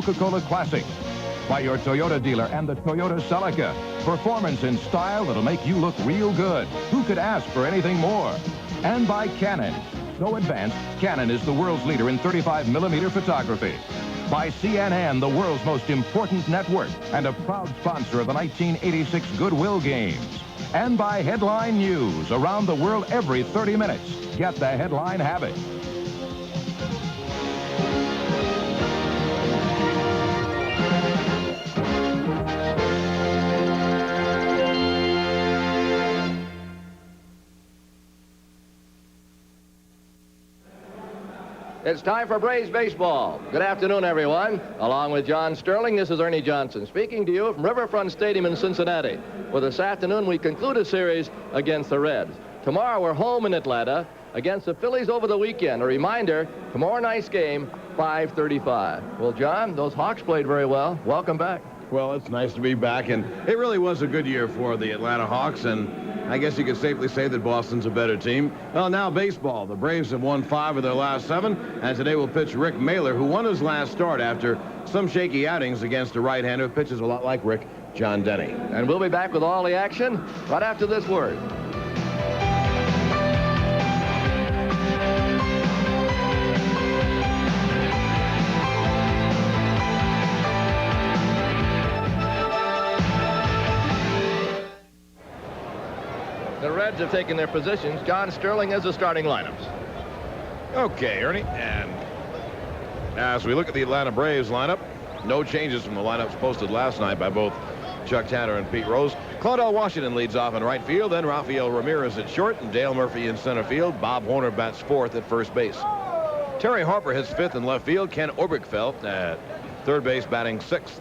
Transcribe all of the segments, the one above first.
Coca-Cola Classic. By your Toyota dealer and the Toyota Celica. Performance in style that'll make you look real good. Who could ask for anything more? And by Canon. So advanced, Canon is the world's leader in 35mm photography. By CNN, the world's most important network, and a proud sponsor of the 1986 Goodwill Games. And by Headline News, around the world every 30 minutes. Get the headline habit. It's time for Braves baseball. Good afternoon, everyone. Along with John Sterling, this is Ernie Johnson speaking to you from Riverfront Stadium in Cincinnati, where this afternoon we conclude a series against the Reds. Tomorrow we're home in Atlanta against the Phillies over the weekend. A reminder, tomorrow night's game, 5:35. Well, John, those Hawks played very well. Welcome back. Well, it's nice to be back, and it really was a good year for the Atlanta Hawks, and I guess you could safely say that Boston's a better team. Well, now baseball. The Braves have won 5 of their last 7, and today will pitch Rick Mailer, who won his last start after some shaky outings against a right-hander who pitches a lot like Rick, John Denny. And we'll be back with all the action right after this word. The Reds have taken their positions. John Sterling has the starting lineups. Okay, Ernie, and as we look at the Atlanta Braves lineup, no changes from the lineups posted last night by both Chuck Tanner and Pete Rose. Claudell Washington leads off in right field, then Rafael Ramirez at short, and Dale Murphy in center field. Bob Horner bats 4th at first base. Terry Harper hits 5th in left field. Ken Oberkfell at third base batting 6th.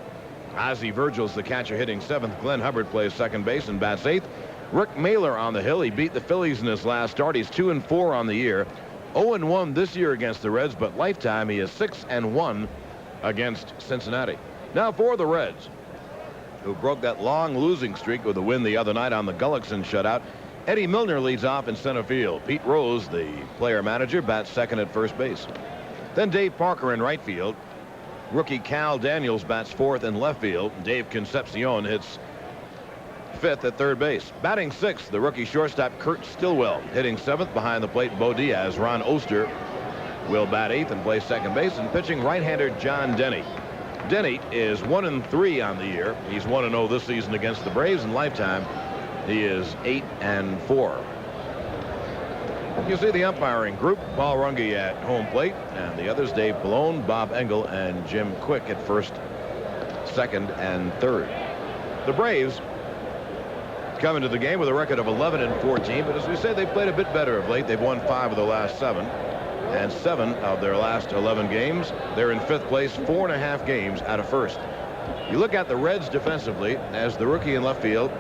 Ozzie Virgil's the catcher hitting 7th. Glenn Hubbard plays second base and bats 8th. Rick Mailer on the hill. He beat the Phillies in his last start. He's 2-4 on the year. 0-1 this year against the Reds, but lifetime he is 6-1 against Cincinnati. Now for the Reds, who broke that long losing streak with a win the other night on the Gullickson shutout. Eddie Milner leads off in center field. Pete Rose, the player manager, bats 2nd at first base. Then Dave Parker in right field. Rookie Cal Daniels bats 4th in left field. Dave Concepcion hits 5th at third base. Batting 6th, the rookie shortstop Kurt Stillwell. Hitting 7th behind the plate, Bo Diaz. Ron Oster will bat 8th and play second base. And pitching right-hander John Denny. Denny is 1-3 on the year. He's 1-0 this season against the Braves. In lifetime, he is 8-4. You see the umpiring group. Paul Runge at home plate. And the others, Dave Pallone, Bob Engel, and Jim Quick at first, second, and third. The Braves come into the game with a record of 11-14, but as we say, they've played a bit better of late. They've won 5 of their last 7, and 7 of their last 11 games. They're in 5th place, 4.5 games out of first. You look at the Reds defensively, as the rookie in left field,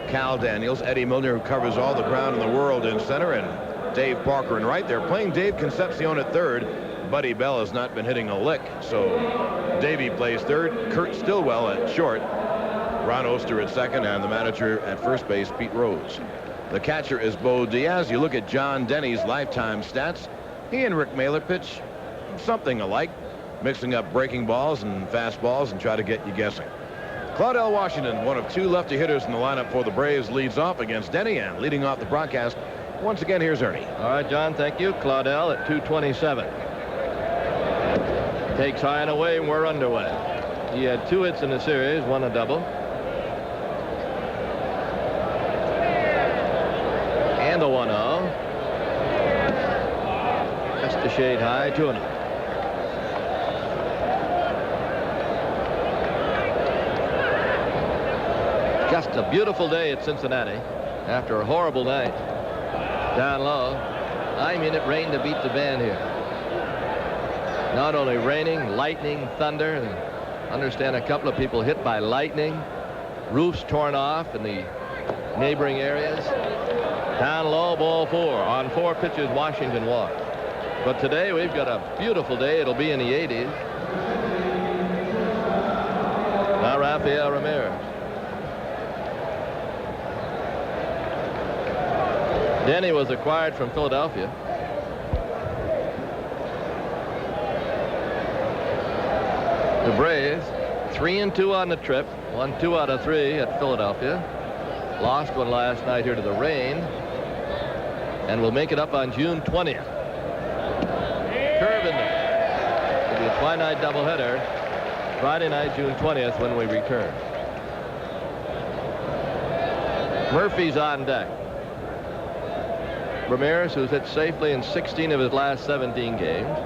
Cal Daniels, Eddie Milner, who covers all the ground in the world in center, and Dave Parker in right. They're playing Dave Concepcion at third. Buddy Bell has not been hitting a lick, so Davey plays third. Kurt Stillwell at short. Ron Oster at second, and the manager at first base, Pete Rose. The catcher is Bo Diaz. You look at John Denny's lifetime stats. He and Rick Mailer pitch something alike, mixing up breaking balls and fastballs and try to get you guessing. Claudell Washington, one of 2 lefty hitters in the lineup for the Braves, leads off against Denny, and leading off the broadcast, once again, here's Ernie. All right, John, thank you. Claudell at 227. Takes high and away, and we're underway. He had 2 hits in the series, 1 a double. And a 1-0. Just a shade high, 2-0. Just a beautiful day at Cincinnati after a horrible night down low. I mean, it rained to beat the band here. Not only raining, lightning, thunder. And understand a couple of people hit by lightning. Roofs torn off in the neighboring areas. Down low, ball 4. On 4 pitches, Washington walked. But today we've got a beautiful day. It'll be in the 80s. Now Rafael Ramirez. Denny was acquired from Philadelphia. The Braves 3-2 on the trip. Won 2 out of 3 at Philadelphia. Lost one last night here to the rain. And will make it up on June 20th. Curve in there. It'll be a twilight doubleheader. Friday night, June 20th, when we return. Murphy's on deck. Ramirez, who's hit safely in 16 of his last 17 games.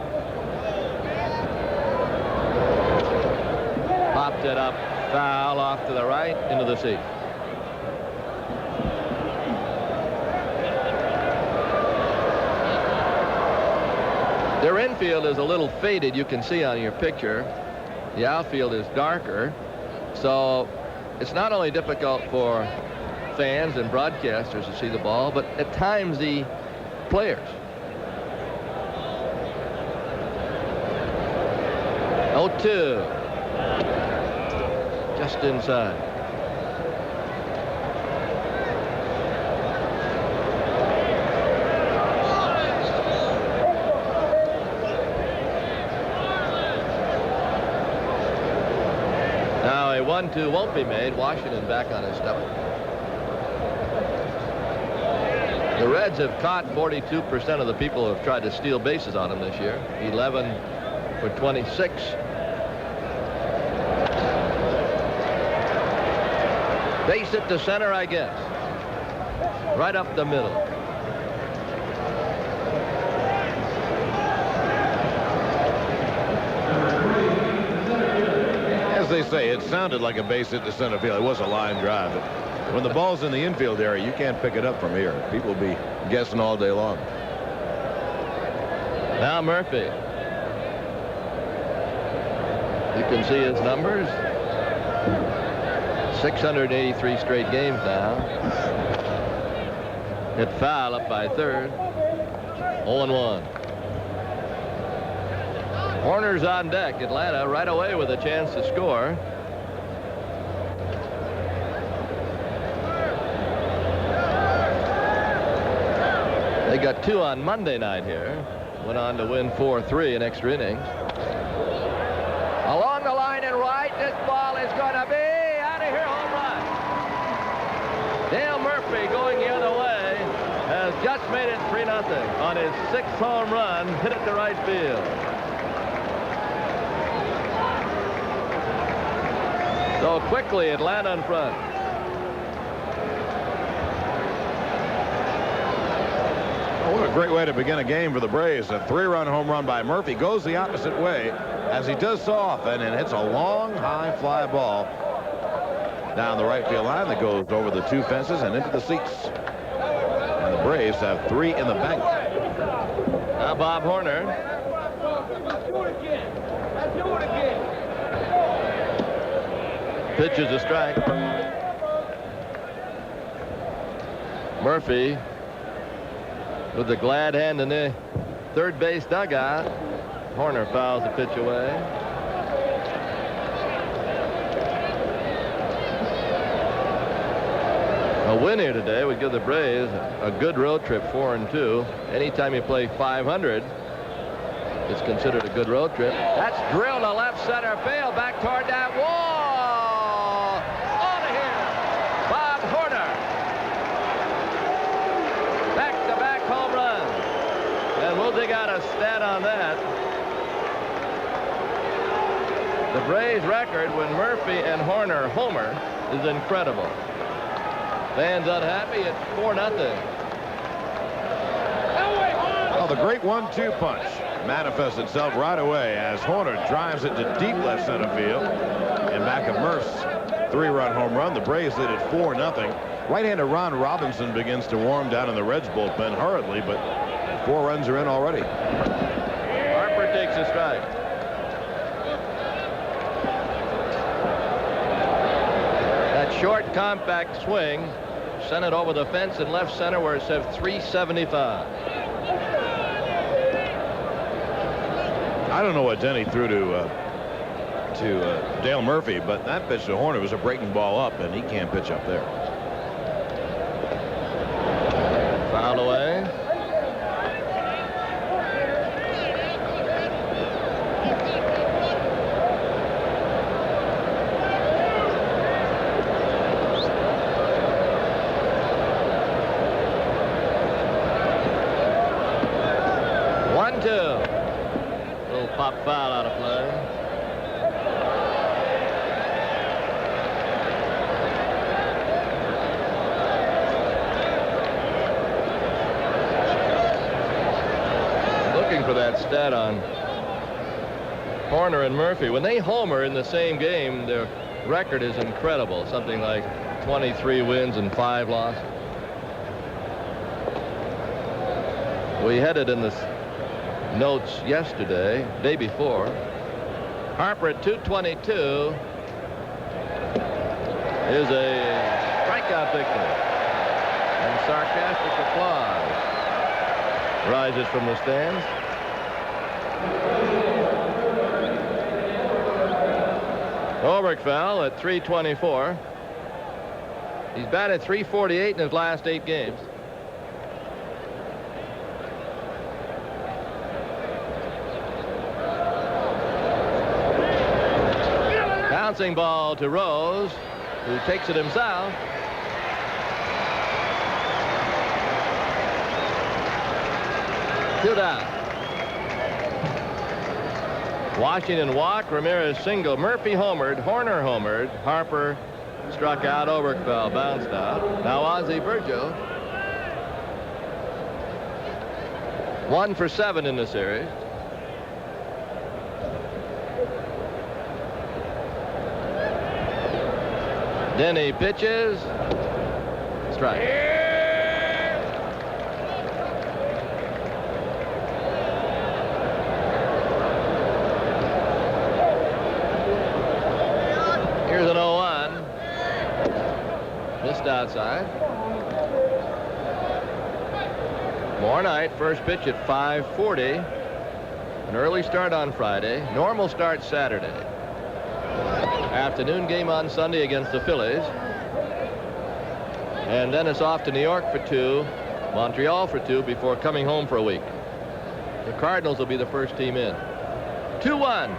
Popped it up, foul off to the right, into the seat. Their infield is a little faded, you can see on your picture. The outfield is darker, so it's not only difficult for fans and broadcasters to see the ball, but at times the players. 0-2. Just inside. Now a 1-2 won't be made. Washington back on his stomach. The Reds have caught 42% of the people who have tried to steal bases on them this year. 11 for 26. Base it to center, I guess. Right up the middle. As they say, it sounded like a base hit to center field. It was a line drive. But when the ball's in the infield area, you can't pick it up from here. People will be guessing all day long. Now Murphy. You can see his numbers. 683 straight games now. Hit foul up by third. 0-1. Horner's on deck. Atlanta right away with a chance to score. They got 2 on Monday night here. Went on to win 4-3 in extra innings. Along the line and right, this ball is going to be out of here, home run. Dale Murphy going the other way has just made it 3-0 on his 6th home run, hit it to right field. So quickly, Atlanta in front. What a great way to begin a game for the Braves. A 3-run home run by Murphy goes the opposite way, as he does so often, and hits a long, high fly ball down the right field line that goes over the 2 fences and into the seats. And the Braves have 3 in the bank. Now Bob Horner. Pitches a strike. Murphy with the glad hand in the third base dugout. Horner fouls the pitch away. A win here today would give the Braves a good road trip, 4-2. Anytime you play 500, it's considered a good road trip. That's drilled to left center field, back toward that wall. Out of here, Bob Horner. Back-to-back home runs. And we'll dig out a stat on that. The Braves record when Murphy and Horner homer is incredible. Fans unhappy at 4-0. Oh, the great 1-2 punch manifests itself right away as Horner drives it to deep left center field. In back of Murph's 3-run home run, the Braves lead at 4-0. Right-hander Ron Robinson begins to warm down in the Reds bullpen hurriedly, but 4 runs are in already. Harper takes a strike. That short, compact swing sent it over the fence in left center where it said 375. I don't know what Denny threw to Dale Murphy, but that pitch to Horner was a breaking ball up, and he can't pitch up there. Foul away. Pop foul out of play. Looking for that stat on Horner and Murphy. When they homer in the same game, their record is incredible. Something like 23 wins and 5 losses. We had it in the notes yesterday, day before. Harper at 222 is a strikeout victory. And sarcastic applause rises from the stands. Oberkfell at 324. He's batted .348 in his last 8 games. Bouncing ball to Rose, who takes it himself. Two down. Washington walk, Ramirez single, Murphy homered, Horner homered, Harper struck out, Oberkfell bounced out. Now Ozzie Virgil. 1 for 7 in the series. Denny pitches. Strike. Here's an 0-1. Missed outside. Mornight, first pitch at 5:40. An early start on Friday. Normal start Saturday. Afternoon game on Sunday against the Phillies. And then it's off to New York for 2, Montreal for 2 before coming home for a week. The Cardinals will be the first team in. 2-1.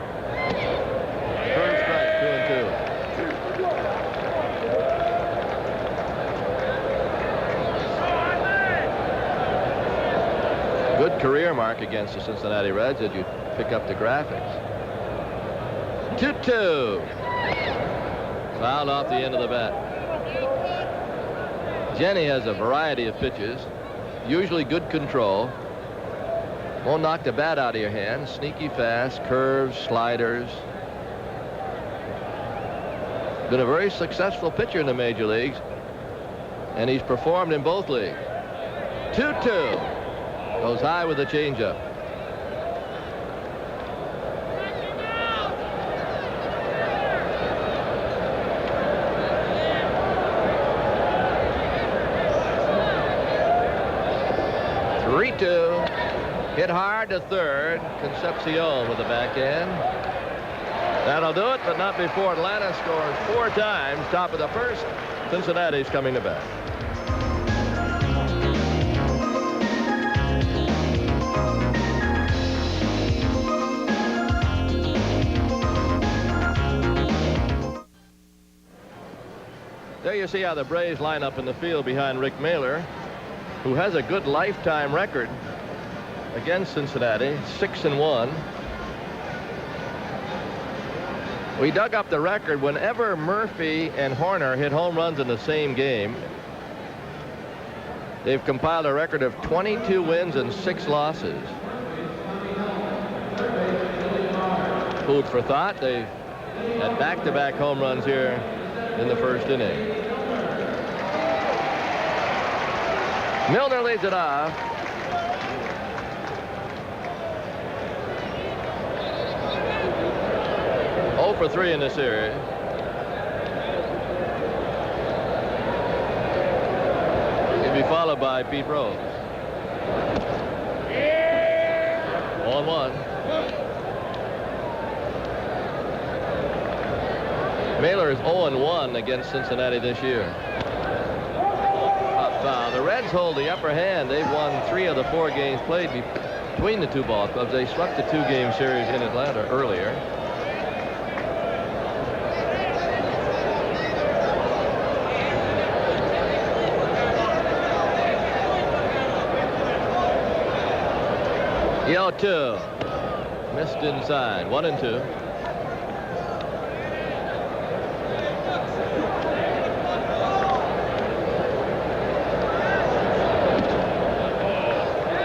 Third strike, 2-2. Good career mark against the Cincinnati Reds as you pick up the graphics. 2-2. Fouled off the end of the bat. Jenny has a variety of pitches, usually good control. Won't knock the bat out of your hand. Sneaky fast, curves, sliders. Been a very successful pitcher in the major leagues, and he's performed in both leagues. 2-2. Goes high with a changeup. Hit hard to third. Concepcion with the backhand. That'll do it, but not before Atlanta scores 4 times. Top of the first. Cincinnati's coming to bat. There you see how the Braves line up in the field behind Rick Mailer, who has a good lifetime record against Cincinnati, 6-1. We dug up the record whenever Murphy and Horner hit home runs in the same game. They've compiled a record of 22 wins and 6 losses. Food for thought. They had back-to-back home runs here in the first inning. Milner leads it off. For 3 in the series. He'll be followed by Pete Rose. 1-1. Mailer is 0-1 against Cincinnati this year. Foul. The Reds hold the upper hand. They've won 3 of the 4 games played between the two ball clubs. They swept the 2-game series in Atlanta earlier. The 0-2. Missed inside. 1-2.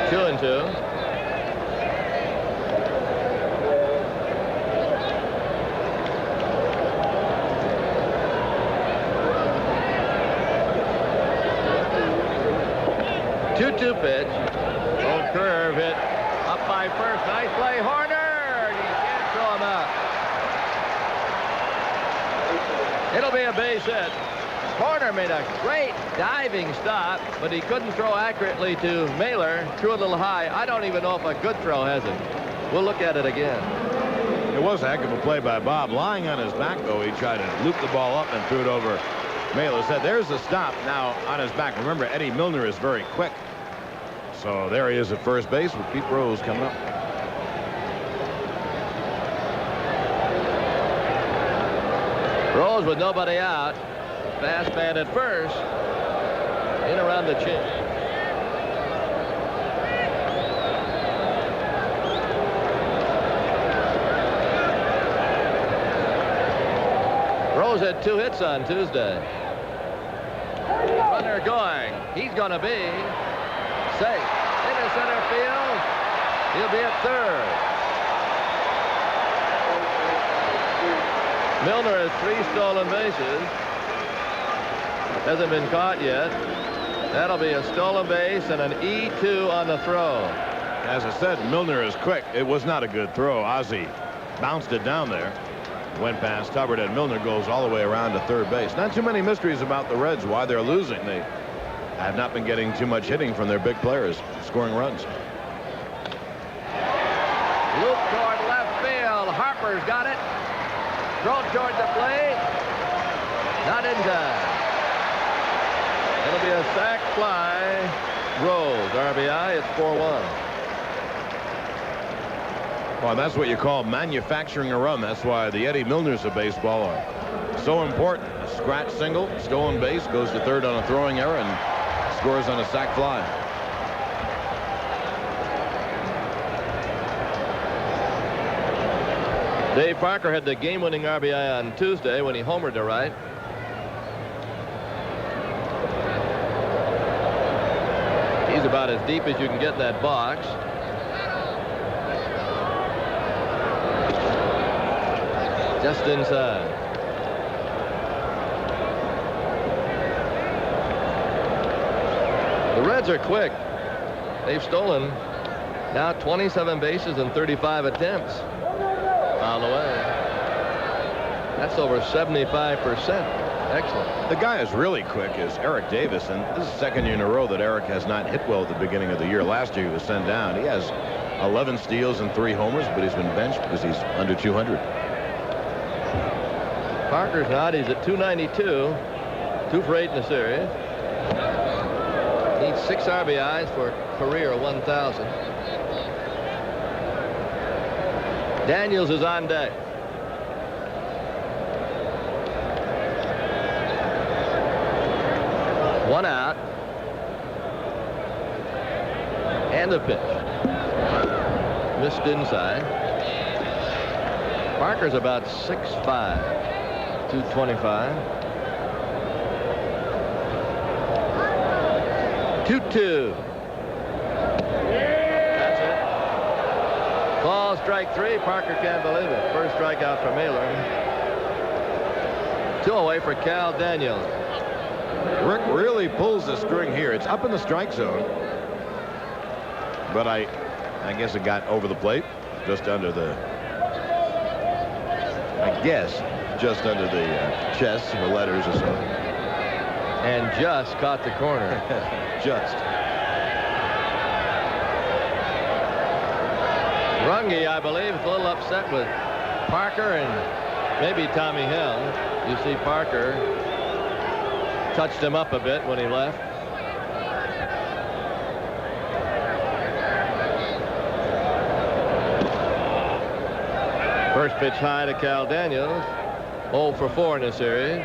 Two and two. Two pitch. Old curve hit up by first. Nice play, Horner. You can't throw him out. It'll be a base hit. Horner made a great diving stop, but he couldn't throw accurately to Mailer. Threw a little high. I don't even know if a good throw has it. We'll look at it again. It was a heck of a play by Bob. Lying on his back, though, he tried to loop the ball up and threw it over Mailer's head. There's the stop now on his back. Remember, Eddie Milner is very quick. So there he is at first base with Pete Rose coming up. Rose with nobody out. Fast man at first. In around the chin. Rose had 2 hits on Tuesday. Runner going. He's going to be safe. Into center field. He'll be at third. Milner has 3 stolen bases. Hasn't been caught yet. That'll be a stolen base and an E2 on the throw. As I said, Milner is quick. It was not a good throw. Ozzie bounced it down there. Went past Hubbard, and Milner goes all the way around to third base. Not too many mysteries about the Reds, why they're losing. They have not been getting too much hitting from their big players, scoring runs. Loop toward left field. Harper's got it. Throw toward the plate. Not in time. It'll be a sac fly. Rose, RBI. It's 4-1. Well, that's what you call manufacturing a run. That's why the Eddie Milners of baseball are so important. A scratch single, stolen base, goes to third on a throwing error, and scores on a sac fly. Dave Parker had the game-winning RBI on Tuesday when he homered to right. He's about as deep as you can get in that box. Just inside. The Reds are quick. They've stolen now 27 bases and 35 attempts. Fouled away. That's over 75%. Excellent. The guy is really quick is Eric Davis, and this is the second year in a row that Eric has not hit well at the beginning of the year. Last year he was sent down. He has 11 steals and 3 homers, but he's been benched because he's under 200. Parker's not. He's at 292. 2 for 8 in the series. Needs 6 RBIs for a career 1,000. Daniels is on deck. One out. And a pitch. Missed inside. Parker's about 6'5". 225. 2-2. That's it. Ball strike 3. Parker can't believe it. First strikeout for Mailer. 2 away for Cal Daniels. Rick really pulls the string here. It's up in the strike zone, but I guess it got over the plate, just under the. I guess. Just under the chest or letters or something. And just caught the corner. Just. Runge, I believe, is a little upset with Parker and maybe Tommy Helm. You see Parker touched him up a bit when he left. First pitch high to Cal Daniels. 0 for 4 in this series.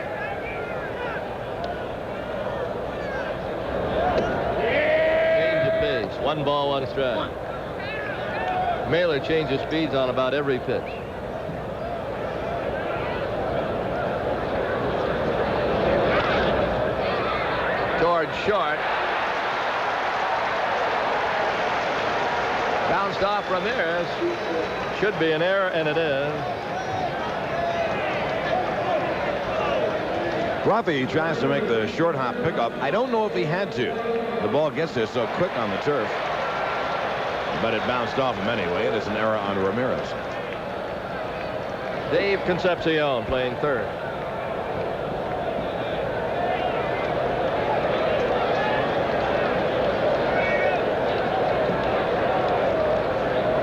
Change of pace. 1 ball, 1 strike. Mailer changes speeds on about every pitch. Towards short. Bounced off Ramirez. Should be an error, and it is. Ruffy tries to make the short hop pickup. I don't know if he had to. The ball gets there so quick on the turf. But it bounced off him anyway. It is an error on Ramirez. Dave Concepcion playing third.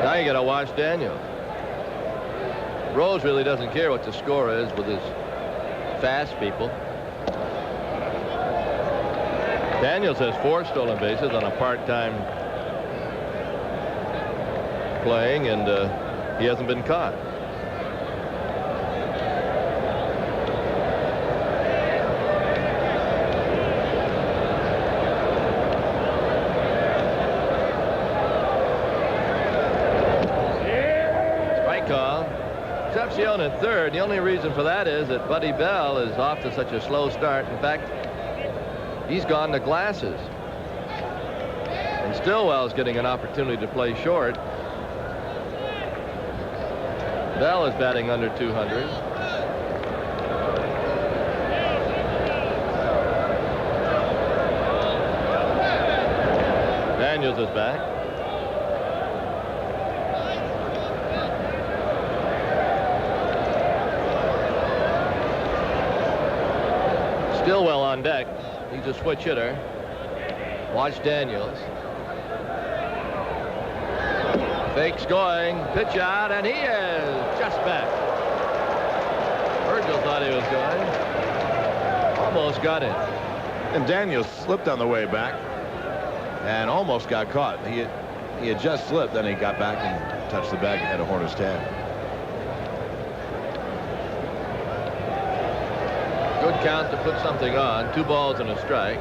Now you got to watch Daniels. Rose really doesn't care what the score is with his fast people. Daniels has 4 stolen bases on a part-time playing, and he hasn't been caught. Strike call. Concepcion in third. The only reason for that is that Buddy Bell is off to such a slow start. In fact, he's gone to glasses. And Stillwell's getting an opportunity to play short. Bell is batting under 200. Daniels is back. Stillwell on deck. He's a switch hitter. Watch Daniels. Fake's going. Pitch out, and he is just back. Virgil thought he was going. Almost got it. And Daniels slipped on the way back and almost got caught. He had just slipped, then he got back and touched the bag ahead of Horner's tag. Good count to put something on. 2 balls and a strike.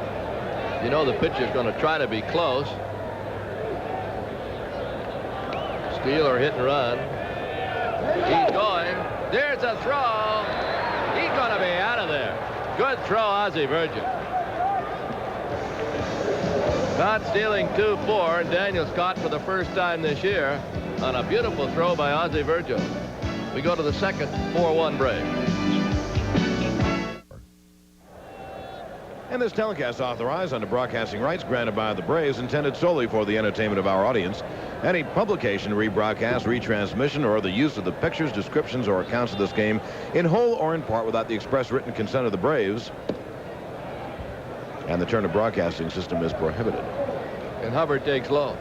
You know the pitcher's going to try to be close. Steal or hit and run. He's going. There's a throw. He's going to be out of there. Good throw, Ozzie Virgil. Not stealing 2-4, and Daniels caught for the first time this year on a beautiful throw by Ozzie Virgil. We go to the second 4-1 break. And this telecast authorized under broadcasting rights granted by the Braves, intended solely for the entertainment of our audience. Any publication, rebroadcast, retransmission, or the use of the pictures, descriptions, or accounts of this game in whole or in part without the express written consent of the Braves and the Turner Broadcasting System is prohibited. And Hubbard takes low.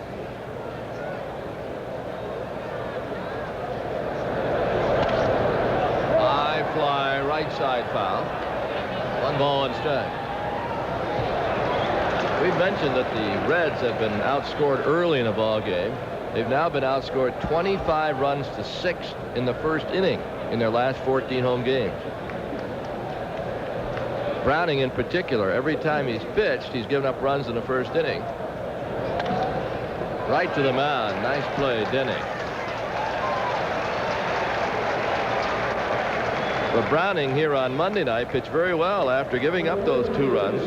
High fly, right side foul. 1 ball, 1 strike. We've mentioned that the Reds have been outscored early in a ball game. They've now been outscored 25 runs to 6 in the first inning in their last 14 home games. Browning in particular, every time he's pitched, he's given up runs in the first inning. Right to the mound. Nice play, Denny. But Browning here on Monday night pitched very well after giving up those 2 runs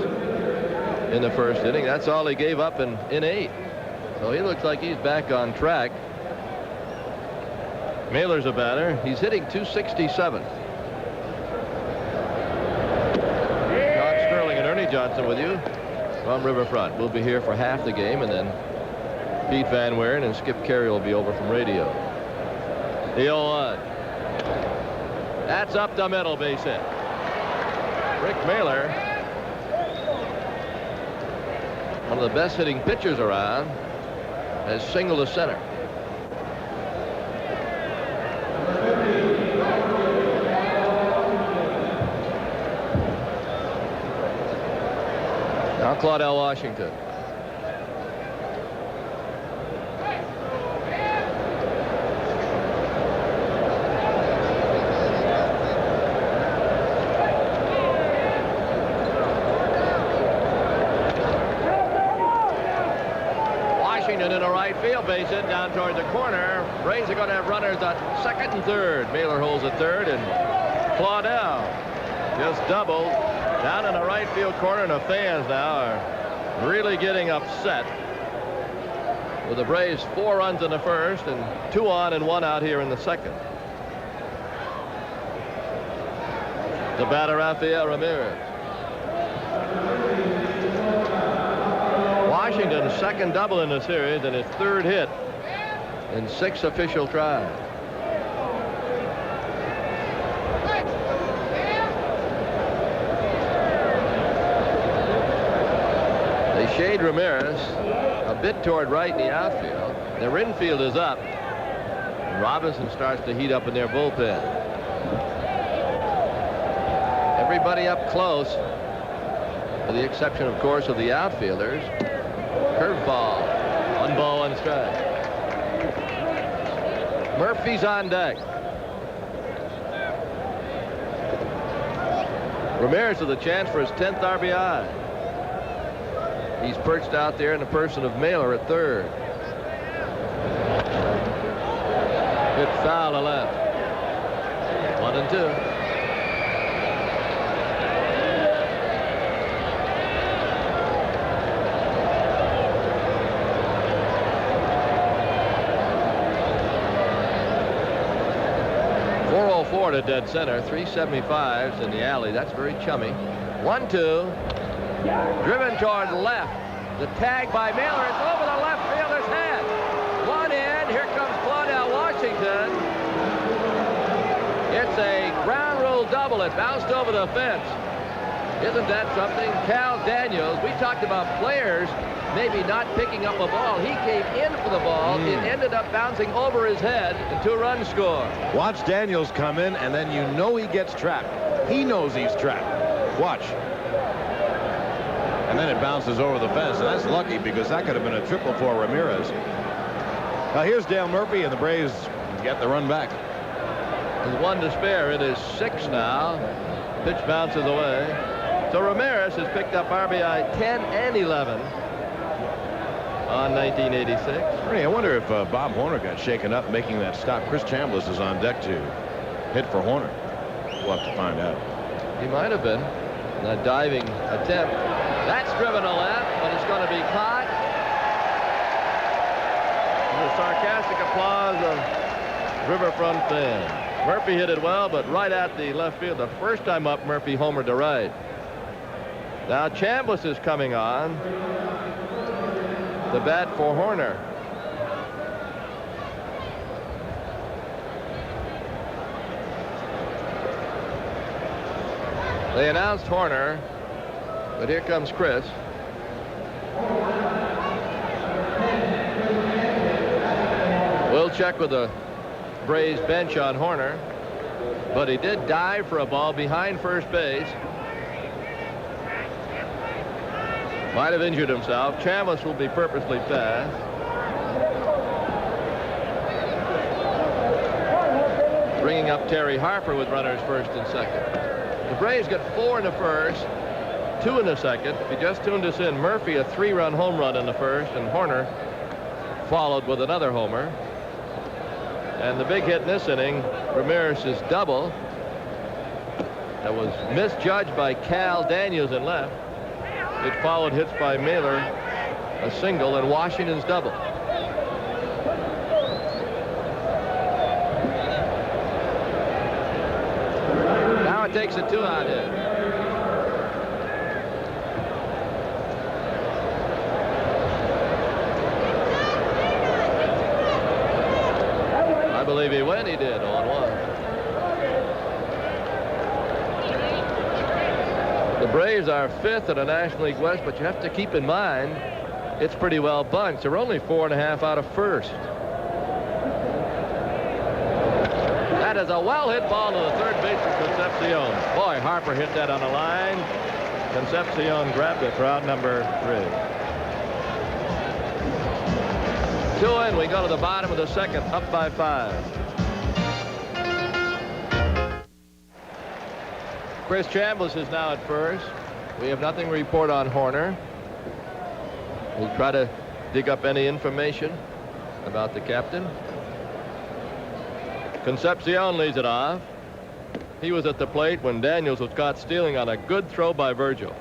in the first inning. That's all he gave up in 8. So he looks like he's back on track. Mailer's a batter. He's hitting .267. John Sterling and Ernie Johnson with you from Riverfront. We'll be here for half the game, and then Pete Van Wieren and Skip Carey will be over from radio. The 0-1. That's up the middle, base hit. Rick Mailer, one of the best hitting pitchers around, has singled to center. Now Claudell Washington. In a right field, base hit down toward the corner. Braves are going to have runners at second and third. Mailer holds at third, and Claudel just doubled down in the right field corner, and the fans now are really getting upset. With the Braves 4 runs in the first and 2 on and 1 out here in the second. The batter, Rafael Ramirez. Washington's second double in the series and his third hit in 6 official tries. They shade Ramirez a bit toward right in the outfield. Their infield is up. Robinson starts to heat up in their bullpen. Everybody up close, with the exception, of course, of the outfielders. Curveball. 1 ball, 1 strike. Murphy's on deck. Ramirez with a chance for his 10th RBI. He's perched out there in the person of Mailer at third. Hit foul to left. 1 and 2. To dead center. 375s in the alley. That's very chummy. 1-2. Driven toward left. The tag by Mailer. It's over the left fielder's head. 1 in. Here comes Claudel Washington. It's a ground rule double. It bounced over the fence. Isn't that something? Cal Daniels. We talked about players maybe not picking up a ball. He came in for the ball. It ended up bouncing over his head, and 2 runs scored. Watch Daniels come in, and then you know he gets trapped. He knows he's trapped. Watch. And then it bounces over the fence, and that's lucky because that could have been a triple for Ramirez. Now here's Dale Murphy, and the Braves get the run back. With 1 to spare, it is 6 now. Pitch bounces away. So Ramirez has picked up RBI 10 and 11. On 1986. Hey, I wonder if Bob Horner got shaken up making that stop. Chris Chambliss is on deck to hit for Horner. We'll have to find out. He might have been. That diving attempt. That's driven to left, but it's going to be caught. And the sarcastic applause of riverfront fans. Murphy hit it well, but right at the left field. The first time up, Murphy homered to right. Now Chambliss is coming on. The bat for Horner. They announced Horner, but here comes Chris. We'll check with the Braves bench on Horner, but he did dive for a ball behind first base. Might have injured himself. Chambliss will be purposely fast. Bringing up Terry Harper with runners first and second. The Braves got 4 in the first, 2 in the second. If you just tuned us in, Murphy a 3-run home run in the first, and Horner followed with another homer. And the big hit in this inning, Ramirez's double, that was misjudged by Cal Daniels in left. It followed hits by Mailer, a single, and Washington's double. Now it takes a 2-out hit. I believe he went. He did on 1. The Braves are 5th in the National League West, but you have to keep in mind it's pretty well bunched. They're only 4.5 out of first. That is a well-hit ball to the third baseman, Concepcion. Boy, Harper hit that on the line. Concepcion grabbed it for out number 3. 2 in. We go to the bottom of the second, up by 5. Chris Chambliss is now at first. We have nothing to report on Horner. We'll try to dig up any information. about the captain. Concepcion leads it off. He was at the plate when Daniels was caught stealing on a good throw by Virgil.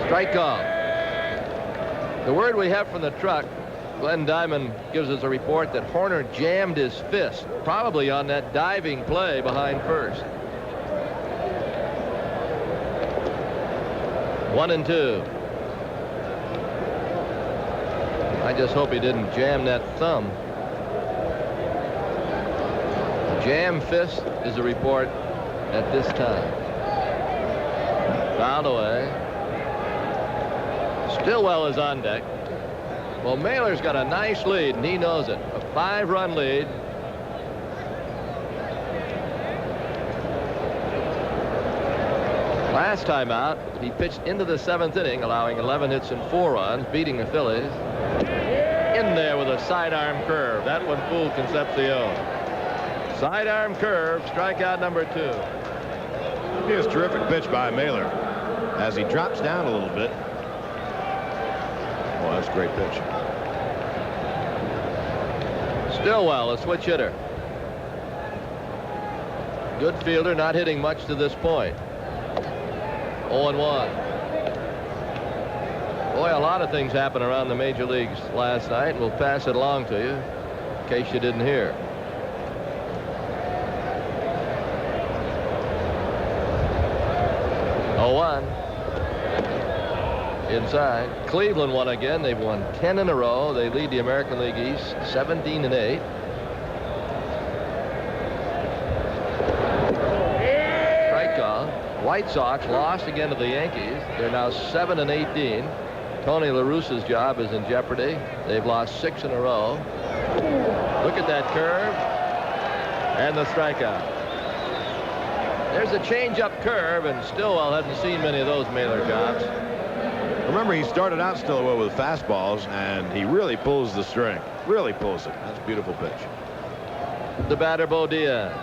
Strike call. The word we have from the truck, Glenn Diamond gives us a report that Horner jammed his fist, probably on that diving play behind first. 1-2. I just hope he didn't jam that thumb. Jam fist is the report at this time. Fouled away. Stillwell is on deck. Well, Mailer's got a nice lead, and he knows it. A 5-run lead. Last time out, he pitched into the 7th inning, allowing 11 hits and 4 runs, beating the Phillies. In there with a sidearm curve. That one fooled Concepcion. Sidearm curve, strikeout number 2. Here's a terrific pitch by Mailer as he drops down a little bit. Oh, that's a great pitch. Stillwell, a switch hitter. Good fielder, not hitting much to this point. 0-1. Boy, a lot of things happened around the major leagues last night, and we'll pass it along to you in case you didn't hear. Inside. Cleveland won again. They've won 10 in a row. They lead the American League East 17-8. Strike call. White Sox lost again to the Yankees. They're now 7-18. Tony La Russa's job is in jeopardy. They've lost 6 in a row. Look at that curve and the strikeout. There's a change-up curve, and Stillwell hadn't seen many of those Mailer jobs. Remember, he started out Stillwell with fastballs, and he really pulls the string. Really pulls it. That's a beautiful pitch. The batter, Bo Diaz.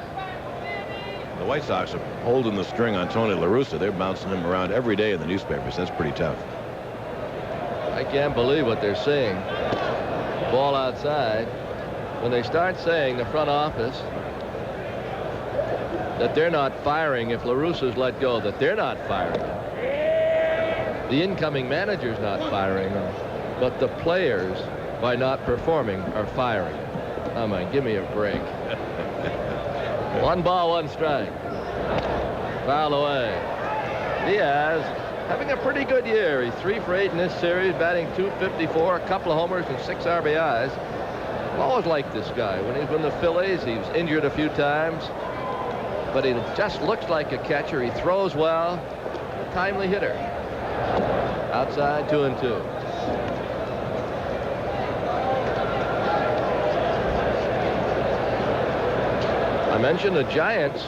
The White Sox are holding the string on Tony La Russa. They're bouncing him around every day in the newspapers. That's pretty tough. I can't believe what they're saying. Ball outside. When they start saying, the front office, that they're not firing if La Russa's let go, that they're not firing him. The incoming manager's not firing him, but the players, by not performing, are firing him. Come on, give me a break. 1 ball, 1 strike. Foul away. Diaz having a pretty good year. He's 3 for 8 in this series, batting .254, a couple of homers and 6 RBIs. I've always liked this guy. When he was with the Phillies, he was injured a few times, but he just looks like a catcher. He throws well, a timely hitter. Outside, 2-2. I mentioned the Giants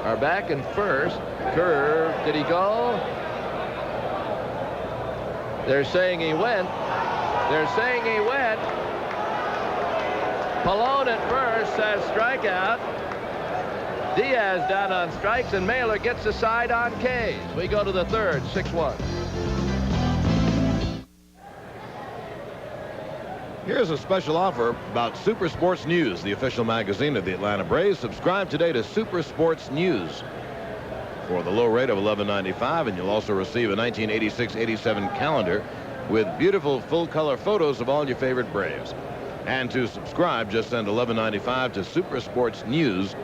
are back in first. Curve, did he go? They're saying he went. They're saying he went. Pallone at first says strikeout. Diaz down on strikes, and Mailer gets the side on K's. We go to the 3rd, 6-1. Here's a special offer about Super Sports News, the official magazine of the Atlanta Braves. Subscribe today to Super Sports News for the low rate of $11.95, and you'll also receive a 1986-87 calendar with beautiful full-color photos of all your favorite Braves. And to subscribe, just send $11.95 to Super Sports News,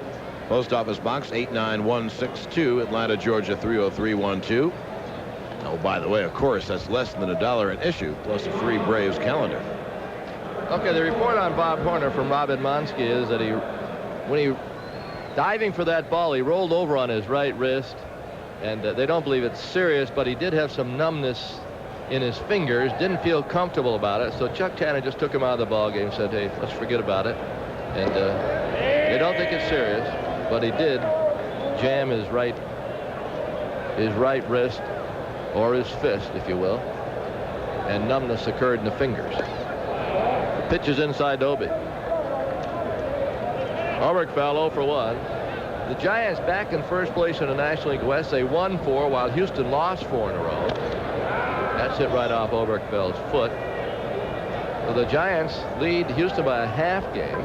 Post Office Box 89162, Atlanta, Georgia 30312. Oh, by the way, of course, that's less than $1 an issue, plus a free Braves calendar. Okay, the report on Bob Horner from Rob Edmonsky is that when he diving for that ball, he rolled over on his right wrist, and they don't believe it's serious, but he did have some numbness in his fingers, didn't feel comfortable about it, so Chuck Tanner just took him out of the ball game, said, hey, let's forget about it. And they don't think it's serious, but he did jam his right wrist, or his fist, if you will, and numbness occurred in the fingers. Pitch is inside to Obie. Ulrich fell 0 for 1. The Giants back in first place in the National League West. They won 4 while Houston lost 4 in a row. That's hit right off Oberkfeld's foot. So the Giants lead Houston by a half game.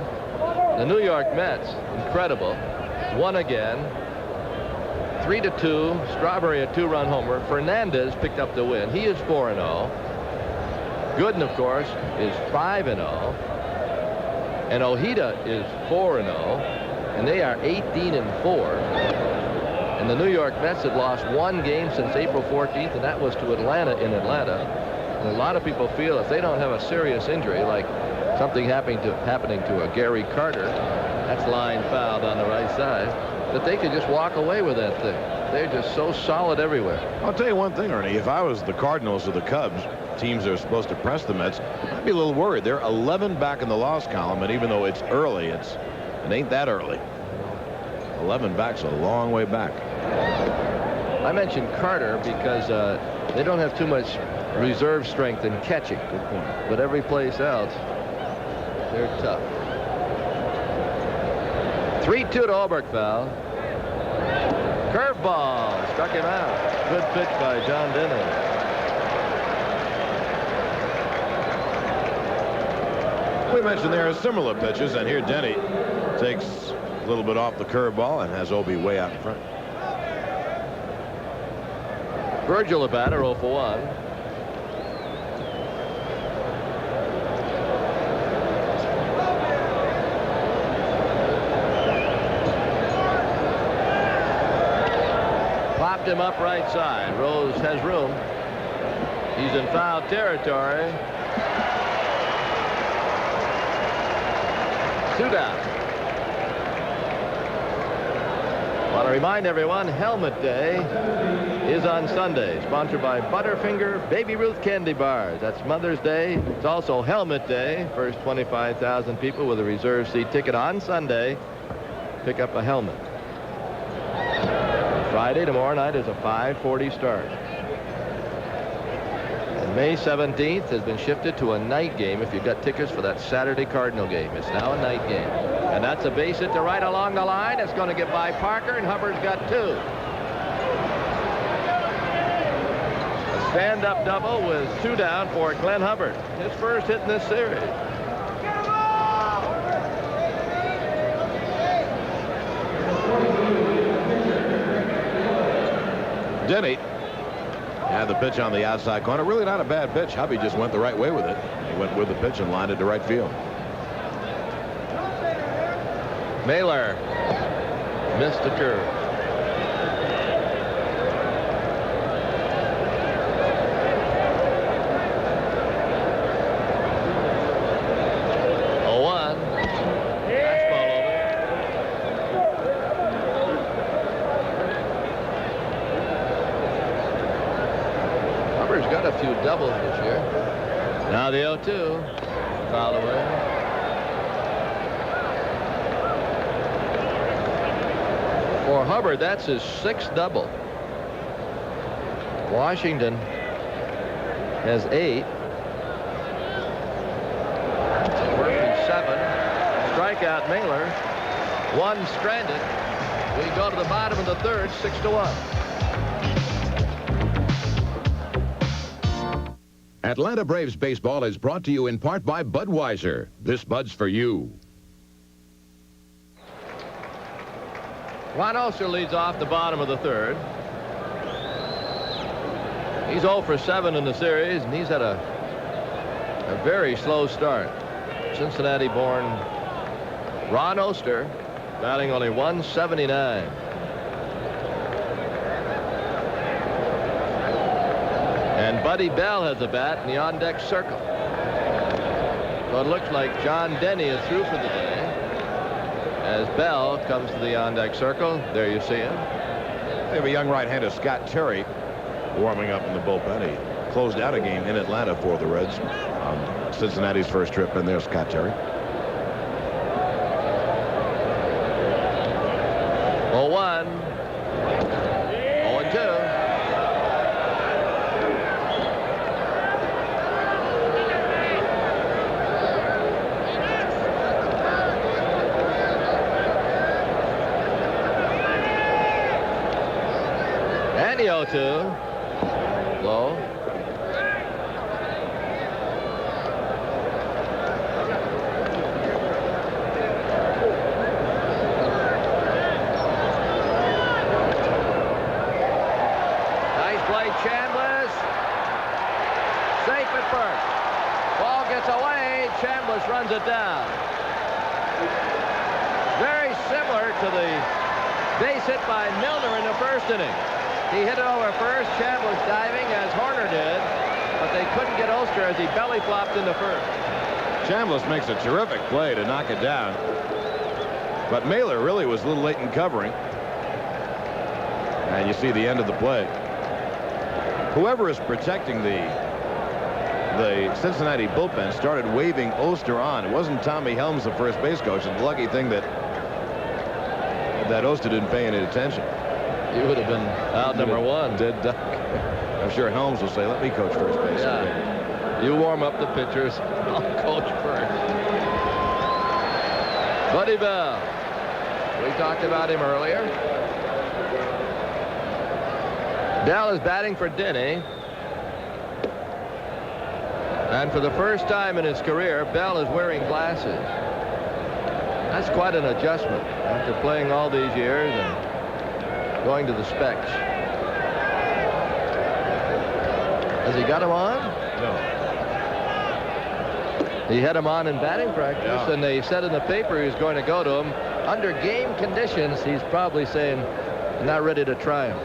The New York Mets, incredible, won again. 3-2. Strawberry a 2-run homer. Fernandez picked up the win. He is 4-0. Gooden, of course, is 5-0. And Ojeda is 4-0. And they are 18-4. And the New York Mets had lost 1 game since April 14th, and that was to Atlanta in Atlanta. And a lot of people feel if they don't have a serious injury, like something happening to a Gary Carter, that's line fouled on the right side, that they could just walk away with that thing. They're just so solid everywhere. I'll tell you one thing, Ernie. If I was the Cardinals or the Cubs, teams that are supposed to press the Mets, I'd be a little worried. They're 11 back in the loss column, and even though it's early, it ain't that early. 11 back's a long way back. I mentioned Carter because they don't have too much reserve strength in catching. Good point. But every place else, they're tough. 3-2 to Oberkfell. Curveball. Struck him out. Good pitch by John Denny. We mentioned there are similar pitches, and here Denny takes a little bit off the curveball and has Obi way out in front. Virgil the batter, 0 for 1. Popped him up right side. Rose has room. He's in foul territory. 2 down. Want to remind everyone, Helmet Day is on Sunday, sponsored by Butterfinger Baby Ruth Candy Bars. That's Mother's Day. It's also Helmet Day. First 25,000 people with a reserve seat ticket on Sunday pick up a helmet. Friday, tomorrow night, is a 5:40 start. And May 17th has been shifted to a night game if you've got tickets for that Saturday Cardinal game. It's now a night game. And that's a base hit to right along the line. It's going to get by Parker, and Hubbard's got 2. A stand-up double with 2 down for Glenn Hubbard. His first hit in this series. Denny had the pitch on the outside corner. Really not a bad pitch. Hubby just went the right way with it. He went with the pitch and lined it to right field. Mailer missed the curve. Got a few doubles this year. Now the 0-2. Foul away. For Hubbard, that's his 6th double. Washington has 8. Murphy 7. Strikeout Mailer. 1 stranded. We go to the bottom of the 3rd, 6-1. Atlanta Braves baseball is brought to you in part by Budweiser. This Bud's for you. Ron Oster leads off the bottom of the 3rd. He's 0 for 7 in the series, and he's had a very slow start. Cincinnati-born Ron Oster batting only 179. And Buddy Bell has a bat in the on-deck circle. So it looks like John Denny is through for the day. As Bell comes to the on-deck circle, there you see him. They have a young right-hander, Scott Terry, warming up in the bullpen. He closed out a game in Atlanta for the Reds on Cincinnati's first trip, and there's Scott Terry. 0-1. 0-2. And the 0-2. Low. Nice play, Chambliss. Safe at first. Ball gets away. Chambliss runs it down. Very similar to the base hit by Milner in the first inning. He hit it over first. Chambliss diving as Horner did, but they couldn't get Oster as he belly flopped into first. Chambliss makes a terrific play to knock it down. But Mailer really was a little late in covering. And you see the end of the play. Whoever is protecting the Cincinnati bullpen started waving Oster on. It wasn't Tommy Helms, the first base coach. It's a lucky thing that Oster didn't pay any attention. He would have been out number one. Dead duck. I'm sure Helms will say, let me coach first base. Yeah. You warm up the pitchers. I'll coach first. Buddy Bell. We talked about him earlier. Bell is batting for Denny. And for the first time in his career, Bell is wearing glasses. That's quite an adjustment after playing all these years and going to the specs. Has he got him on? No. He had him on in batting practice, Yeah. and they said in the paper he was going to go to him. Under game conditions, he's probably saying, not ready to try him.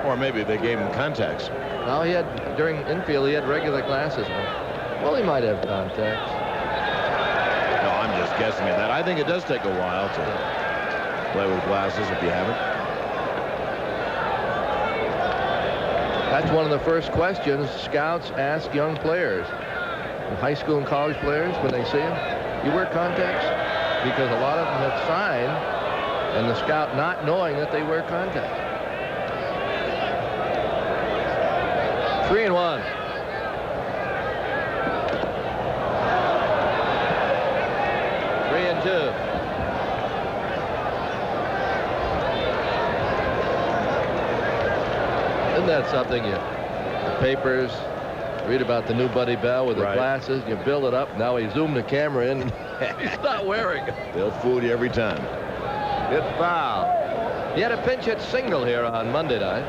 Or maybe they gave him contacts. No, he had, during infield, he had regular glasses on. Well, he might have contacts. No, I'm just guessing at that. I think it does take a while to play with glasses if you haven't. That's one of the first questions scouts ask young players, high school and college players, when they see them. You wear contacts? Because a lot of them have signed, and the scout not knowing that they wear contacts. 3-1. Three and 2. Isn't that something? The papers read about the new Buddy Bell with the glasses. You build it up. Now he zoomed the camera in. He's not wearing it. They'll fool you every time. It's foul. He had a pinch hit single here on Monday night.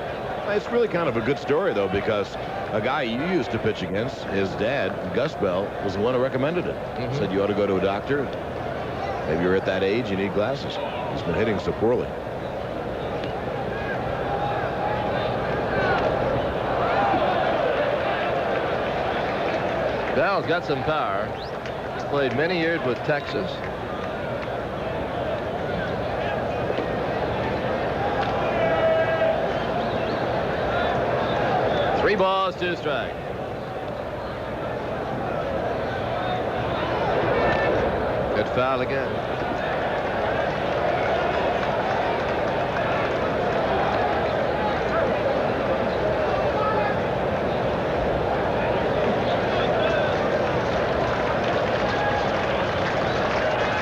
It's really kind of a good story, though, because a guy you used to pitch against, his dad, Gus Bell, was the one who recommended it. Said you ought to go to a doctor. Maybe you're at that age, you need glasses. He's been hitting so poorly. Bell's got some power. Played many years with Texas. Three balls, 2 strikes. Good foul again.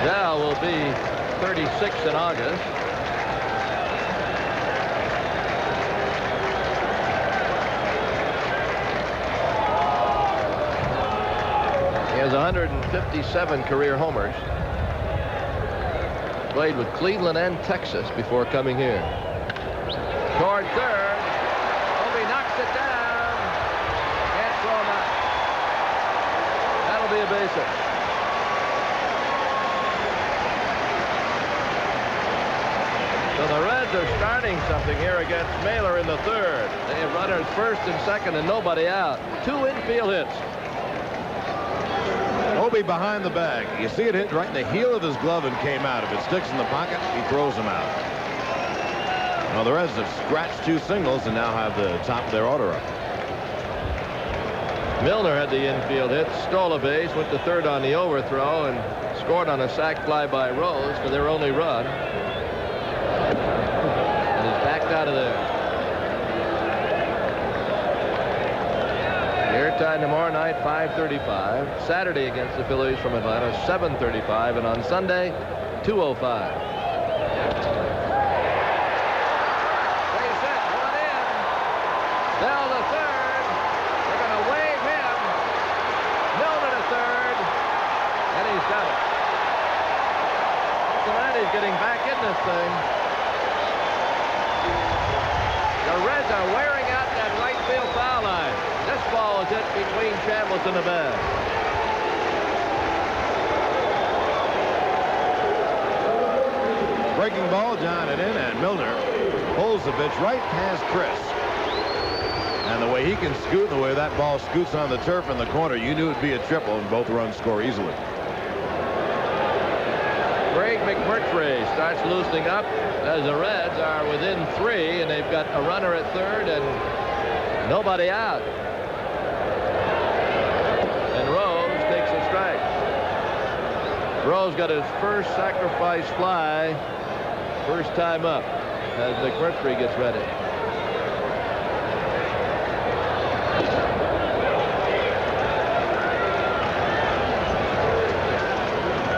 Now will be 36 in August. He has 157 career homers. Played with Cleveland and Texas before coming here. Toward third. Obi knocks it down. Can't throw him out. That'll be a base hit. So the Reds are starting something here against Mailer in the third. They have runners first and second and nobody out. 2 infield hits. Obi behind the bag. You see it hit right in the heel of his glove and came out. If it sticks in the pocket, he throws him out. Well, the Reds have scratched 2 singles and now have the top of their order up. Milner had the infield hit, stole a base, went to third on the overthrow, and scored on a sac fly by Rose for their only run. And he's backed out of there. Airtime tomorrow night, 5:35. Saturday against the Phillies from Atlanta, 7:35. And on Sunday, 2:05. Base hit, 1 in. Cincinnati's getting back in this thing. The Reds are wearing out that right field foul line. This ball is hit between Chambliss and the bat. Breaking ball, down and in, and Milner pulls the pitch right past Chris. And the way he can scoot, and the way that ball scoots on the turf in the corner, you knew it'd be a triple, and both runs score easily. Greg McMurtry starts loosening up as the Reds are within 3, and they've got a runner at third and nobody out. And Rose takes a strike. Rose got his first sacrifice fly, first time up, as McMurtry gets ready.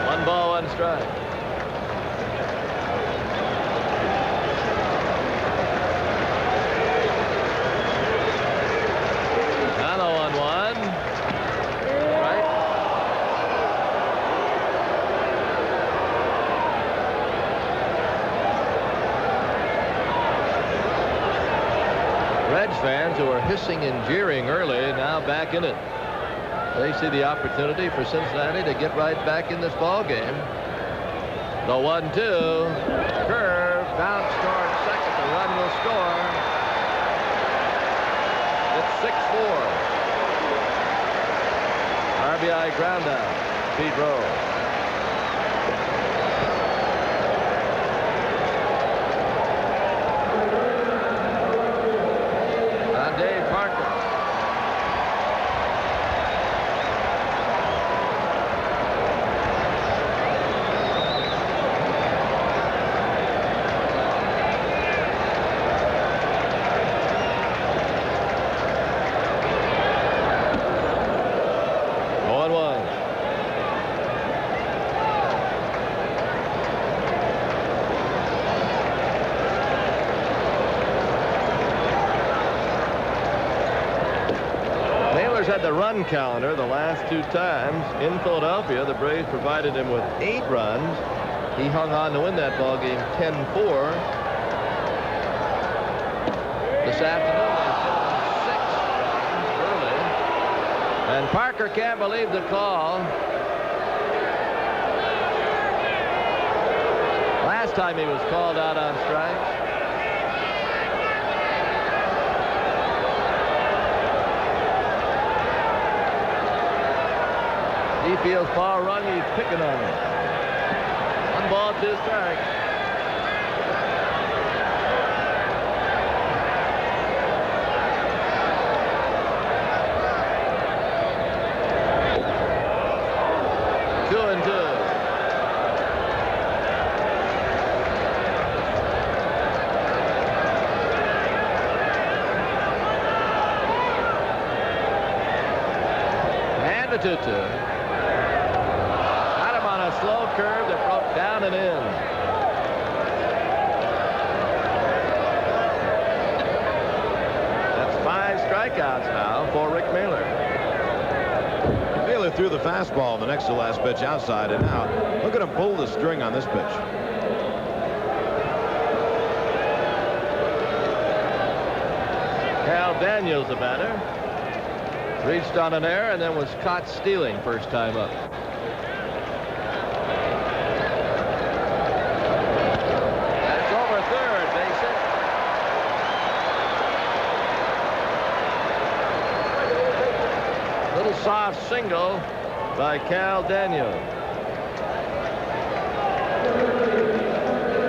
One ball, one strike. Fans who are hissing and jeering early now back in it. They see the opportunity for Cincinnati to get right back in this ball game. The 1-2 curve bounce toward second. The run will score. It's 6-4. RBI ground out. Pete Rose. Had the run counter the last 2 times in Philadelphia. The Braves provided him with 8 runs. He hung on to win that ball game 10-4. This afternoon they scored 6 early, and Parker can't believe the call. Last time he was called out on strikes. He feels far run, he's picking on him. 1 ball, 2 strikes. Two and two. And a 2-2. Slow curve that broke down and in. That's 5 strikeouts now for Rick Mailer. Mailer threw the fastball on the next to last pitch outside, and now look at him pull the string on this pitch. Cal Daniels, the batter, reached on an error and then was caught stealing first time up. Soft single by Cal Daniels.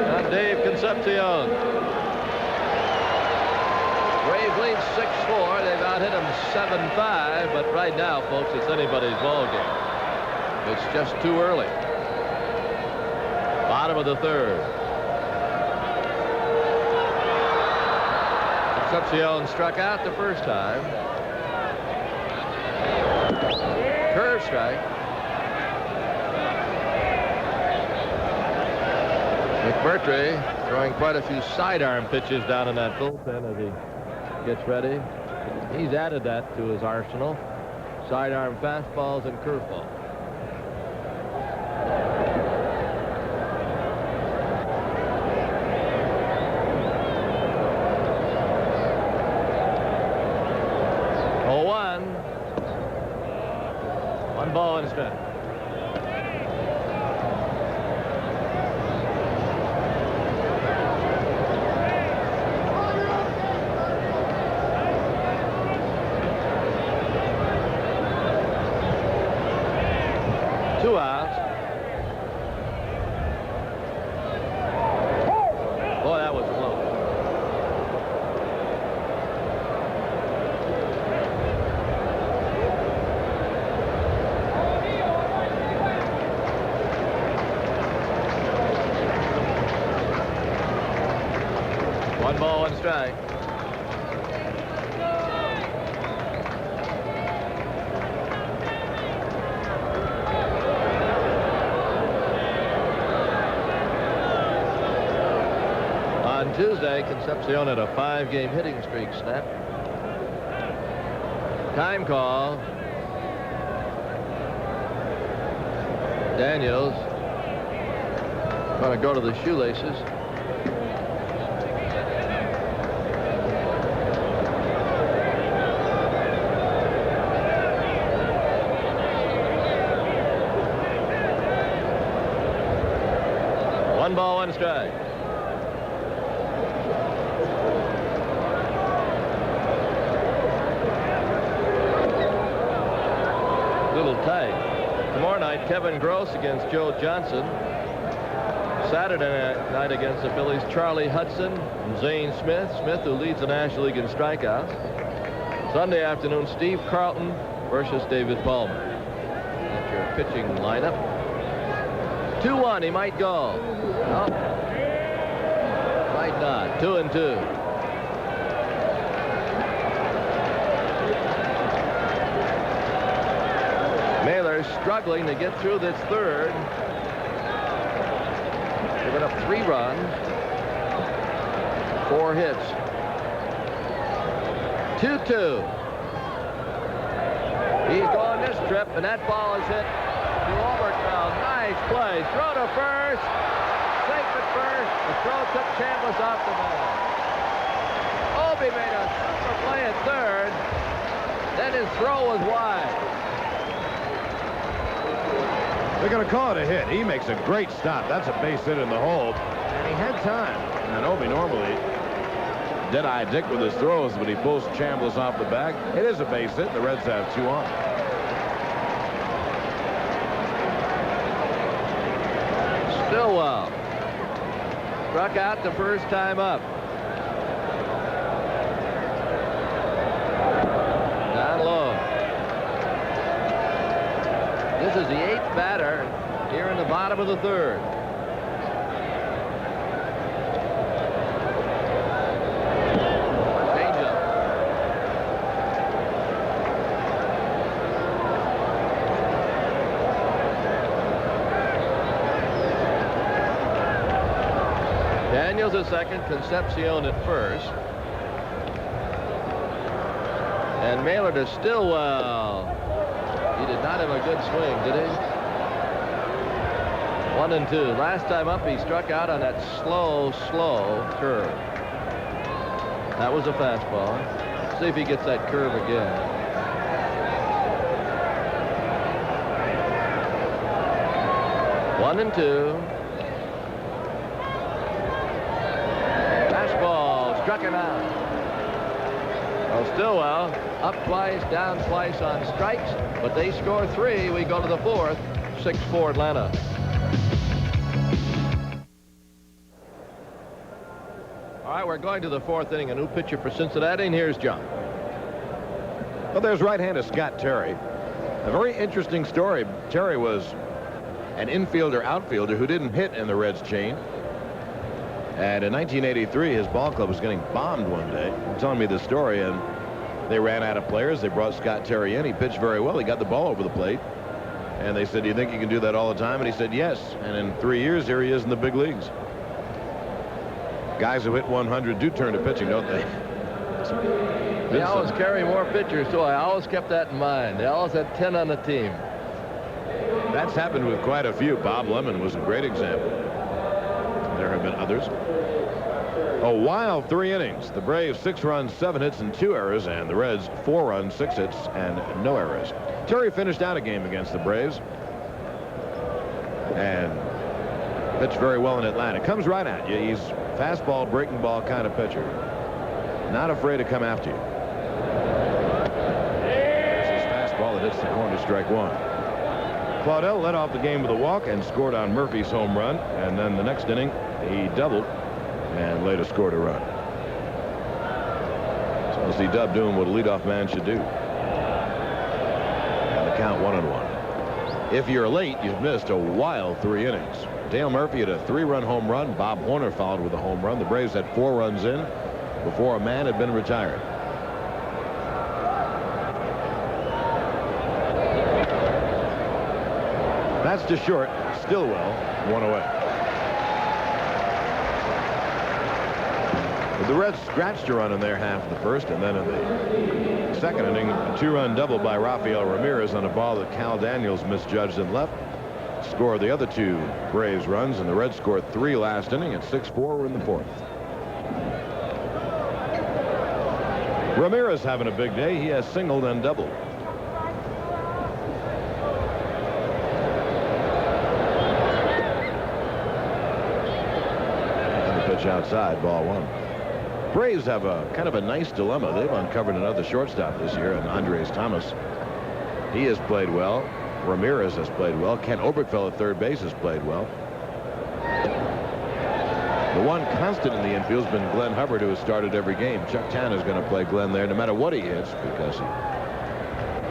Now Dave Concepcion. Braves lead 6-4. They've out-hit him 7-5, but right now, folks, it's anybody's ball game. It's just too early. Bottom of the 3rd. Concepcion struck out the first time. Curve strike. McMurtry throwing quite a few sidearm pitches down in that bullpen as he gets ready. He's added that to his arsenal. Sidearm fastballs and curveballs. ball and strike. Two outs. Boy, that was close. One ball, one strike. On Tuesday, Concepcion had a 5-game hitting streak snap. Time call. Daniels going to go to the shoelaces. One ball, one strike. Little tight. Tomorrow night, Kevin Gross against Joe Johnson. Saturday night against the Phillies, Charlie Hudson and Zane Smith. Smith, who leads the National League in strikeouts. Sunday afternoon, Steve Carlton versus David Palmer. That's your pitching lineup. 2-1, he might go. No. Might not. 2-2. Mailer struggling to get through this third. Giving up 3 runs. 4 hits. 2-2. He's going this trip, and that ball is hit to Oberkfell. Nice play. Throw to first. Safe at first. The throw took Chambliss off the ball. Obi made a super play at third. Then his throw was wide. They're going to call it a hit. He makes a great stop. That's a base hit in the hole. And he had time. And Obi normally dead-eye Dick with his throws, but he pulls Chambliss off the back. It is a base hit. The Reds have 2 on. Stillwell struck out the first time up. Down low. This is the 8th batter here in the bottom of the third. Changeup. Daniels at second, Concepcion at first. And Mailer to Stillwell. He did not have a good swing, did he? 1-2. Last time up, he struck out on that slow curve. That was a fastball. See if he gets that curve again. One and two. Fastball struck him out. Well, Stillwell up twice, down twice on strikes, but they score 3. We go to the 4th. 6-4 Atlanta. All right, we're going to the 4th inning. A new pitcher for Cincinnati, and here's John. Well, there's right-hander Scott Terry. A very interesting story. Terry was an infielder-outfielder who didn't hit in the Reds chain. And in 1983, his ball club was getting bombed one day. They're telling me the story, and they ran out of players. They brought Scott Terry in. He pitched very well. He got the ball over the plate. And they said, do you think you can do that all the time? And he said, yes. And in 3 years, here he is in the big leagues. Guys who hit 100 do turn to pitching, don't they? They always carry more pitchers, too. I always kept that in mind. They always had 10 on the team. That's happened with quite a few. Bob Lemon was a great example. There have been others. A wild 3 innings. The Braves 6 runs, 7 hits, and 2 errors, and the Reds 4 runs, 6 hits, and no errors. Terry finished out a game against the Braves and pitched very well in Atlanta. Comes right at you. He's fastball, breaking ball kind of pitcher. Not afraid to come after you. There's his fastball that hits the corner, strike 1. Claudel led off the game with a walk and scored on Murphy's home run, and then the next inning he doubled and later scored a run. So C-Dub doing what a leadoff man should do. And the count 1-1. If you're late, you've missed a wild 3 innings. Dale Murphy had a 3-run home run. Bob Horner followed with a home run. The Braves had 4 runs in before a man had been retired. That's to short. Stillwell, 1 away. The Reds scratched a run in their half of the first, and then in the second inning, a 2-run double by Rafael Ramirez on a ball that Cal Daniels misjudged and left. Scored the other 2 Braves runs, and the Reds scored 3 last inning at 6-4 in the 4th. Ramirez having a big day. He has singled and doubled. And the pitch outside, ball 1. Braves have a kind of a nice dilemma. They've uncovered another shortstop this year, and Andres Thomas. He has played well. Ramirez has played well. Ken Oberkfell at third base has played well. The one constant in the infield has been Glenn Hubbard, who has started every game. Chuck Tanner is going to play Glenn there no matter what he hits, because he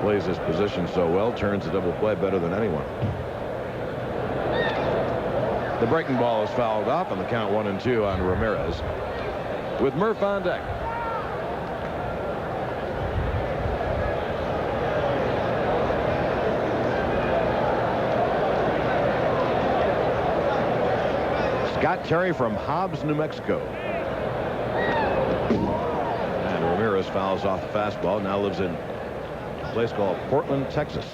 plays his position so well, turns the double play better than anyone. The breaking ball is fouled off, and the count 1-2 on Ramirez, with Murph on deck. Scott Terry from Hobbs, New Mexico. And Ramirez fouls off the fastball. Now lives in a place called Portland, Texas.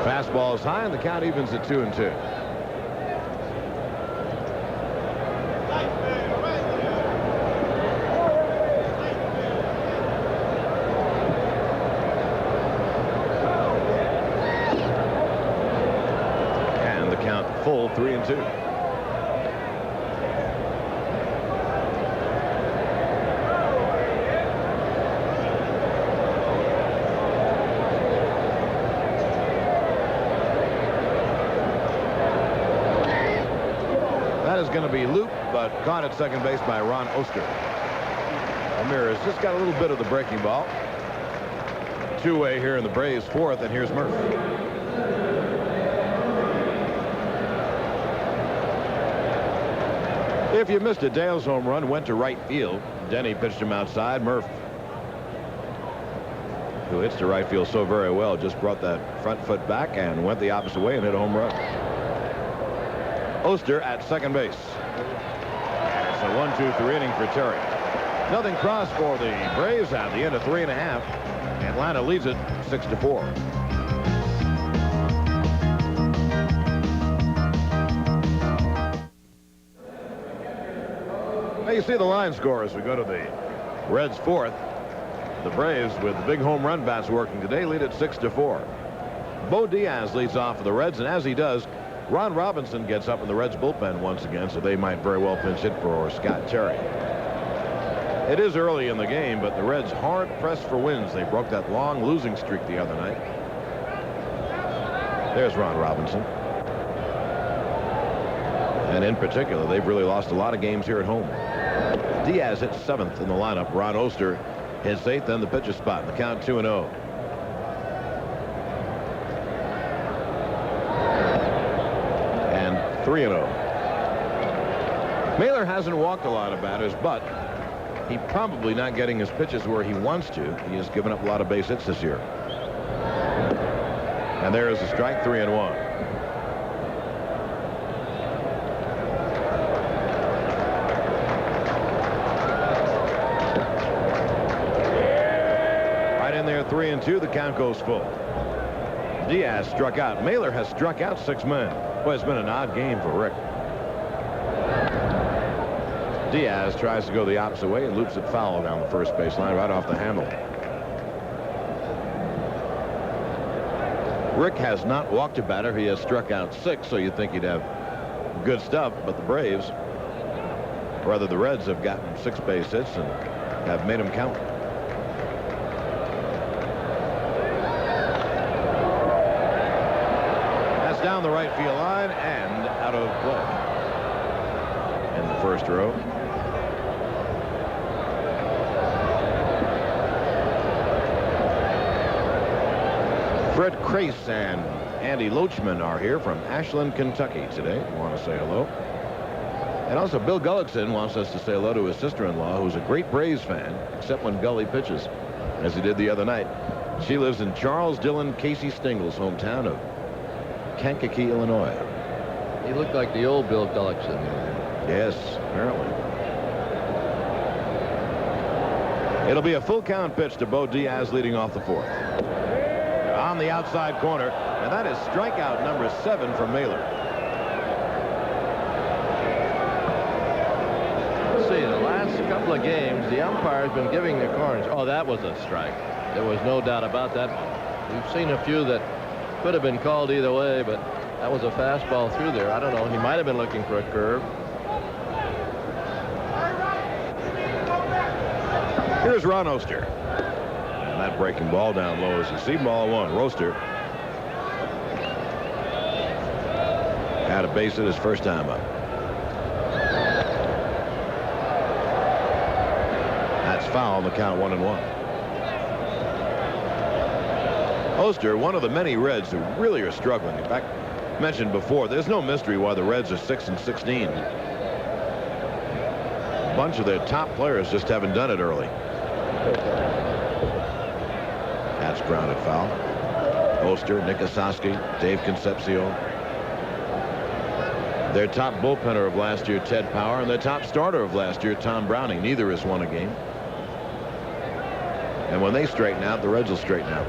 Fastball is high, and the count evens at 2-2. And the count full 3-2. Is going to be looped, but caught at second base by Ron Oster. Ramirez just got a little bit of the breaking ball. 2-way here in the Braves 4th, and here's Murph. If you missed it, Dale's home run went to right field. Denny pitched him outside. Murph, who hits to right field so very well, just brought that front foot back and went the opposite way and hit a home run. Oster at second base. It's a 1-2-3 inning for Terry. Nothing cross for the Braves at the end of 3.5. Atlanta leads it 6-4. Now you see the line score as we go to the Reds 4th. The Braves, with the big home run bats working today, lead it 6-4. Bo Diaz leads off for the Reds, and as he does, Ron Robinson gets up in the Reds bullpen once again, so they might very well pinch hit for Scott Terry. It is early in the game, but the Reds hard pressed for wins. They broke that long losing streak the other night. There's Ron Robinson. And in particular, they've really lost a lot of games here at home. Diaz hits 7th in the lineup. Ron Oster hits 8th, then the pitcher spot. The count 2-0. And 3-0. Mailer hasn't walked a lot of batters, but He's probably not getting his pitches where he wants to. He has given up a lot of base hits this year. And there is a strike, 3-1. Right in there, 3-2. The count goes full. Diaz struck out. Mailer has struck out 6 men. Boy, it's been an odd game for Rick. Diaz tries to go the opposite way and loops it foul down the first baseline right off the handle. Rick has not walked a batter. He has struck out 6, so you'd think he'd have good stuff. But the Braves, rather the Reds, have gotten 6 base hits and have made him count. That's down the right field line and out of play in the first row. Fred Crace and Andy Loachman are here from Ashland, Kentucky today. We want to say hello. And also Bill Gullickson wants us to say hello to his sister-in-law, who's a great Braves fan, except when Gully pitches, as he did the other night. She lives in Charles Dillon Casey Stingle's hometown of Kankakee, Illinois. He looked like the old Bill Gullickson. Yes, apparently. It'll be a full count pitch to Bo Diaz leading off the 4th. On the outside corner, and that is strikeout number 7 for Mailer. Let's see, the last couple of games, the umpire's been giving the corners. Oh, that was a strike. There was no doubt about that. We've seen a few that could have been called either way, but that was a fastball through there. I don't know. He might have been looking for a curve. Here's Ron Oster. That breaking ball down low as you see. Ball 1. Roaster had a base hit his first time up. That's foul. The count 1-1. Oster, one of the many Reds who really are struggling. In fact, mentioned before, there's no mystery why the Reds are 6-16. A bunch of their top players just haven't done it early. That's grounded foul. Oster, Nick Osowski, Dave Concepcion. Their top bullpenner of last year, Ted Power, and their top starter of last year, Tom Browning. Neither has won a game. And when they straighten out, the Reds will straighten out.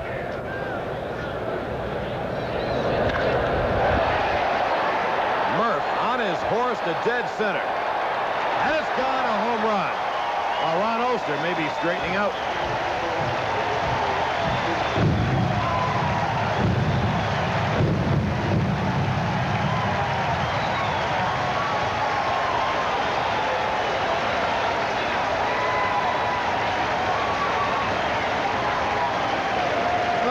Murph on his horse to dead center. And it's gone, a home run. While Ron Oster may be straightening out.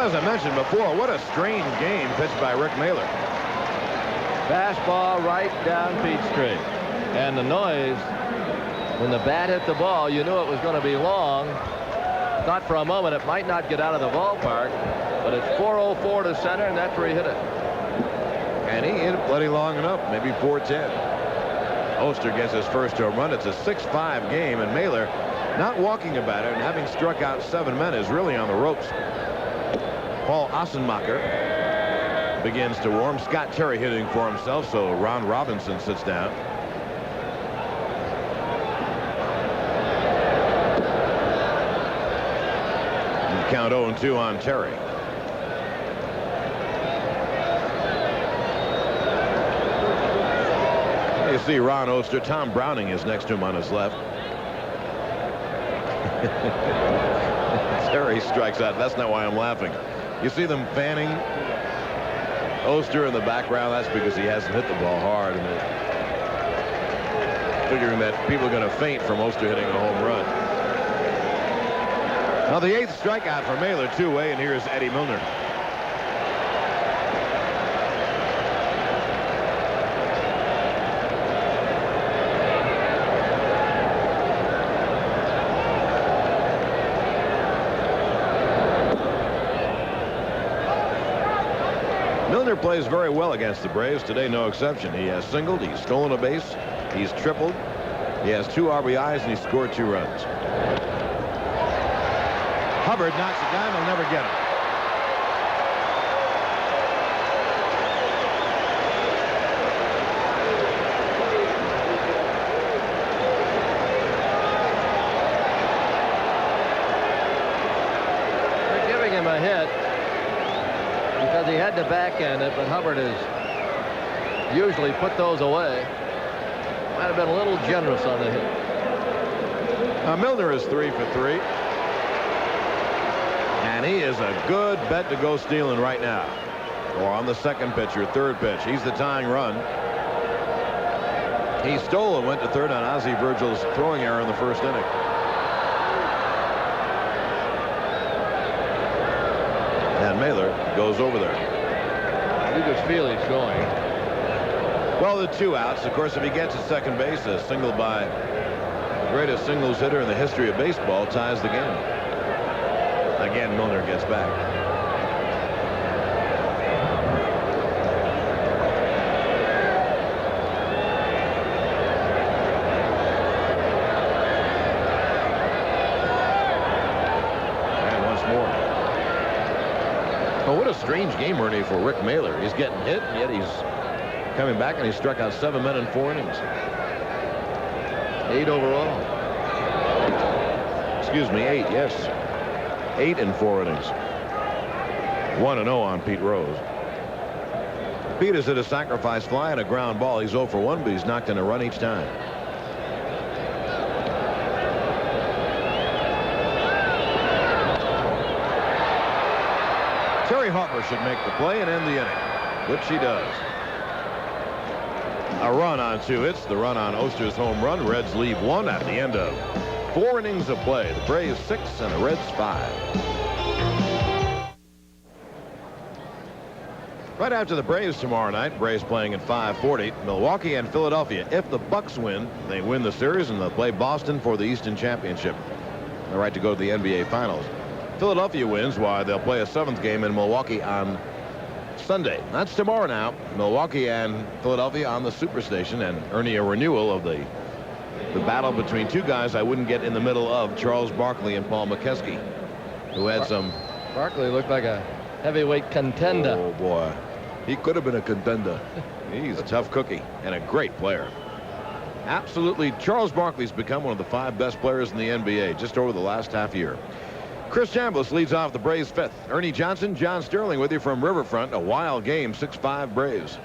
As I mentioned before, what a strange game pitched by Rick Mailer. Fastball right down Peachtree. And the noise, when the bat hit the ball, you knew it was going to be long. Thought for a moment it might not get out of the ballpark, but it's 404 to center, and that's where he hit it. And he hit it plenty long enough, maybe 410. Oster gets his first home run. It's a 6-5 game, and Mailer, not walking about it and having struck out 7 men, is really on the ropes. Paul Ossenmacher begins to warm. Scott Terry hitting for himself, so Ron Robinson sits down. And count 0-2 on Terry. You see Ron Oster. Tom Browning is next to him on his left. Terry strikes out. That's not why I'm laughing. You see them fanning Oster in the background. That's because he hasn't hit the ball hard, and they're figuring that people are going to faint from Oster hitting a home run. Now the 8th strikeout for Mailer, 2-way, and here's Eddie Milner. Milner plays very well against the Braves. Today, no exception. He has singled, he's stolen a base, he's tripled, He has 2 RBIs and he scored 2 runs. Hubbard knocks it down. They'll never get him. They're giving him a hit because he had to backhand it, but Hubbard has usually put those away. Might have been a little generous on the hit. Milner is 3 for 3. And he is a good bet to go stealing right now. Or on the second pitch or third pitch. He's the tying run. He stole and went to third on Ozzie Virgil's throwing error in the first inning. And Mailer goes over there. You just feel he's going. Well, the 2 outs. Of course, if he gets to second base, a single by the greatest singles hitter in the history of baseball ties the game. Again, Milner gets back. And once more. Oh, what a strange game, Ernie, for Rick Mailer. He's getting hit, and yet he's coming back, and he struck out 7 men in 4 innings. 8 overall. Excuse me, 8, yes. 8 in 4 innings. 1-0 on Pete Rose. Pete has hit a sacrifice fly and a ground ball. He's 0 for 1, but he's knocked in a run each time. Terry Harper should make the play and end the inning, which he does. A run on 2 hits. The run on Oster's home run. Reds leave 1 at the end of 4 innings of play. The Braves 6 and the Reds 5. Right after the Braves tomorrow night, Braves playing at 5:40. Milwaukee and Philadelphia. If the Bucks win, they win the series and they'll play Boston for the Eastern Championship. The right to go to the NBA Finals. Philadelphia wins, why they'll play a 7th game in Milwaukee on Sunday. That's tomorrow now. Milwaukee and Philadelphia on the Superstation, and Ernie, a renewal of the battle between 2 guys I wouldn't get in the middle of, Charles Barkley and Paul McKeskey, who had some. Barkley looked like a heavyweight contender. Oh boy, he could have been a contender. He's a tough cookie and a great player. Absolutely, Charles Barkley's become one of the 5 best players in the NBA just over the last half year. Chris Chambliss leads off the Braves 5th. Ernie Johnson, John Sterling with you from Riverfront. A wild game, 6-5 Braves.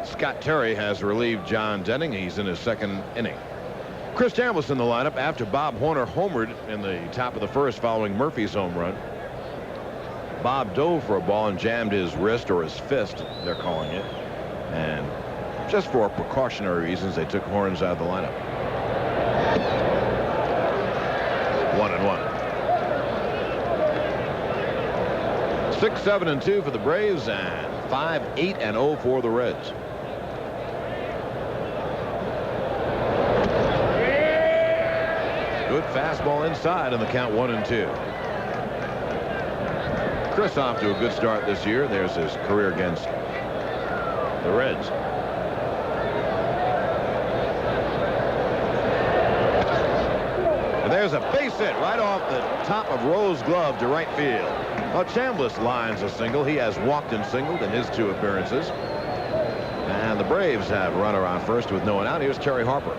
Scott Terry has relieved John Denning. He's in his 2nd inning. Chris Chambliss in the lineup after Bob Horner homered in the top of the 1st following Murphy's home run. Bob dove for a ball and jammed his wrist, or his fist, they're calling it. And just for precautionary reasons, they took Horns out of the lineup. 1-1. 6-7-2 for the Braves and 5-8-0 for the Reds. Good fastball inside on the count 1-2. Chris off to a good start this year. There's his career against the Reds. And there's a base hit right off the top of Rowe's glove to right field. Well, Chambliss lines a single. He has walked and singled in his 2 appearances. And the Braves have a runner on first with no one out. Here's Terry Harper.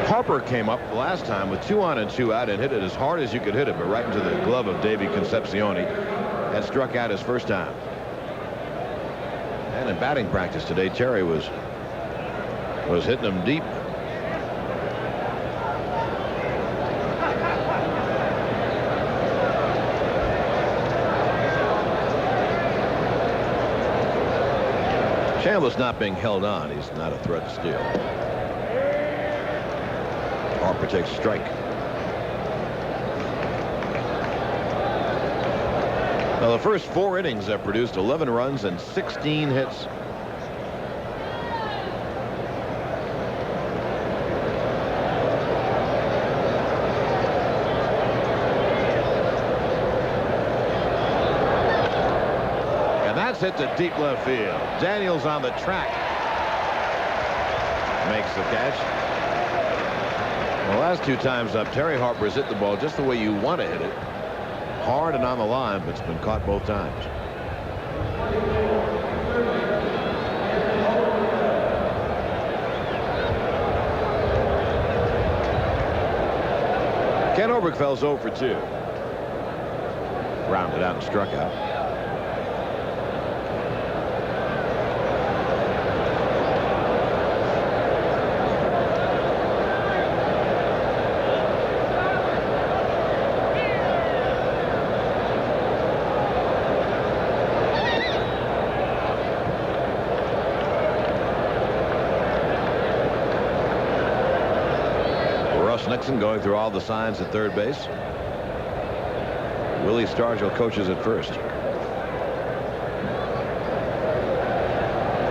Harper came up last time with 2 on and 2 out and hit it as hard as you could hit it, but right into the glove of Davey Concepcion. That struck out his first time. And in batting practice today, Terry was hitting him deep. Chambliss not being held on. He's not a threat to steal. Harper takes a strike. Now, the first 4 innings have produced 11 runs and 16 hits. pass hit to deep left field. Daniels on the track. Makes the catch. The last 2 times up, Terry Harper's hit the ball just the way you want to hit it. Hard and on the line, but it's been caught both times. Ken Oberkfeld's 0 for 2. Rounded out and struck out. Nixon going through all the signs at third base. Willie Stargell coaches at first.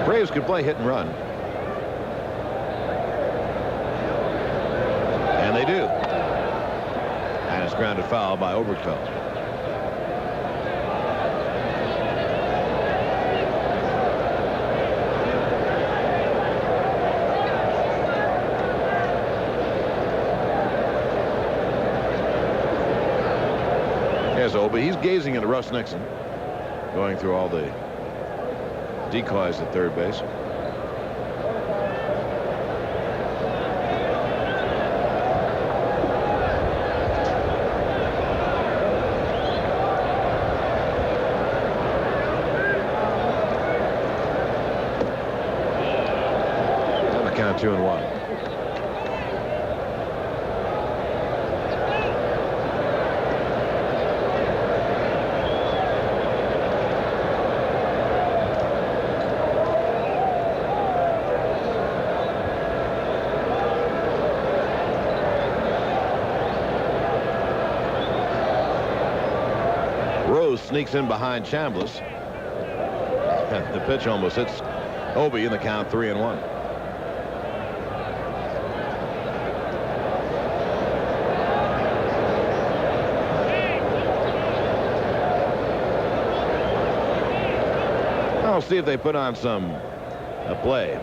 Braves could play hit and run. And they do. And it's grounded foul by Oberkfeld. But he's gazing at Russ Nixon, going through all the decoys at third base. And the count 2-1. Sneaks in behind Chambliss. The pitch almost hits Obi in the count 3-1. I'll see if they put on a play.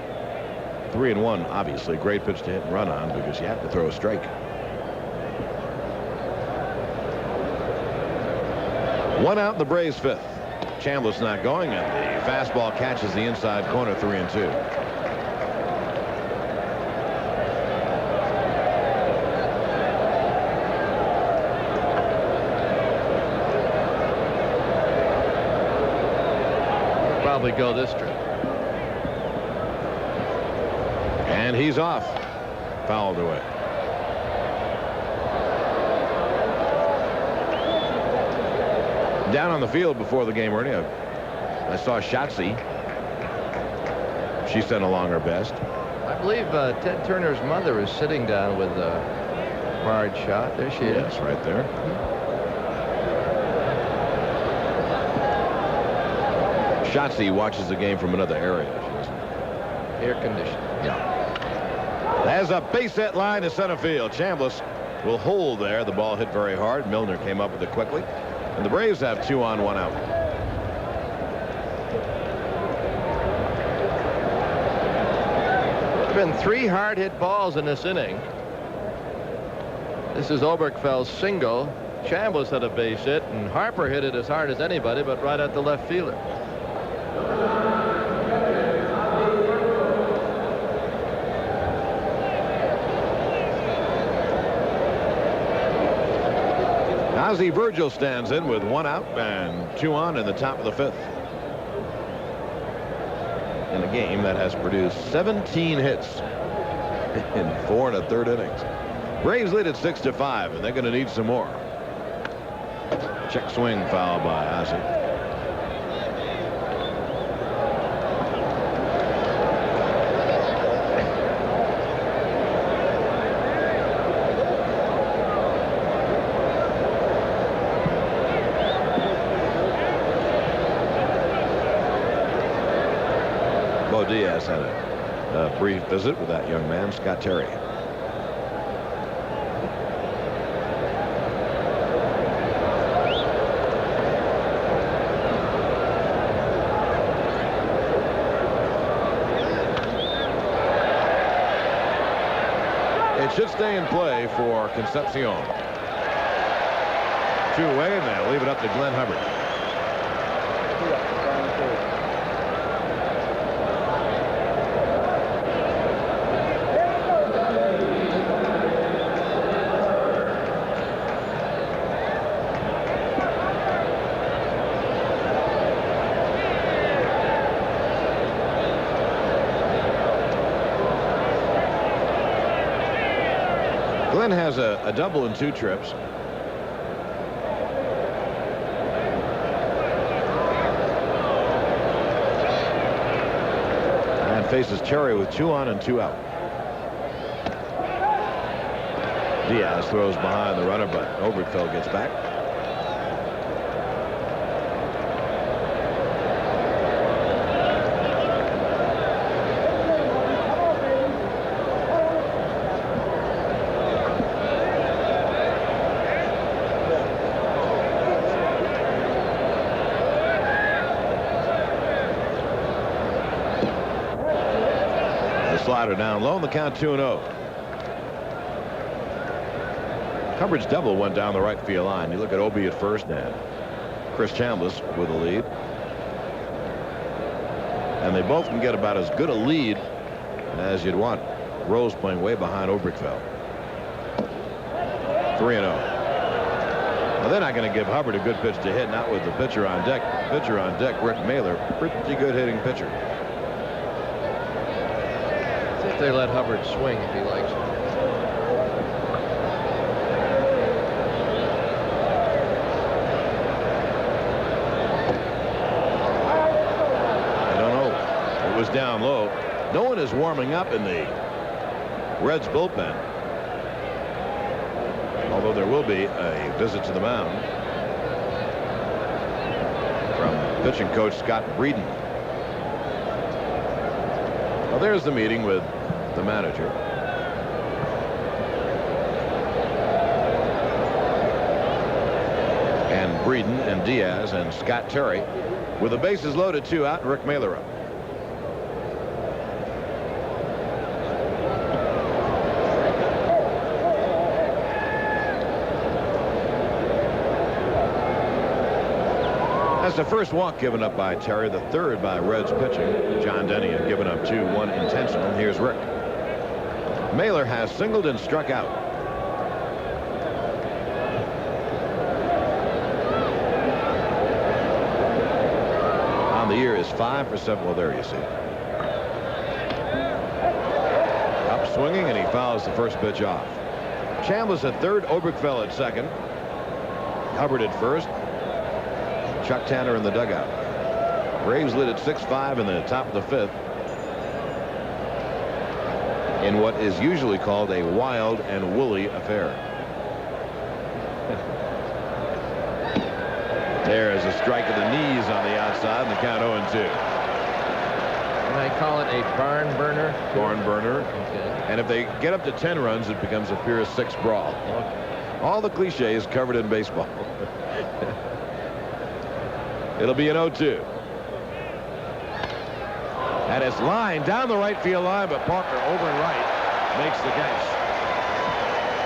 3-1, obviously great pitch to hit and run on because you have to throw a strike. 1 out in the Braves' 5th. Chambliss not going, and the fastball catches the inside corner. 3-2. Probably go this trip. And he's off. Fouled away. Down on the field before the game, Ernie, I saw Shotzi. She sent along her best. I believe Ted Turner's mother is sitting down with a hard shot. There she is. Yes, right there. Shotzi watches the game from another area. Air conditioning. Yeah. There's a base hit line to center field. Chambliss will hold there. The ball hit very hard. Milner came up with it quickly. And the Braves have 2 on, 1 out. There have been 3 hard hit balls in this inning. This is Oberkfeld's single. Chambliss had a base hit, and Harper hit it as hard as anybody, but right at the left fielder. Ozzie Virgil stands in with 1 out and 2 on in the top of the 5th. In a game that has produced 17 hits in 4 1/3 innings. Braves lead at 6-5, and they're going to need some more. Check swing foul by Ozzie. Diaz had a brief visit with that young man, Scott Terry. It should stay in play for Concepcion. 2 away, and they'll leave it up to Glenn Hubbard. Glenn has a double in 2 trips. And faces Terry with 2 on and 2 out. Diaz throws behind the runner, but Oberkfell gets back. Slider down low, and the count 2-0. Hubbard's double went down the right field line. You look at Obi at first, and Chris Chambliss with a lead. And they both can get about as good a lead as you'd want. Rose playing way behind Oberkfell. 3-0. Well, they're not going to give Hubbard a good pitch to hit, not with the pitcher on deck. Pitcher on deck, Rick Mailer, pretty good hitting pitcher. They let Hubbard swing if he likes it. I don't know. It was down low. No one is warming up in the Reds bullpen, although there will be a visit to the mound from pitching coach Scott Breeden. Well, there's the meeting with the manager. And Breeden and Diaz and Scott Terry with the bases loaded, 2 out, and Rick Mailer up. That's the first walk given up by Terry, the 3rd by Reds pitching. John Denny had given up 2, 1 intentional. Here's Rick. Mailer has singled and struck out. On the year is 5 for 7. Well, there you see. Up swinging, and he fouls the first pitch off. Chambliss at 3rd, Oberkfell at 2nd. Hubbard at 1st. Chuck Tanner in the dugout. Braves lead at 6-5 in the top of the 5th. In what is usually called a wild and woolly affair. There is a strike of the knees on the outside, and the count 0-2. Can I call it a barn burner? Barn burner. Okay. And if they get up to 10 runs, it becomes a pure 6 brawl. Okay. All the cliches covered in baseball. It'll be an 0-2. And it's lined down the right field line, but Parker over and right makes the catch.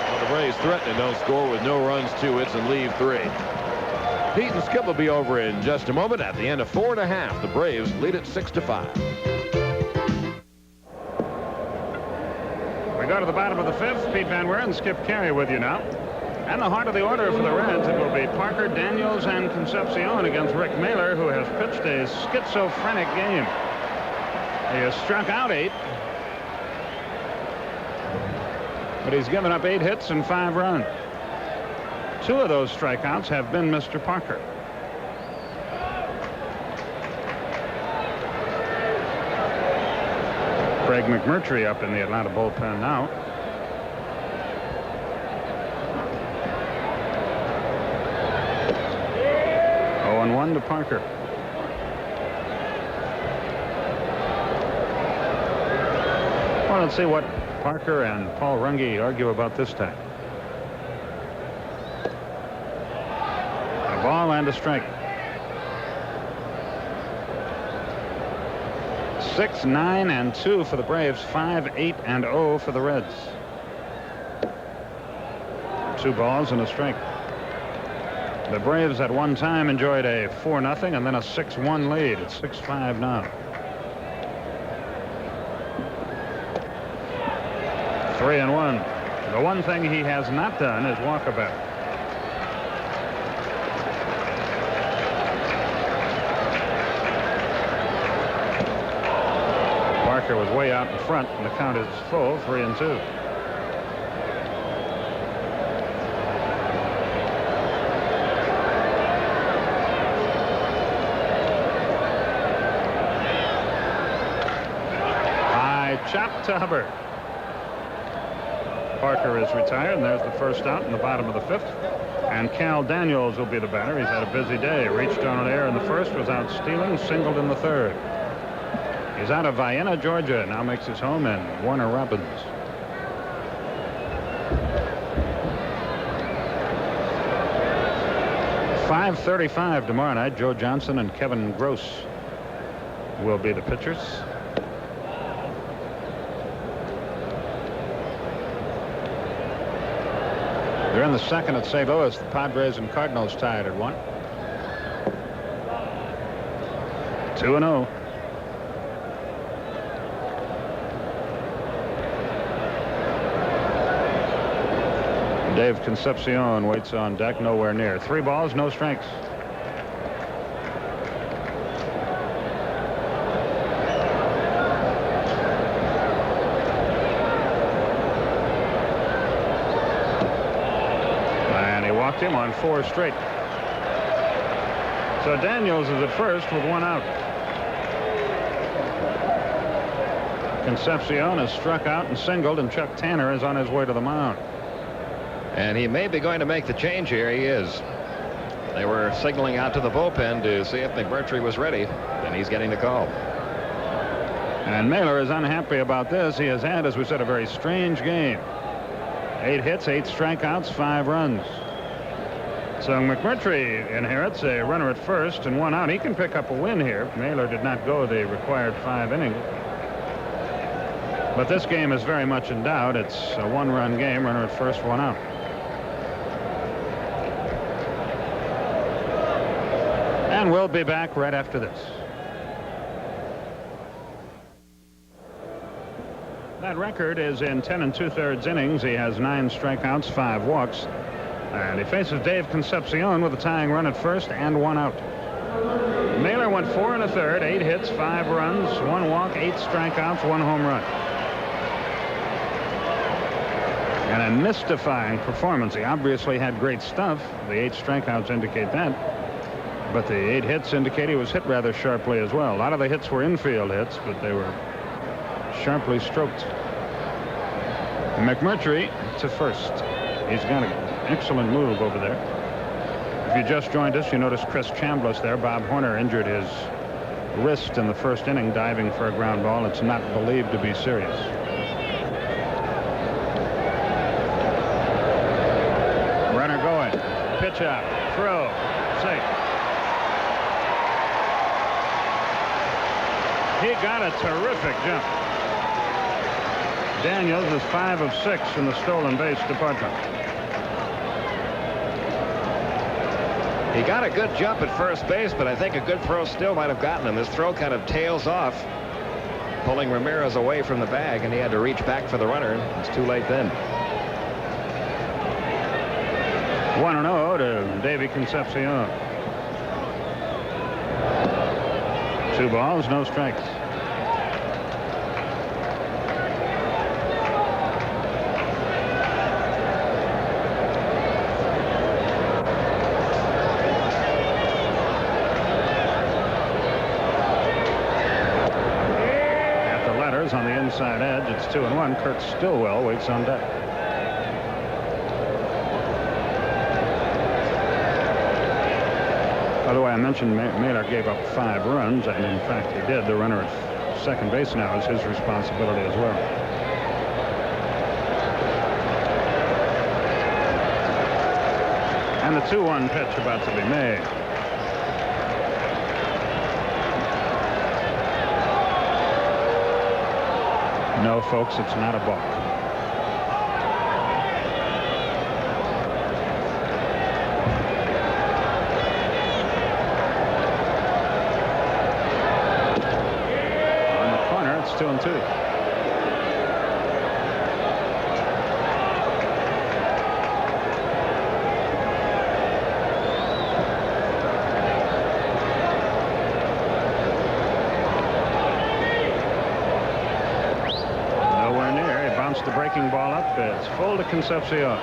Well, the Braves threaten and don't score with no runs, 2 hits, and leave 3. Pete and Skip will be over in just a moment. At the end of 4 1/2, the Braves lead it 6-5. We go to the bottom of the 5th. Pete Van Weer and Skip Carey with you now. And the heart of the order for the Reds, it will be Parker, Daniels, and Concepcion against Rick Mailer, who has pitched a schizophrenic game. He has struck out 8, but he's given up 8 hits and 5 runs. 2 of those strikeouts have been Mr. Parker. Craig McMurtry up in the Atlanta bullpen now. And 1 to Parker. Well, let's see what Parker and Paul Runge argue about this time. A ball and a strike. 6, 9, and 2 for the Braves. 5, 8, and 0 for the Reds. 2 balls and a strike. The Braves at one time enjoyed a 4-0 and then a 6-1 lead. It's 6-5 now. 3-1. The one thing he has not done is walk a batter. Parker was way out in front, and the count is full, 3-2. High chop to Hubbard. Parker is retired, and there's the first out in the bottom of the 5th. And Cal Daniels will be the batter. He's had a busy day. Reached on an air in the 1st, was out stealing, singled in the 3rd. He's out of Vienna, Georgia. Now makes his home in Warner Robins. .535 tomorrow night. Joe Johnson and Kevin Gross will be the pitchers. They're in the 2nd at St. Louis. The Padres and Cardinals tied at 1. 2-0. Dave Concepcion waits on deck, nowhere near. 3 balls, no strikes. And he walked him on 4 straight. So Daniels is at first with 1 out. Concepcion has struck out and singled, and Chuck Tanner is on his way to the mound. And he may be going to make the change here. He is. They were signaling out to the bullpen to see if McMurtry was ready, and he's getting the call. And Mailer is unhappy about this. He has had, as we said, a very strange game. 8 hits, 8 strikeouts, 5 runs. So McMurtry inherits a runner at first and 1 out. He can pick up a win here. Mailer did not go the required 5 innings. But this game is very much in doubt. It's a 1-run game, runner at first, 1 out. And we'll be back right after this. That record is in 10 2/3 innings. He has 9 strikeouts, 5 walks. And he faces Dave Concepcion with a tying run at first and 1 out. Mailer went 4 1/3, 8 hits, 5 runs, 1 walk, 8 strikeouts, 1 home run. And a mystifying performance. He obviously had great stuff. The 8 strikeouts indicate that. But the 8 hits indicate he was hit rather sharply as well. A lot of the hits were infield hits, but they were sharply stroked. McMurtry to first. He's got an excellent move over there. If you just joined us, you notice Chris Chambliss there. Bob Horner injured his wrist in the 1st inning diving for a ground ball. It's not believed to be serious. Runner going. Pitch out. Throw. Safe. He got a terrific jump. Daniels is 5 of 6 in the stolen base department. He got a good jump at first base, but I think a good throw still might have gotten him. His throw kind of tails off, pulling Ramirez away from the bag, and he had to reach back for the runner. It's too late then. 1-0 to Davey Concepcion. 2 balls, no strikes. At the letters on the inside edge, it's 2-1. Kurt Stillwell waits on deck. By the way, I mentioned Mailer gave up 5 runs, and in fact he did. The runner at second base now is his responsibility as well. And the 2-1 pitch about to be made. No, folks, it's not a balk. 2-2. Nowhere near. He bounced the breaking ball up. It's full to Concepcion.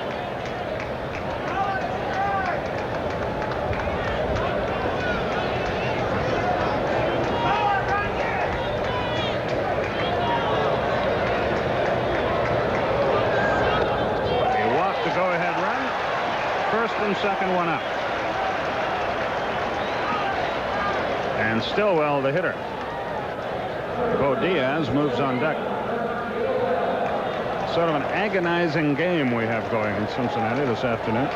Second one up. And Stillwell, the hitter. Bo Diaz moves on deck. Sort of an agonizing game we have going in Cincinnati this afternoon.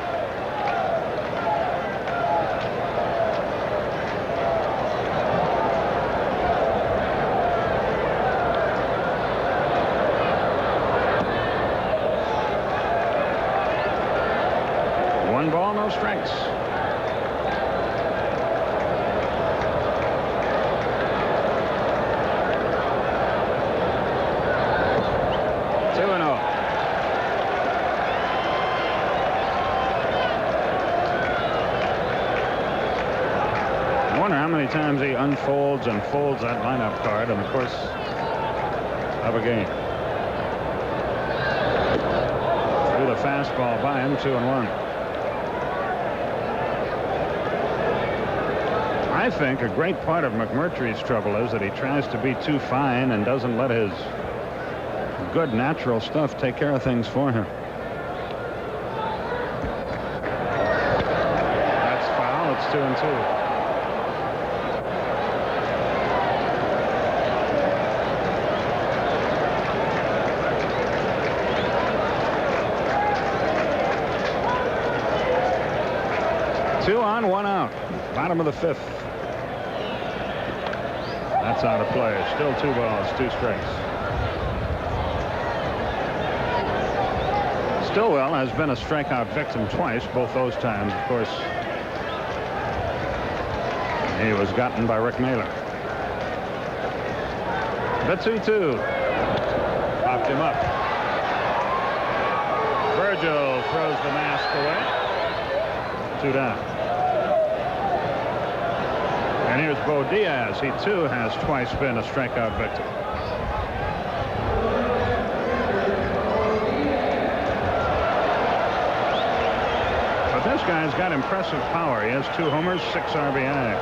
One ball, no strikes. I wonder how many times he unfolds and folds that lineup card in the course of a game. Threw the fastball by him, 2-1. I think a great part of McMurtry's trouble is that he tries to be too fine and doesn't let his good natural stuff take care of things for him. That's foul. It's 2-2. Two on, one out. Bottom of the fifth. That's out of play. Still 2 balls, 2 strikes. Stillwell has been a strikeout victim twice. Both those times, of course, he was gotten by Rick Mailer. The 2-2. Popped him up. Virgil throws the mask away. 2 down. And here's Bo Diaz. He too has twice been a strikeout victim. But this guy's got impressive power. He has 2 homers, 6 RBI.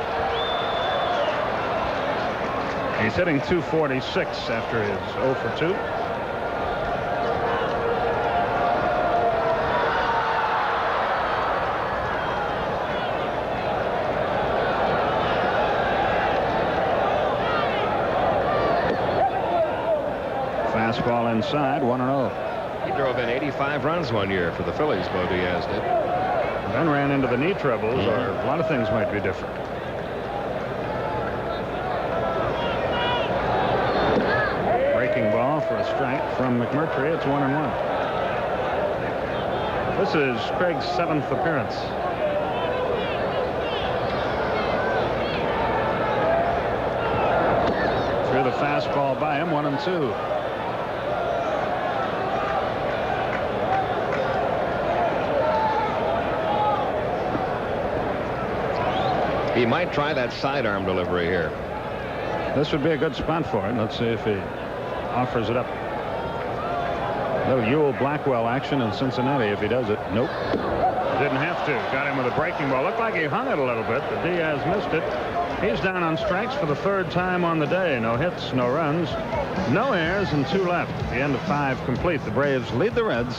He's hitting .246 after his 0 for 2. Fastball inside, 1-0. He drove in 85 runs one year for the Phillies, Bo Diaz did. Then ran into the knee troubles, or a lot of things might be different. Breaking ball for a strike from McMurtry. It's 1-1. This is Craig's 7th appearance. Threw the fastball by him, 1-2. He might try that sidearm delivery here. This would be a good spot for it. Let's see if he offers it up. Little Ewell Blackwell action in Cincinnati if he does it. Nope. Didn't have to. Got him with a breaking ball. Looked like he hung it a little bit, but Diaz missed it. He's down on strikes for the 3rd time on the day. No hits, no runs, no errors, and 2 left. At the end of 5 complete. The Braves lead the Reds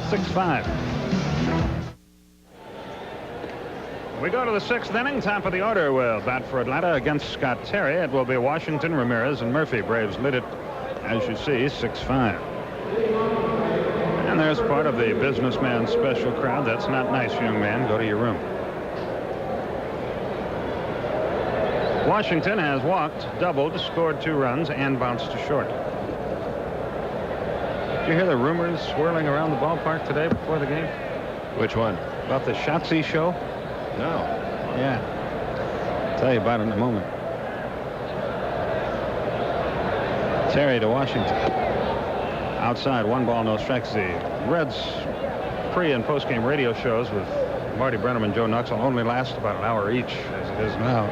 6-5. We go to the 6th inning. Top of the order will bat for Atlanta against Scott Terry. It will be Washington, Ramirez, and Murphy. Braves lead it, as you see, 6-5. And there's part of the businessman special crowd. That's not nice, young man. Go to your room. Washington has walked, doubled, scored 2 runs, and bounced to short. Did you hear the rumors swirling around the ballpark today before the game? Which one? About the Shotzi show? No. Yeah. I'll tell you about it in a moment. Terry to Washington. Outside, 1 ball, no strikes. The Reds pre- and post-game radio shows with Marty Brenham and Joe Nuxhall only last about an hour each, as it is now.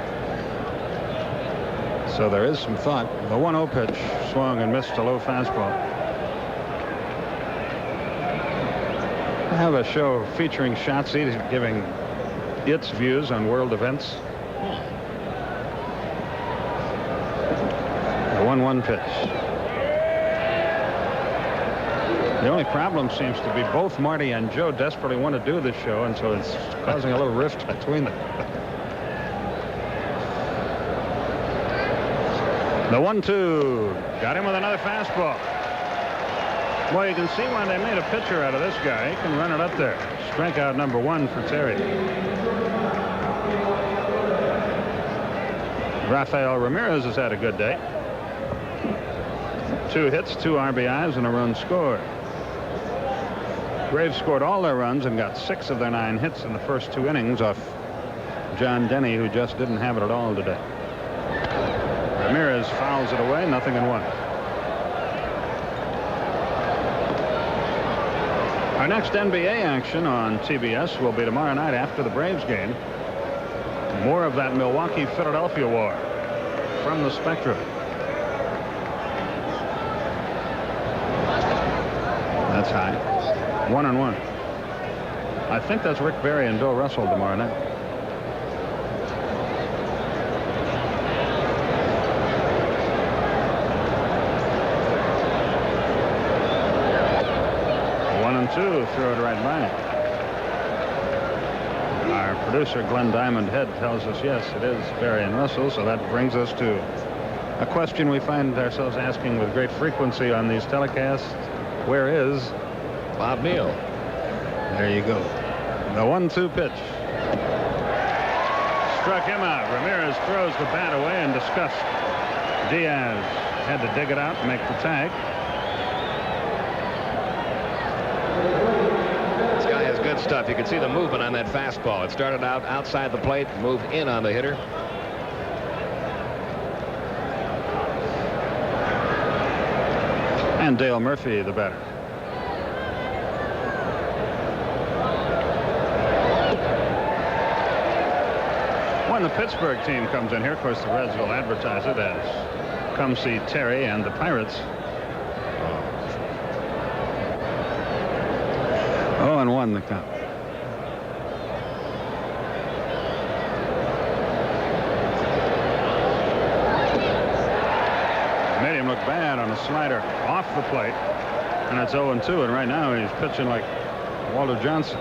So there is some thought. The 1-0 pitch swung and missed a low fastball. I have a show featuring Schatzy giving its views on world events. The 1-1 pitch. The only problem seems to be both Marty and Joe desperately want to do this show, and so it's causing a little rift between them. The 1-2 got him with another fastball. Boy, you can see why they made a pitcher out of this guy. He can run it up there. Strikeout number 1 for Terry. Rafael Ramirez has had a good day. 2 hits, 2 RBIs, and a run scored. Braves scored all their runs and got 6 of their 9 hits in the first 2 innings off John Denny, who just didn't have it at all today. Ramirez fouls it away, 0-1. Our next NBA action on TBS will be tomorrow night after the Braves game. More of that Milwaukee-Philadelphia war from the Spectra. That's high. 1-1. I think that's Rick Barry and Bill Russell tomorrow night. Throw it right by. Our producer Glenn Diamond Head tells us yes, it is Barry and Russell, so that brings us to a question we find ourselves asking with great frequency on these telecasts. Where is Bob Neal? There you go. The 1-2 pitch. Struck him out. Ramirez throws the bat away in disgust. Diaz had to dig it out and make the tag. Good stuff. You can see the movement on that fastball. It started out outside the plate, moved in on the hitter. And Dale Murphy, the batter. When the Pittsburgh team comes in here, of course, the Reds will advertise it as come see Terry and the Pirates. 0-1 the count. Made him look bad on a slider off the plate, and it's 0-2, and right now he's pitching like Walter Johnson.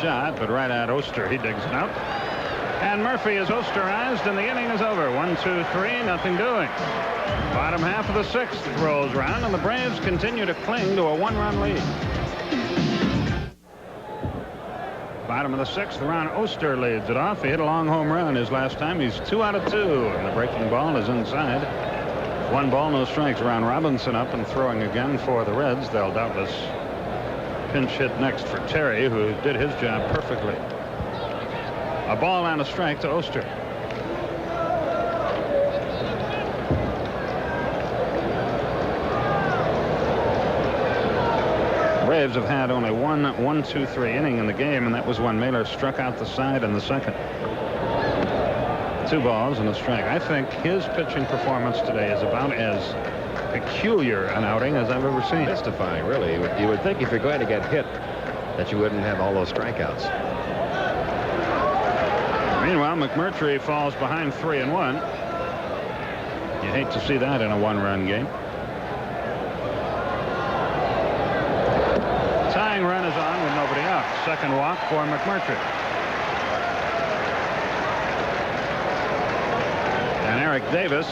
Shot, but right at Oster. He digs it out. And Murphy is Osterized, and the inning is over. 1-2-3, nothing doing. Bottom half of the 6th rolls around, and the Braves continue to cling to a 1-run lead. Bottom of the 6th, Ron Oster leads it off. He hit a long home run his last time. He's 2 out of 2, and the breaking ball is inside. 1 ball, no strikes. Ron Robinson up and throwing again for the Reds. They'll doubtless pinch hit next for Terry, who did his job perfectly. A ball and a strike to Oster. Braves have had only one 1-2-3 inning in the game, and that was when Mailer struck out the side in the 2nd. 2 balls and a strike. I think his pitching performance today is about as peculiar an outing as I've ever seen. Mystifying, really. You would think if you're going to get hit that you wouldn't have all those strikeouts. Meanwhile, McMurtry falls behind 3-1. You hate to see that in a 1-run game. Tying run is on with nobody out. 2nd walk for McMurtry. And Eric Davis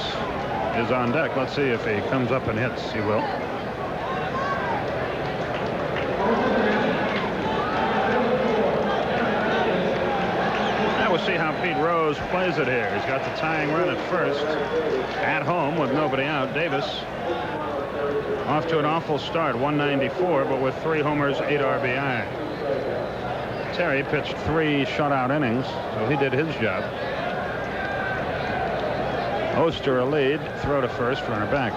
is on deck. Let's see if he comes up and hits. He will. Now we'll see how Pete Rose plays it here. He's got the tying run at first. At home with nobody out. Davis Off to an awful start, 194, but with 3 homers, 8 RBI. Terry pitched 3 shutout innings, so he did his job. Oster a lead, throw to first, runner back.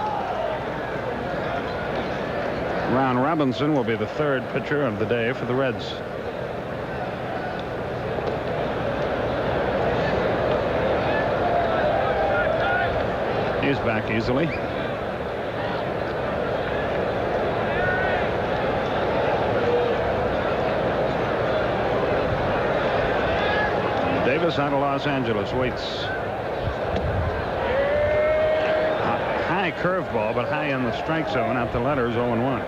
Ron Robinson will be the 3rd pitcher of the day for the Reds. He's back easily. Davis out of Los Angeles waits. High curveball, but high in the strike zone at the letters, 0-1.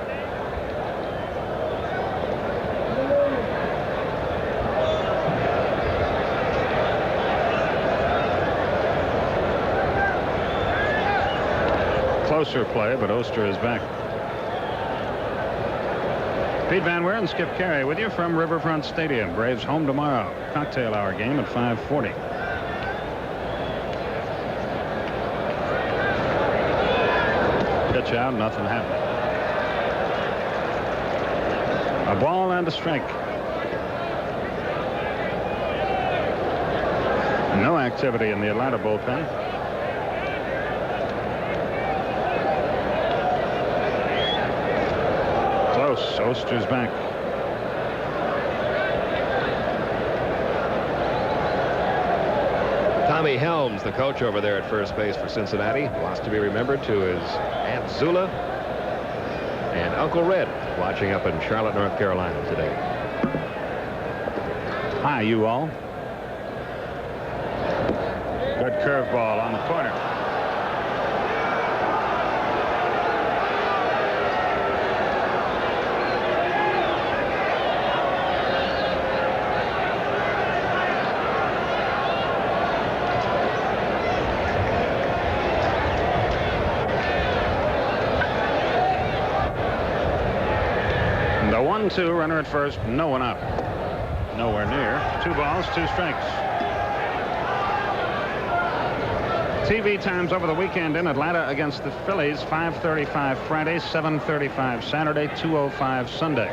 Closer play, but Oster is back. Pete Van Weer and Skip Carey with you from Riverfront Stadium. Braves home tomorrow. Cocktail hour game at 5:40. Pitch out, nothing happened. A ball and a strike. No activity in the Atlanta bullpen. Close. Oster's back. Tommy Helms, the coach over there at first base for Cincinnati, wants to be remembered to his Aunt Zula and Uncle Red, watching up in Charlotte, North Carolina today. Hi, you all. Good curveball on the corner. The 1-2, runner at first, no one up. Nowhere near. 2 balls, 2 strikes. TV times over the weekend in Atlanta against the Phillies: 5:35 Friday, 7:35 Saturday, 2:05 Sunday.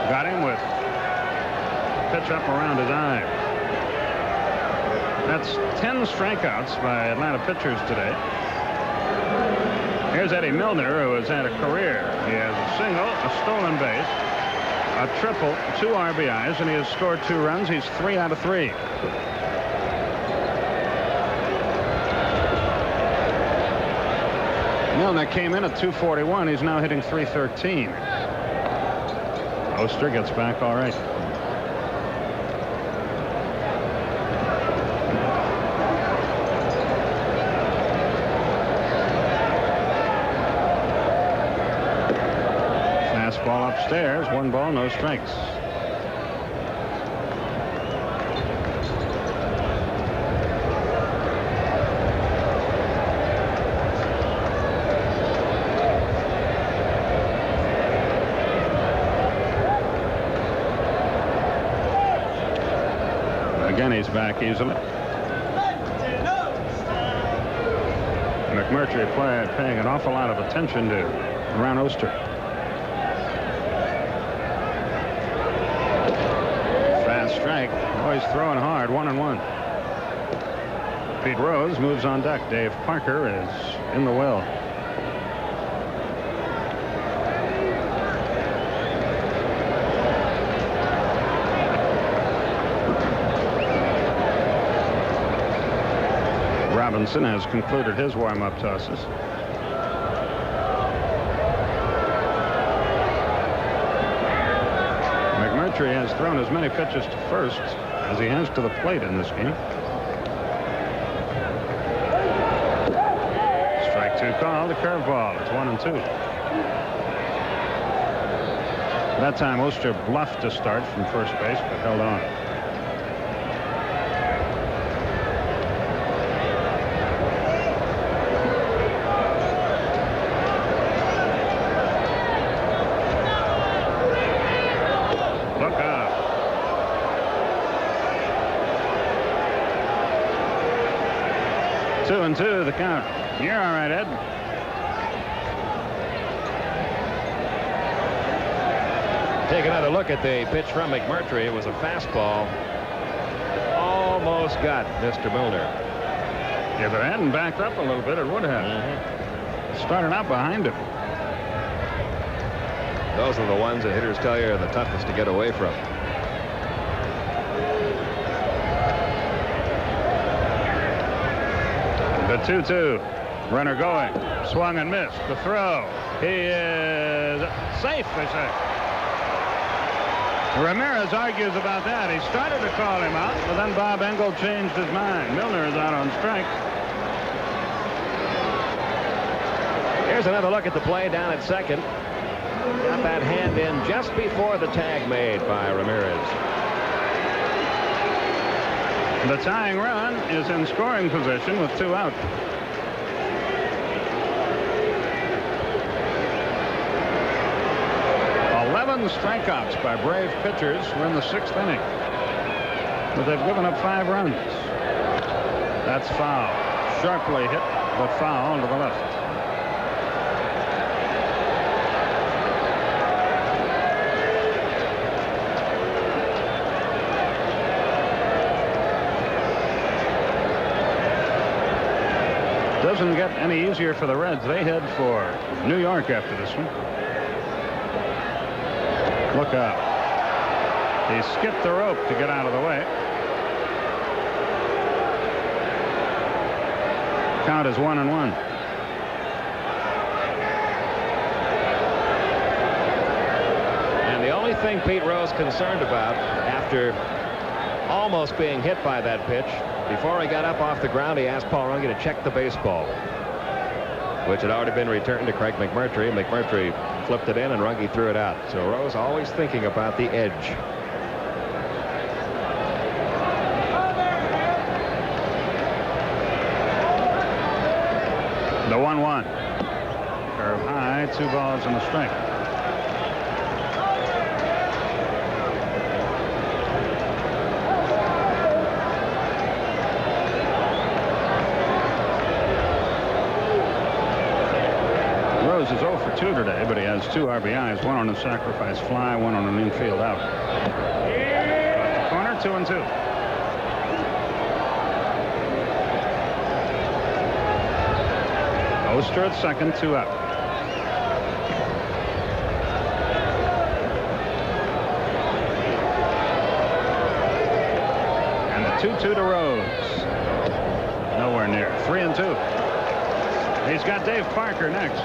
Got him with pitch up around his eye. That's 10 strikeouts by Atlanta pitchers today. Here's Eddie Milner, who has had a career. He has a single, a stolen base, a triple, 2 RBIs, and he has scored 2 runs. He's 3 out of 3. Milner came in at 241. He's now hitting 313. Oster gets back all right. Fastball upstairs. 1 ball, no strikes. Again, he's back easily. McMurtry paying an awful lot of attention to Ron Oster. Fast strike. Oh, he's throwing hard. 1-1. Pete Rose moves on deck. Dave Parker is in the well. Robinson has concluded his warm-up tosses. McMurtry has thrown as many pitches to first as he has to the plate in this game. Strike 2 call, the curveball. It's 1-2. That time Oster bluffed to start from first base, but held on. Look out. Two and two, the count. You're all right, Ed. Take another look at the pitch from McMurtry. It was a fastball. Almost got Mr. Milner. If it hadn't backed up a little bit, it would have. Started out behind him. Those are the ones that hitters tell you are the toughest to get away from. The 2-2. Runner going. Swung and missed. The throw. He is safe, they say. Ramirez argues about that. He started to call him out, but then Bob Engel changed his mind. Milner is out on strike. Here's another look at the play down at second. Got that hand in just before the tag made by Ramirez. The tying run is in scoring position with 2 out. Strikeouts by Brave pitchers. We're in the 6th inning, but they've given up 5 runs. That's foul. Sharply hit, but foul to the left. Doesn't get any easier for the Reds. They head for New York after this one. Look out. He skipped the rope to get out of the way. Count is 1-1. And the only thing Pete Rose concerned about after almost being hit by that pitch, before he got up off the ground, he asked Paul Runge to check the baseball, which had already been returned to Craig McMurtry. McMurtry flipped it in and Runge threw it out. So Rose always thinking about the edge. The 1-1. Curve high, 2 balls and a strike. Rose is 0 for 2 today, but he has 2 RBIs, 1 on a sacrifice fly, 1 on an infield out. Corner, 2-2. Oster at second, 2 out. And the 2-2 to Rose. Nowhere near. 3-2. He's got Dave Parker next.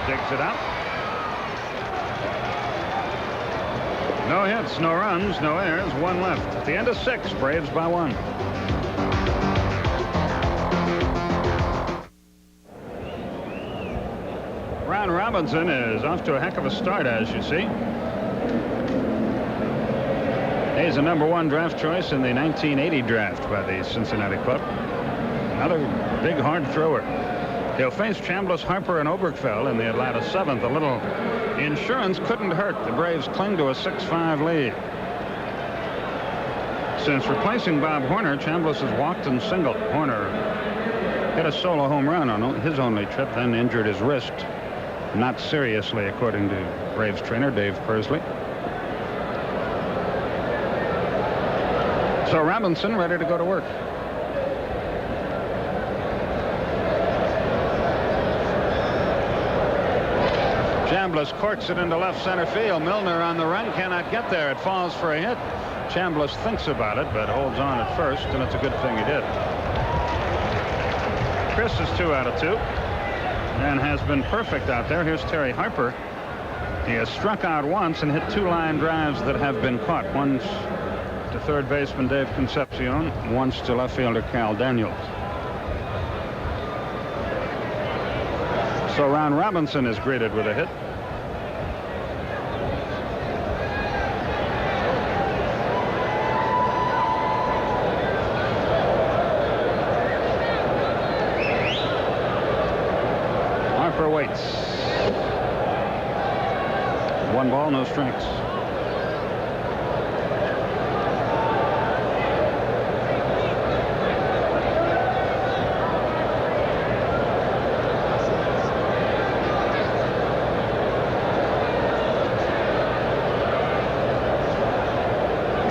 Digs it out. No hits, no runs, no errors, 1 left. At the end of 6, Braves by 1. Ron Robinson is off to a heck of a start, as you see. He's a #1 draft choice in the 1980 draft by the Cincinnati club. Another big, hard thrower. He'll face Chambliss, Harper, and Oberkfell in the Atlanta 7th. A little insurance couldn't hurt. The Braves cling to a 6-5 lead. Since replacing Bob Horner, Chambliss has walked and singled. Horner hit a solo home run on his only trip, then injured his wrist. Not seriously, according to Braves trainer Dave Pursley. So Robinson ready to go to work. Chambliss corks it into left center field. Milner on the run, cannot get there. It falls for a hit. Chambliss thinks about it, but holds on at first, and it's a good thing he did. Chris is 2 out of 2 and has been perfect out there. Here's Terry Harper. He has struck out once and hit 2 line drives that have been caught. Once to third baseman Dave Concepcion, once to left fielder Cal Daniels. So Ron Robinson is greeted with a hit. Harper waits. 1 ball, no strikes.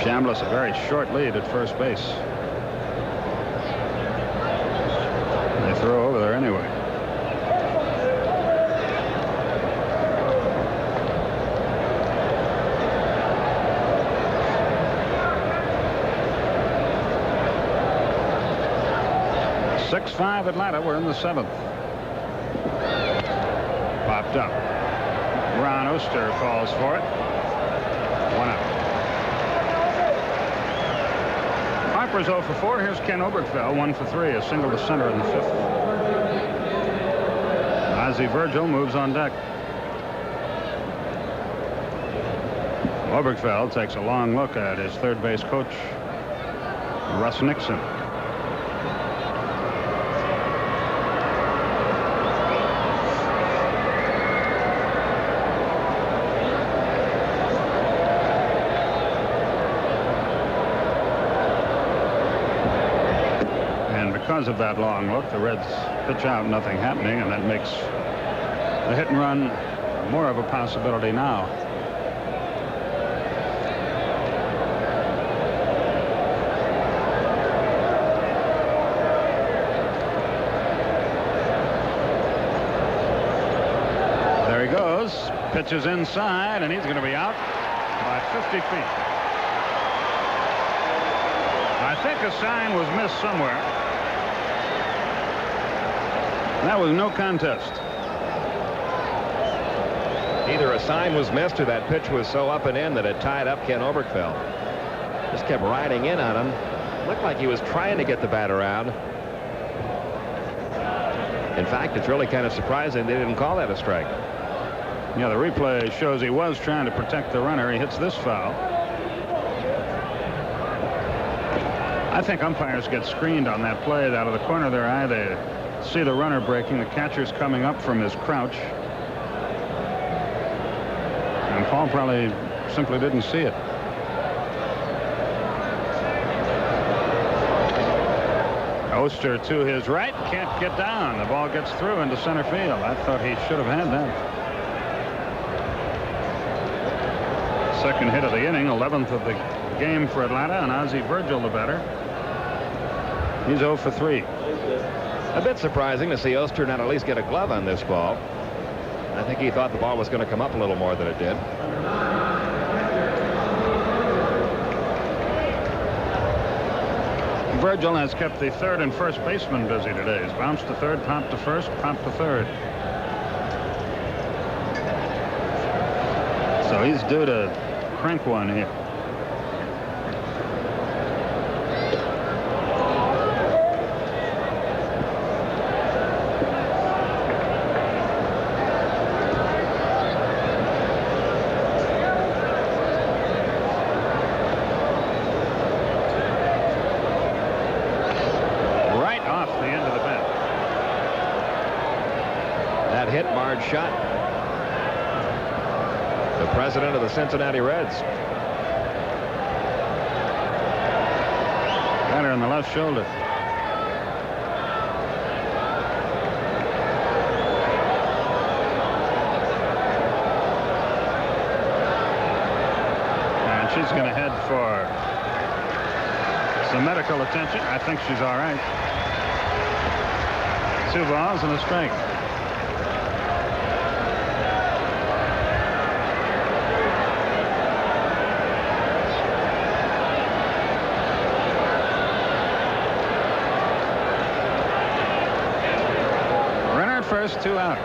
Chambliss a very short lead at first base. They throw over there anyway. .6-5 Atlanta. We're in the 7th. Popped up. Ron Oster falls for it. 1 out. Harper's 0 for 4. Here's Ken Oberkfell, 1 for 3, a single to center in the 5th. Ozzie Virgil moves on deck. Oberkfell takes a long look at his third base coach, Russ Nixon. Because of that long look, the Reds pitch out, nothing happening, and that makes the hit and run more of a possibility now. There he goes. Pitches inside, and he's going to be out by 50 feet. I think a sign was missed somewhere. That was no contest. Either a sign was missed or that pitch was so up and in that it tied up Ken Oberkfell. Just kept riding in on him. Looked like he was trying to get the bat around. In fact, it's really kind of surprising they didn't call that a strike. Yeah, the replay shows he was trying to protect the runner. He hits this foul. I think umpires get screened on that play. Out of the corner of their eye, they see the runner breaking. The catcher's coming up from his crouch. And Paul probably simply didn't see it. Oster to his right, can't get down. The ball gets through into center field. I thought he should have had that. Second hit of the inning, 11th of the game for Atlanta, and Ozzie Virgil the batter. He's 0 for 3. A bit surprising to see Oster not at least get a glove on this ball. I think he thought the ball was going to come up a little more than it did. Virgil has kept the third and first baseman busy today. He's bounced to third, popped to first, popped to third. So he's due to crank one here. Shot. The president of the Cincinnati Reds. Batter on the left shoulder. And she's going to head for some medical attention. I think she's all right. 2 balls and a strike. First, 2 out.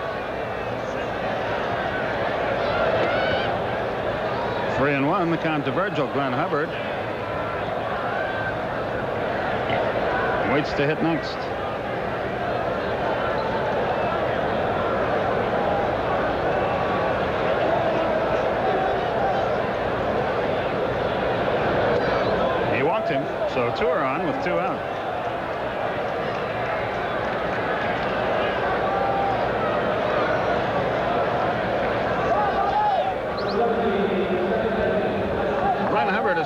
3-1 the count to Virgil. Glenn Hubbard waits to hit next. He walked him, so 2 are on with 2 out.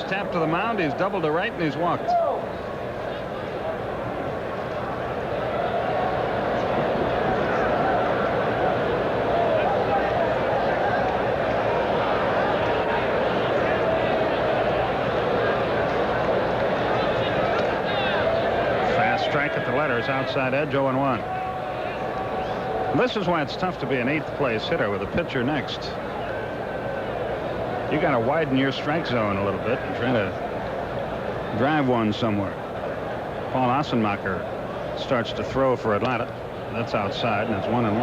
tapped to the mound. He's doubled to right, and he's walked. Fast strike at the letters, outside edge, 0-1. This is why it's tough to be an 8th place hitter with a pitcher next. You got to widen your strike zone a little bit and try to drive one somewhere. Paul Ossenmacher starts to throw for Atlanta. That's outside, and it's 1-1.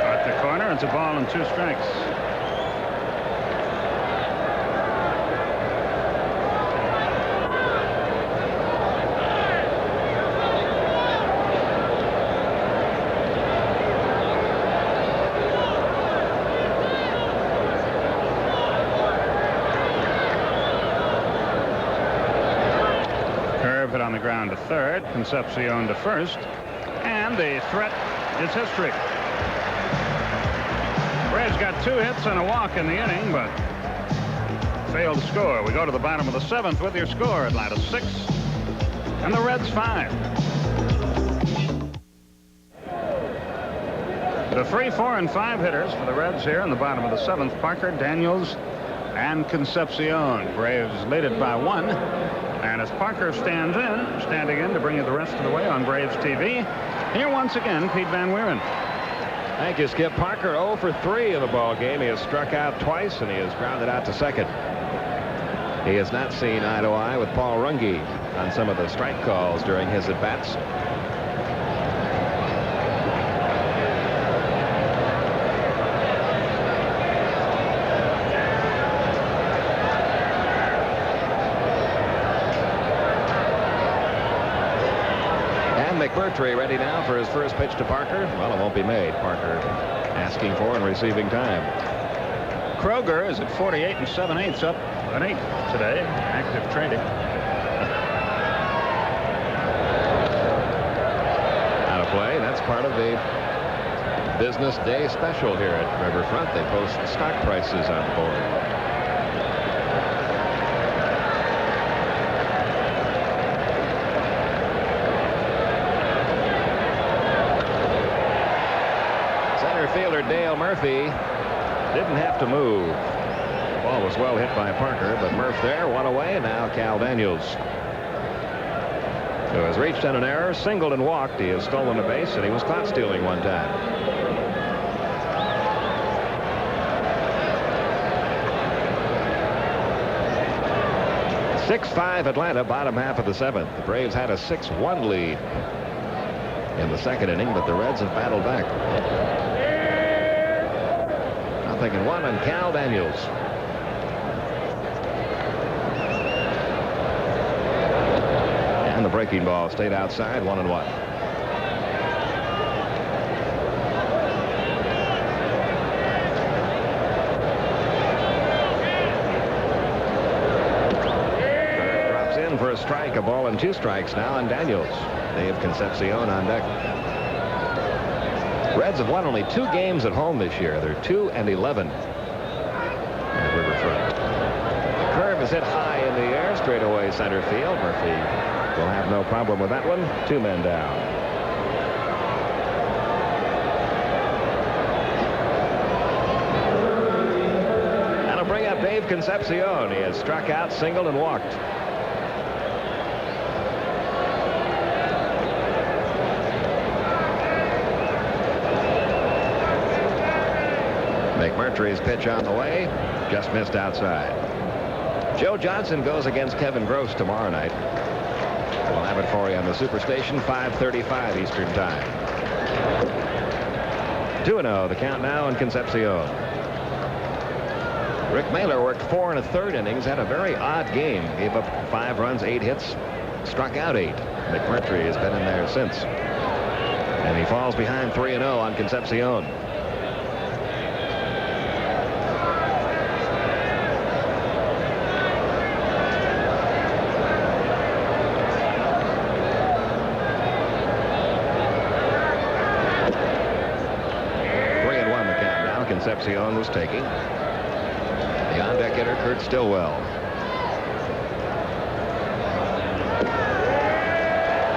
At the corner, it's a ball and 2 strikes. On the ground to third. Concepcion to first, and the threat is history. Braves got 2 hits and a walk in the inning, but failed to score. We go to the bottom of the 7th with your score: Atlanta 6 and the Reds 5. The 3, 4, and 5 hitters for the Reds here in the bottom of the 7th: Parker, Daniels, and Concepcion. Braves lead it by 1. And as Parker standing in to bring you the rest of the way on Braves TV, here once again, Pete Van Wieren. Thank you, Skip. Parker 0 for 3 in the ball game. He has struck out twice, and he has grounded out to second. He has not seen eye to eye with Paul Runge on some of the strike calls during his at-bats. McMurtry ready now for his first pitch to Parker. Well, it won't be made. Parker asking for and receiving time. Kroger is at 48 7/8, up an 8 today. Active trading. Out of play. That's part of the business day special here at Riverfront. They post stock prices on the board. Fielder Dale Murphy didn't have to move. The ball was well hit by Parker, but Murph there, 1 away, and now Cal Daniels, who has reached on an error, singled and walked. He has stolen a base, and he was caught stealing one time. (6-5) Atlanta, bottom half of the 7th. The Braves had a 6-1 lead in the 2nd inning, but the Reds have battled back. And 1 on Cal Daniels. And the breaking ball stayed outside, 1-1. Drops in for a strike, a ball and 2 strikes now on Daniels. Dave Concepcion on deck. Reds have won only 2 games at home this year. They're 2-11 at Riverfront. The curve is hit high in the air, straight away center field. Murphy will have no problem with that one. 2 men down. That'll bring up Dave Concepcion. He has struck out, singled, and walked. McMurtry's pitch on the way, just missed outside. Joe Johnson goes against Kevin Gross tomorrow night. We'll have it for you on the Superstation, 5:35 Eastern Time. 2-0, the count now in Concepcion. Rick Mailer worked 4 1/3 innings, had a very odd game. Gave up 5 runs, 8 hits, struck out 8. McMurtry has been in there since. And he falls behind 3-0 on Concepcion. Concepcion was taking. The on-deck hitter, Kurt Stillwell.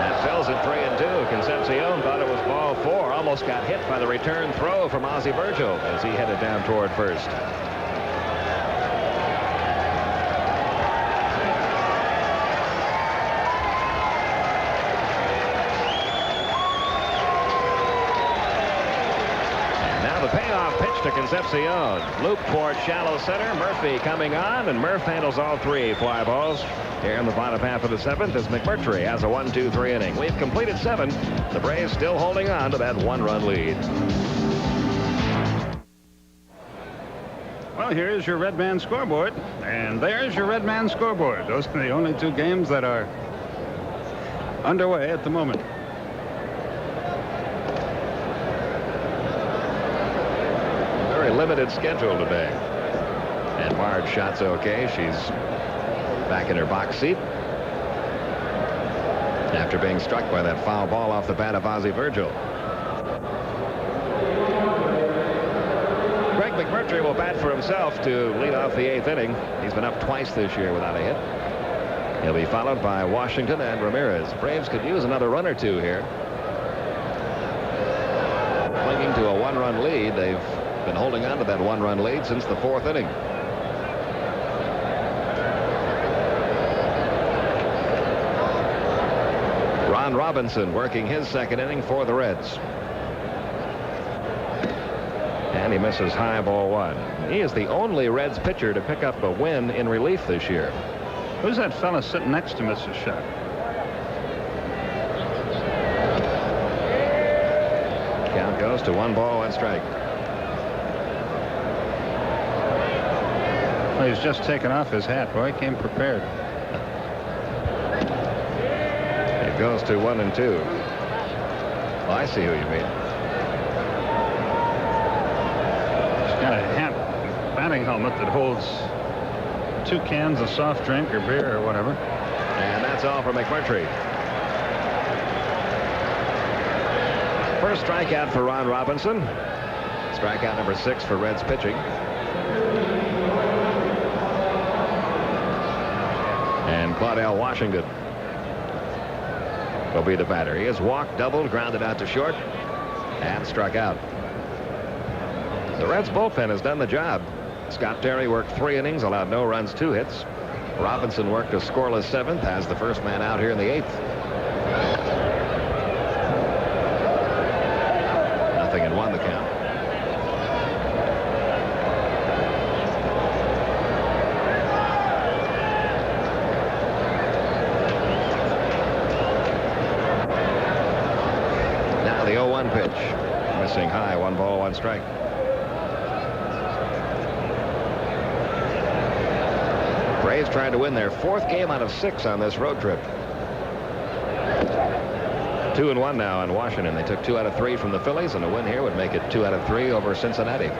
That fills it 3-2. Concepcion thought it was ball 4. Almost got hit by the return throw from Ozzie Virgil as he headed down toward first. To Concepcion. Loop toward shallow center. Murphy coming on, and Murph handles all 3 fly balls here in the bottom half of the 7th as McMurtry has a 1-2-3 inning. We've completed 7. The Braves still holding on to that 1-run lead. Well, here's your Red Man scoreboard, and there's your Red Man scoreboard. Those are the only 2 games that are underway at the moment. Limited schedule today. And Bard's shot's okay. She's back in her box seat after being struck by that foul ball off the bat of Ozzie Virgil. Greg McMurtry will bat for himself to lead off the 8th inning. He's been up twice this year without a hit. He'll be followed by Washington and Ramirez. Braves could use another run or 2 here. Clinging to a 1-run lead. They've been holding on to that 1-run lead since the 4th inning. Ron Robinson working his 2nd inning for the Reds. And he misses high, ball 1. He is the only Reds pitcher to pick up a win in relief this year. Who's that fella sitting next to Mrs. Shot? Count goes to 1 ball, 1 strike. Well, he's just taken off his hat. Boy, he came prepared. It goes to 1-2. Well, I see who you mean. He's got a hat, batting helmet that holds 2 cans of soft drink or beer or whatever. And that's all for McMurtry. First strikeout for Ron Robinson. Strikeout number 6 for Reds pitching. And Claudell Washington will be the batter. He has walked, doubled, grounded out to short, and struck out. The Reds bullpen has done the job. Scott Terry worked 3 innings, allowed no runs, 2 hits. Robinson worked a scoreless 7th, has the first man out here in the 8th. Nothing and 1 the count. Now the 0-1 pitch. Missing high, 1 ball, 1 strike. Braves trying to win their 4th game out of 6 on this road trip. 2-1 now in Washington. They took 2 out of 3 from the Phillies, and a win here would make it 2 out of 3 over Cincinnati.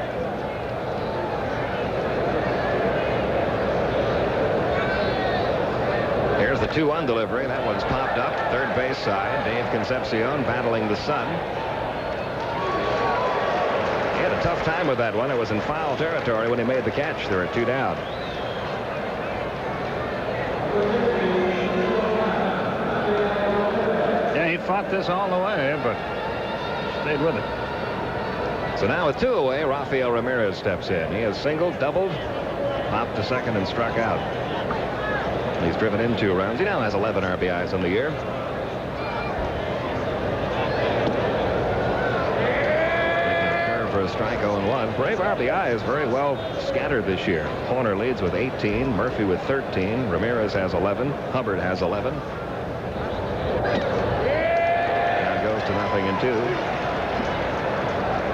Here's the 2-1 delivery. That one's popped up. Third base side. Dave Concepcion battling the sun. He had a tough time with that one. It was in foul territory when he made the catch. There are 2 down. Yeah, he fought this all the way, but stayed with it. So now with 2 away, Rafael Ramirez steps in. He has singled, doubled, popped to second, and struck out. He's driven in 2 runs. He now has 11 RBIs on the year. For a strike, 0-1. Brave RBI is very well scattered this year. Horner leads with 18, Murphy with 13, Ramirez has 11, Hubbard has 11. Now goes to 0-2.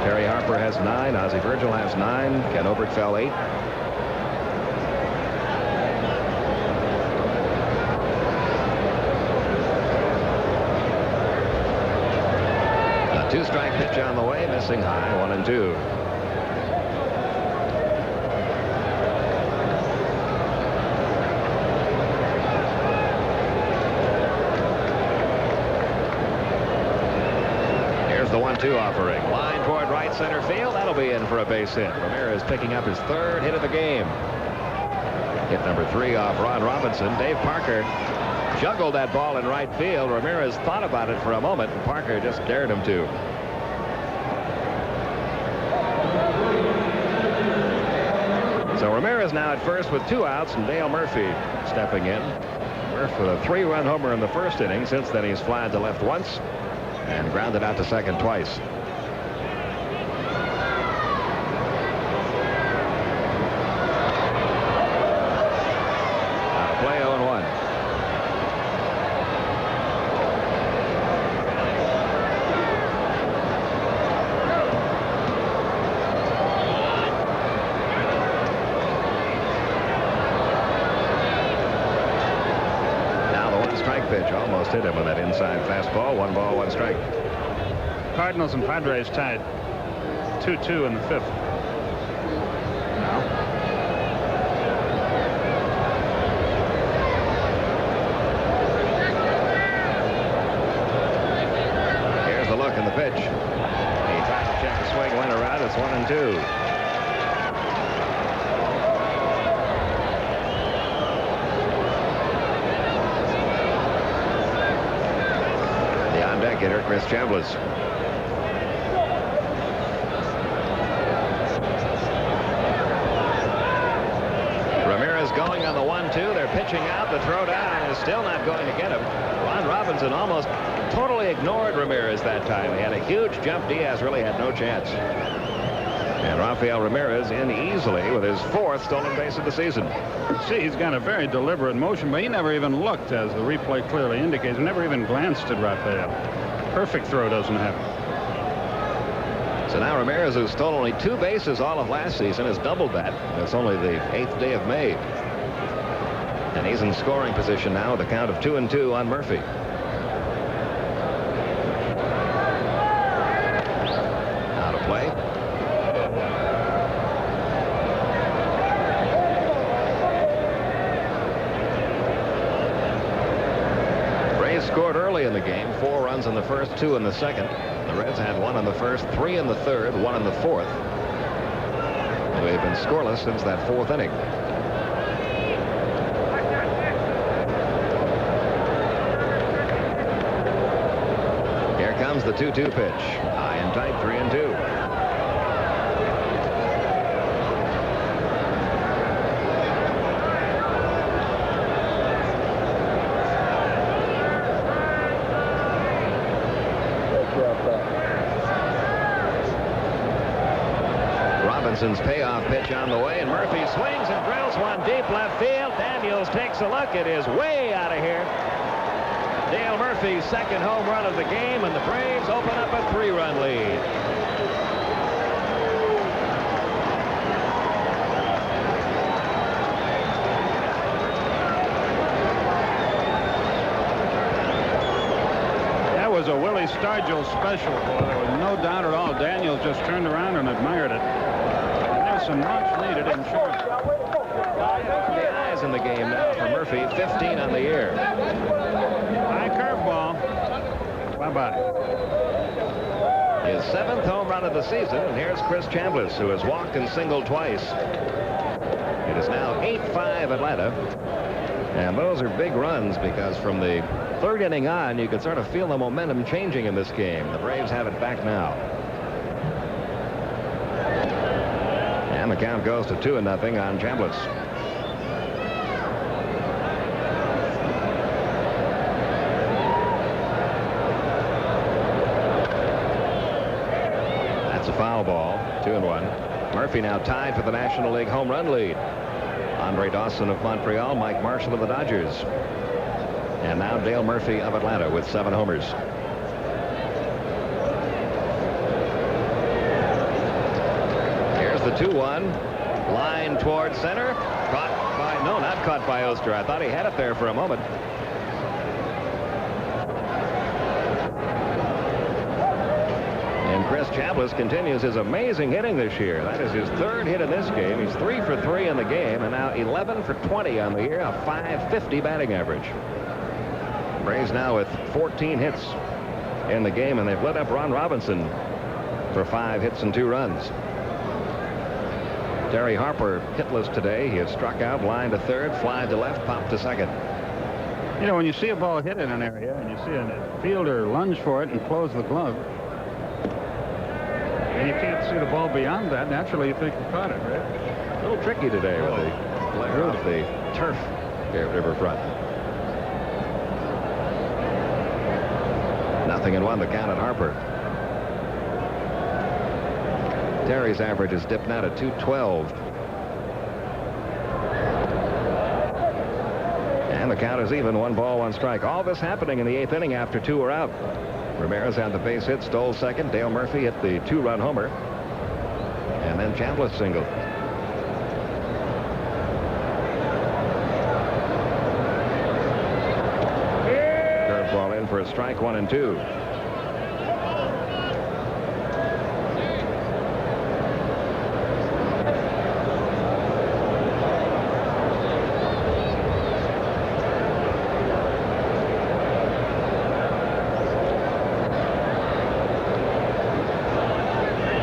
Terry Harper has 9, Ozzie Virgil has 9, Ken Oberkfell 8. A 2-strike pitch on the way, missing high, 1-2. Here's the 1-2 1-2 offering. Line toward right center field. That'll be in for a base hit. Ramirez picking up his 3rd hit of the game. Hit number 3 off Ron Robinson. Dave Parker juggled that ball in right field. Ramirez thought about it for a moment, and Parker just dared him to. So Ramirez now at first with 2 outs, and Dale Murphy stepping in. Murphy with a 3-run homer in the first inning. Since then he's flied to left once and grounded out to second twice. Now to play 0-1. Pitch almost hit him with that inside fastball. 1 ball, 1 strike. Cardinals and Padres tied 2-2 in the 5th. Now. Here's the look in the pitch. He tried to check the swing, went around. It's 1-2. Hitter Chris Chambliss. Ramirez going on the 1-2. They're pitching out. The throw down is still not going to get him. Ron Robinson almost totally ignored Ramirez that time. He had a huge jump. Diaz really had no chance. And Rafael Ramirez in easily with his 4th stolen base of the season. See, he's got a very deliberate motion, but he never even looked, as the replay clearly indicates. He never even glanced at Rafael. Perfect throw doesn't happen. So now Ramirez, who's stolen only 2 bases all of last season, has doubled that. It's only the 8th day of May. And he's in scoring position now with a count of 2-2 on Murphy. Now to play. Scored early in the game. 4 runs in the first, 2 in the second. The Reds had 1 in the first, 3 in the third, 1 in the fourth. They've been scoreless since that 4th inning. Here comes the 2-2 pitch. High and tight, 3-2. Robinson's payoff pitch on the way, and Murphy swings and drills one deep left field. Daniels takes a look. It is way out of here. Dale Murphy's 2nd home run of the game, and the Braves open up a 3-run lead. That was a Willie Stargell special. Boy, there was no doubt at all. Daniels just turned around and admired it. Some much-needed insurance. The eyes in the game now for Murphy. 15 on the year. High curveball. Bye-bye. His 7th home run of the season, and here's Chris Chambliss, who has walked and singled twice. It is now 8-5 Atlanta, and those are big runs because from the 3rd inning on, you could sort of feel the momentum changing in this game. The Braves have it back now. And the count goes to 2-0 on Chambliss. That's a foul ball. 2-1. Murphy now tied for the National League home run lead. Andre Dawson of Montreal, Mike Marshall of the Dodgers. And now Dale Murphy of Atlanta with 7 homers. The 2-1 line toward center. Caught by, no, not caught by Oster. I thought he had it there for a moment. And Chris Chambliss continues his amazing hitting this year. That is his 3rd hit in this game. He's 3 for 3 in the game, and now 11 for 20 on the year, a .550 batting average. Braves now with 14 hits. in the game, and they've lit up Ron Robinson for 5 hits and 2 runs. Terry Harper hitless today. He has struck out, line to third, fly to left, pop to second. You know, when you see a ball hit in an area and you see a fielder lunge for it and close the glove, and you can't see the ball beyond that, naturally you think you caught it, right? A little tricky today with the glare off the turf here at Riverfront. 0-1 the count at Harper. Terry's average has dipped now to 212. And the count is even, 1 ball, 1 strike. All this happening in the 8th inning after 2 were out. Ramirez had the base hit, stole second. Dale Murphy hit the 2-run homer. And then Chambliss singled. Curveball in for a strike, 1 and 2.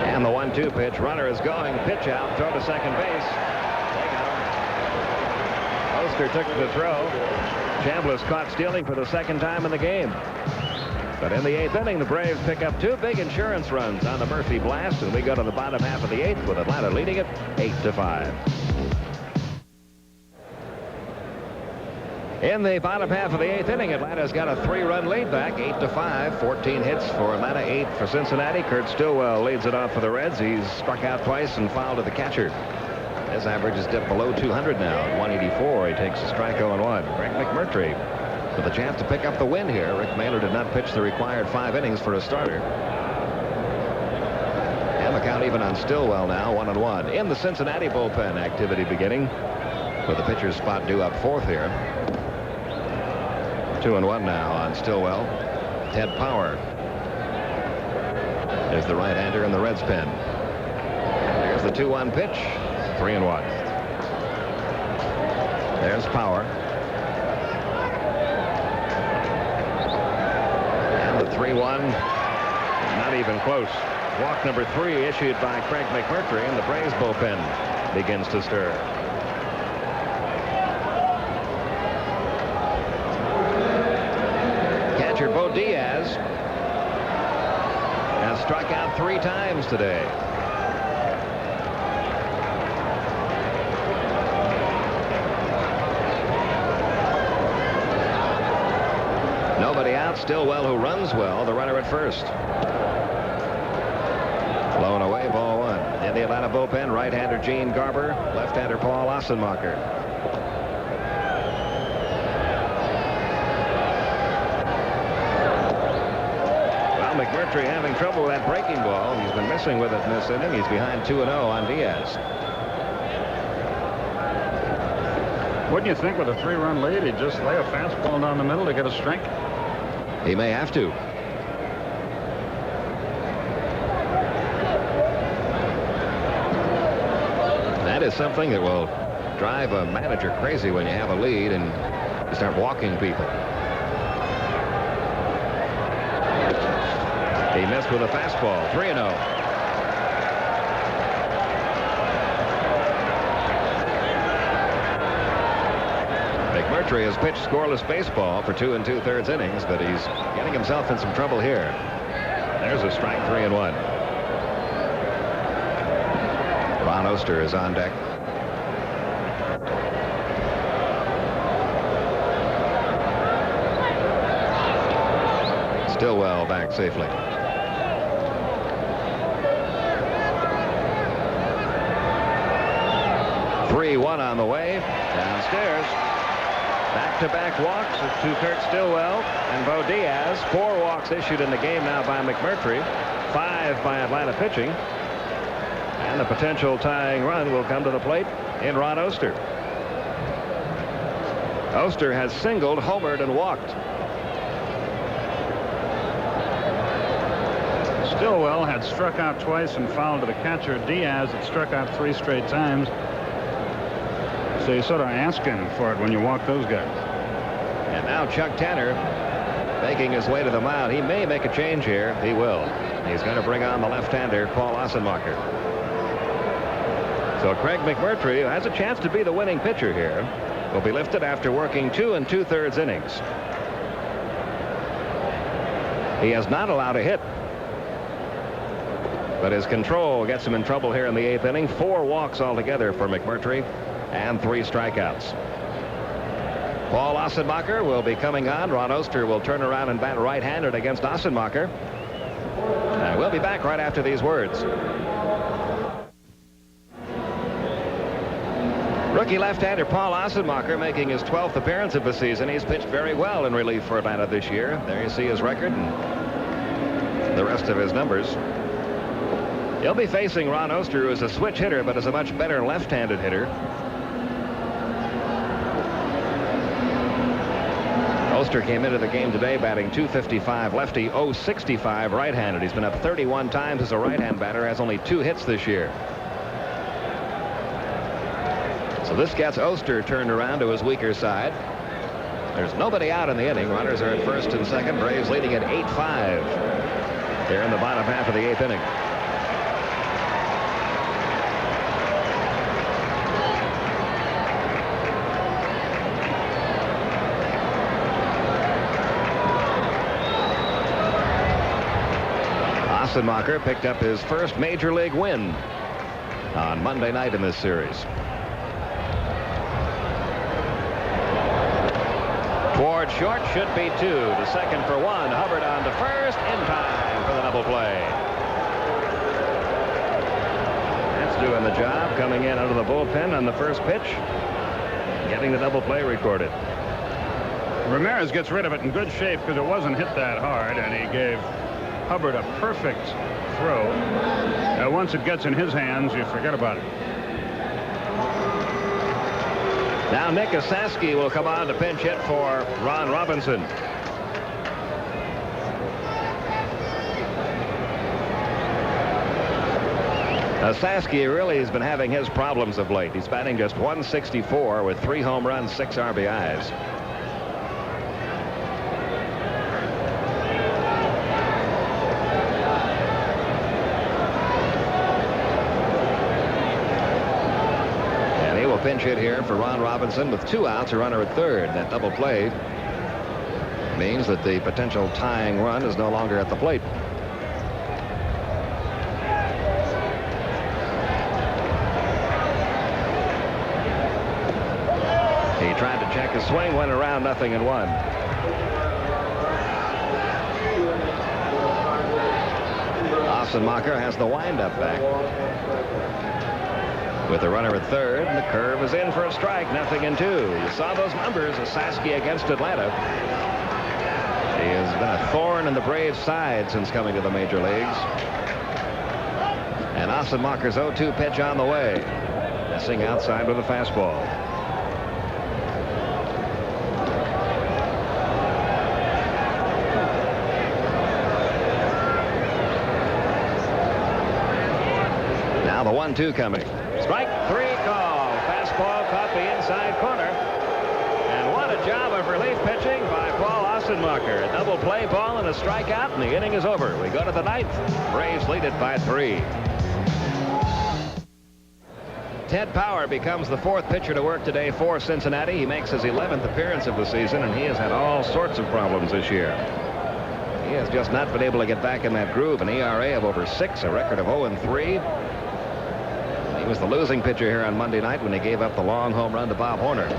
And the 1-2 pitch. Runner is going. Pitch out. Throw to second base. Oster took the throw. Chambliss caught stealing for the 2nd time in the game. But in the 8th inning, the Braves pick up 2 big insurance runs on the Murphy blast, and we go to the bottom half of the 8th with Atlanta leading it 8-5. In the bottom half of the 8th inning, Atlanta's got a 3-run lead back, 8-5. 14 hits for Atlanta, 8 for Cincinnati. Kurt Stillwell leads it off for the Reds. He's struck out twice and fouled to the catcher. His average is dipped below 200 now at 184. He takes a strike 0-1. Greg McMurtry with a chance to pick up the win here. Rick Mailer did not pitch the required 5 innings for a starter. And the count even on Stillwell now, 1-1. In the Cincinnati bullpen, activity beginning with the pitcher's spot due up 4th here. 2-1 now on Stillwell. Ted Power is the right-hander in the Reds pen. Here's the 2-1 pitch. 3-1. There's Power. And the 3-1. Not even close. Walk number 3 issued by Craig McMurtry, and the Braves bullpen begins to stir. Catcher Bo Diaz has struck out 3 times today. Nobody out. Stillwell, who runs well, the runner at first. Blown away, ball 1. In the Atlanta bullpen, right-hander Gene Garber, left-hander Paul Ossenmacher. Well, McMurtry having trouble with that breaking ball. He's been missing with it in this inning. He's behind 2-0 on Diaz. Wouldn't you think with a 3-run lead, he'd just lay a fastball down the middle to get a strike? He may have to. That is something that will drive a manager crazy when you have a lead and you start walking people. He missed with a fastball. 3-0. McMurtry has pitched scoreless baseball for 2 2/3 innings, but he's getting himself in some trouble here. There's a strike, 3-1. Ron Oster is on deck. Stillwell back safely. Three-1 on the way. Downstairs. Back-to-back walks to Kurt Stillwell and Bo Diaz. 4 walks issued in the game now by McMurtry. 5 by Atlanta pitching. And the potential tying run will come to the plate in Ron Oster. Oster has singled, homered, and walked. Stillwell had struck out twice and fouled to the catcher. Diaz had struck out 3 straight times. So you're sort of asking for it when you walk those guys. And now Chuck Tanner making his way to the mound. He may make a change here. He will. He's going to bring on the left-hander, Paul Ossenmacher. So Craig McMurtry, who has a chance to be the winning pitcher here, will be lifted after working 2 2/3 innings. He has not allowed a hit, but his control gets him in trouble here in the 8th inning. 4 walks altogether for McMurtry and 3 strikeouts. Paul Ossenmacher will be coming on. Ron Oster will turn around and bat right-handed against Ossenmacher. And we'll be back right after these words. Rookie left-hander Paul Ossenmacher making his 12th appearance of the season. He's pitched very well in relief for Atlanta this year. There you see his record and the rest of his numbers. He'll be facing Ron Oster, who is a switch hitter but is a much better left-handed hitter. Oster came into the game today batting .255 lefty, .065 right-handed. He's been up 31 times as a right-hand batter, has only 2 hits this year. So this gets Oster turned around to his weaker side. There's nobody out in the inning. Runners are at first and second. Braves leading at 8-5 here in the bottom half of the 8th inning. Ossenmacher picked up his first major league win on Monday night in this series. Toward short, should be 2. To second for 1. Hubbard on to first in time for the double play. That's doing the job, coming in out of the bullpen on the first pitch, getting the double play recorded. Ramirez gets rid of it in good shape because it wasn't hit that hard, and he gave Hubbard a perfect throw. Once it gets in his hands, you forget about it. Now Nick Osaski will come on to pinch hit for Ron Robinson. Osaski really has been having his problems of late. He's batting just .164 with 3 home runs, 6 RBIs. Pinch hit here for Ron Robinson with 2 outs, a runner at third. That double play means that the potential tying run is no longer at the plate. He tried to check his swing, went around, 0-1. Ossenmacher has the windup back. With the runner at third, and the curve is in for a strike, 0-2. You saw those numbers, Osaski against Atlanta. He has been a thorn in the Braves' side since coming to the major leagues. And Ossenmacher's 0-2 pitch on the way. Missing outside with a fastball. Now the 1-2 coming. Strike 3 call. Fastball caught the inside corner. And what a job of relief pitching by Paul Ossenmacher. A double play ball and a strikeout, and the inning is over. We go to the 9th. Braves lead it by 3. Ted Power becomes the 4th pitcher to work today for Cincinnati. He makes his 11th appearance of the season, and he has had all sorts of problems this year. He has just not been able to get back in that groove. An ERA of over 6, a record of 0-3. He was the losing pitcher here on Monday night when he gave up the long home run to Bob Horner.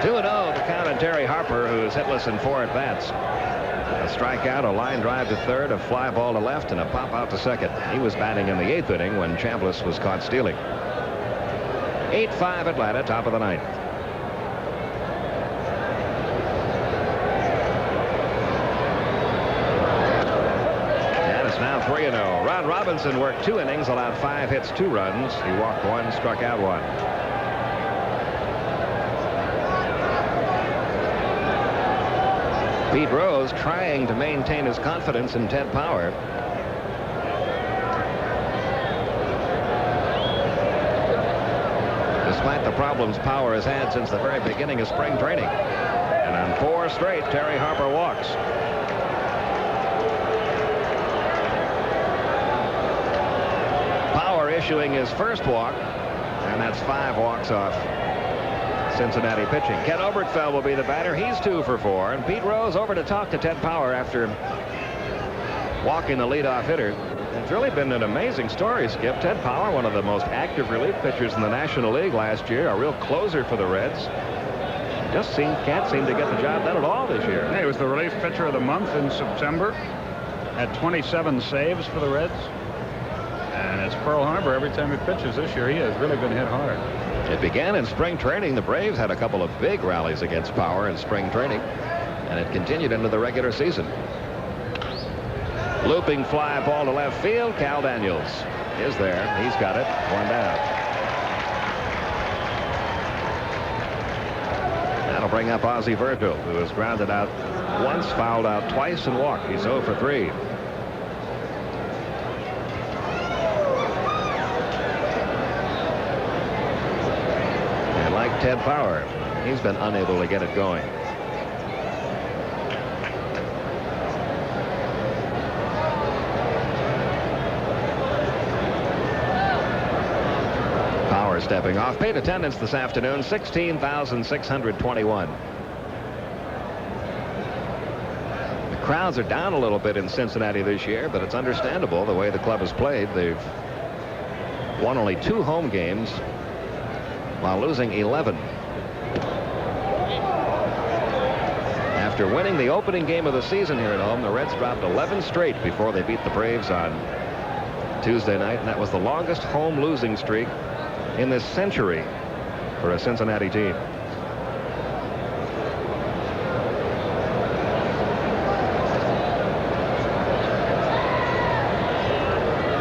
2-0 the count on Terry Harper, who's hitless in 4 at-bats. A strikeout, a line drive to third, a fly ball to left, and a pop out to second. He was batting in the 8th inning when Chambliss was caught stealing. 8-5 Atlanta, top of the 9th. Now 3-0. Ron Robinson worked 2 innings, allowed 5 hits, 2 runs. He walked 1, struck out 1. Pete Rose trying to maintain his confidence in Ted Power. Despite the problems Power has had since the very beginning of spring training. And on 4 straight, Terry Harper walks. Power issuing his first walk, and that's 5 walks off Cincinnati pitching. Ken Oberkfell will be the batter. He's 2 for 4. And Pete Rose over to talk to Ted Power after walking the leadoff hitter. It's really been an amazing story, Skip. Ted Power, one of the most active relief pitchers in the National League last year, a real closer for the Reds. Just can't seem to get the job done at all this year. He was the relief pitcher of the month in September. Had 27 saves for the Reds. And it's Pearl Harbor every time he pitches this year. He has really been hit hard. It began in spring training. The Braves had a couple of big rallies against Power in spring training, and it continued into the regular season. Looping fly ball to left field. Cal Daniels is there. He's got it. 1 down. That'll bring up Ozzie Virgil, who has grounded out once, fouled out twice, and walked. He's 0 for 3. And like Ted Power, he's been unable to get it going. Stepping off. Paid attendance this afternoon, 16,621. The crowds are down a little bit in Cincinnati this year, but it's understandable the way the club has played. They've won only 2 home games while losing 11. After winning the opening game of the season here at home, the Reds dropped 11 straight before they beat the Braves on Tuesday night, and that was the longest home losing streak in this century for a Cincinnati team.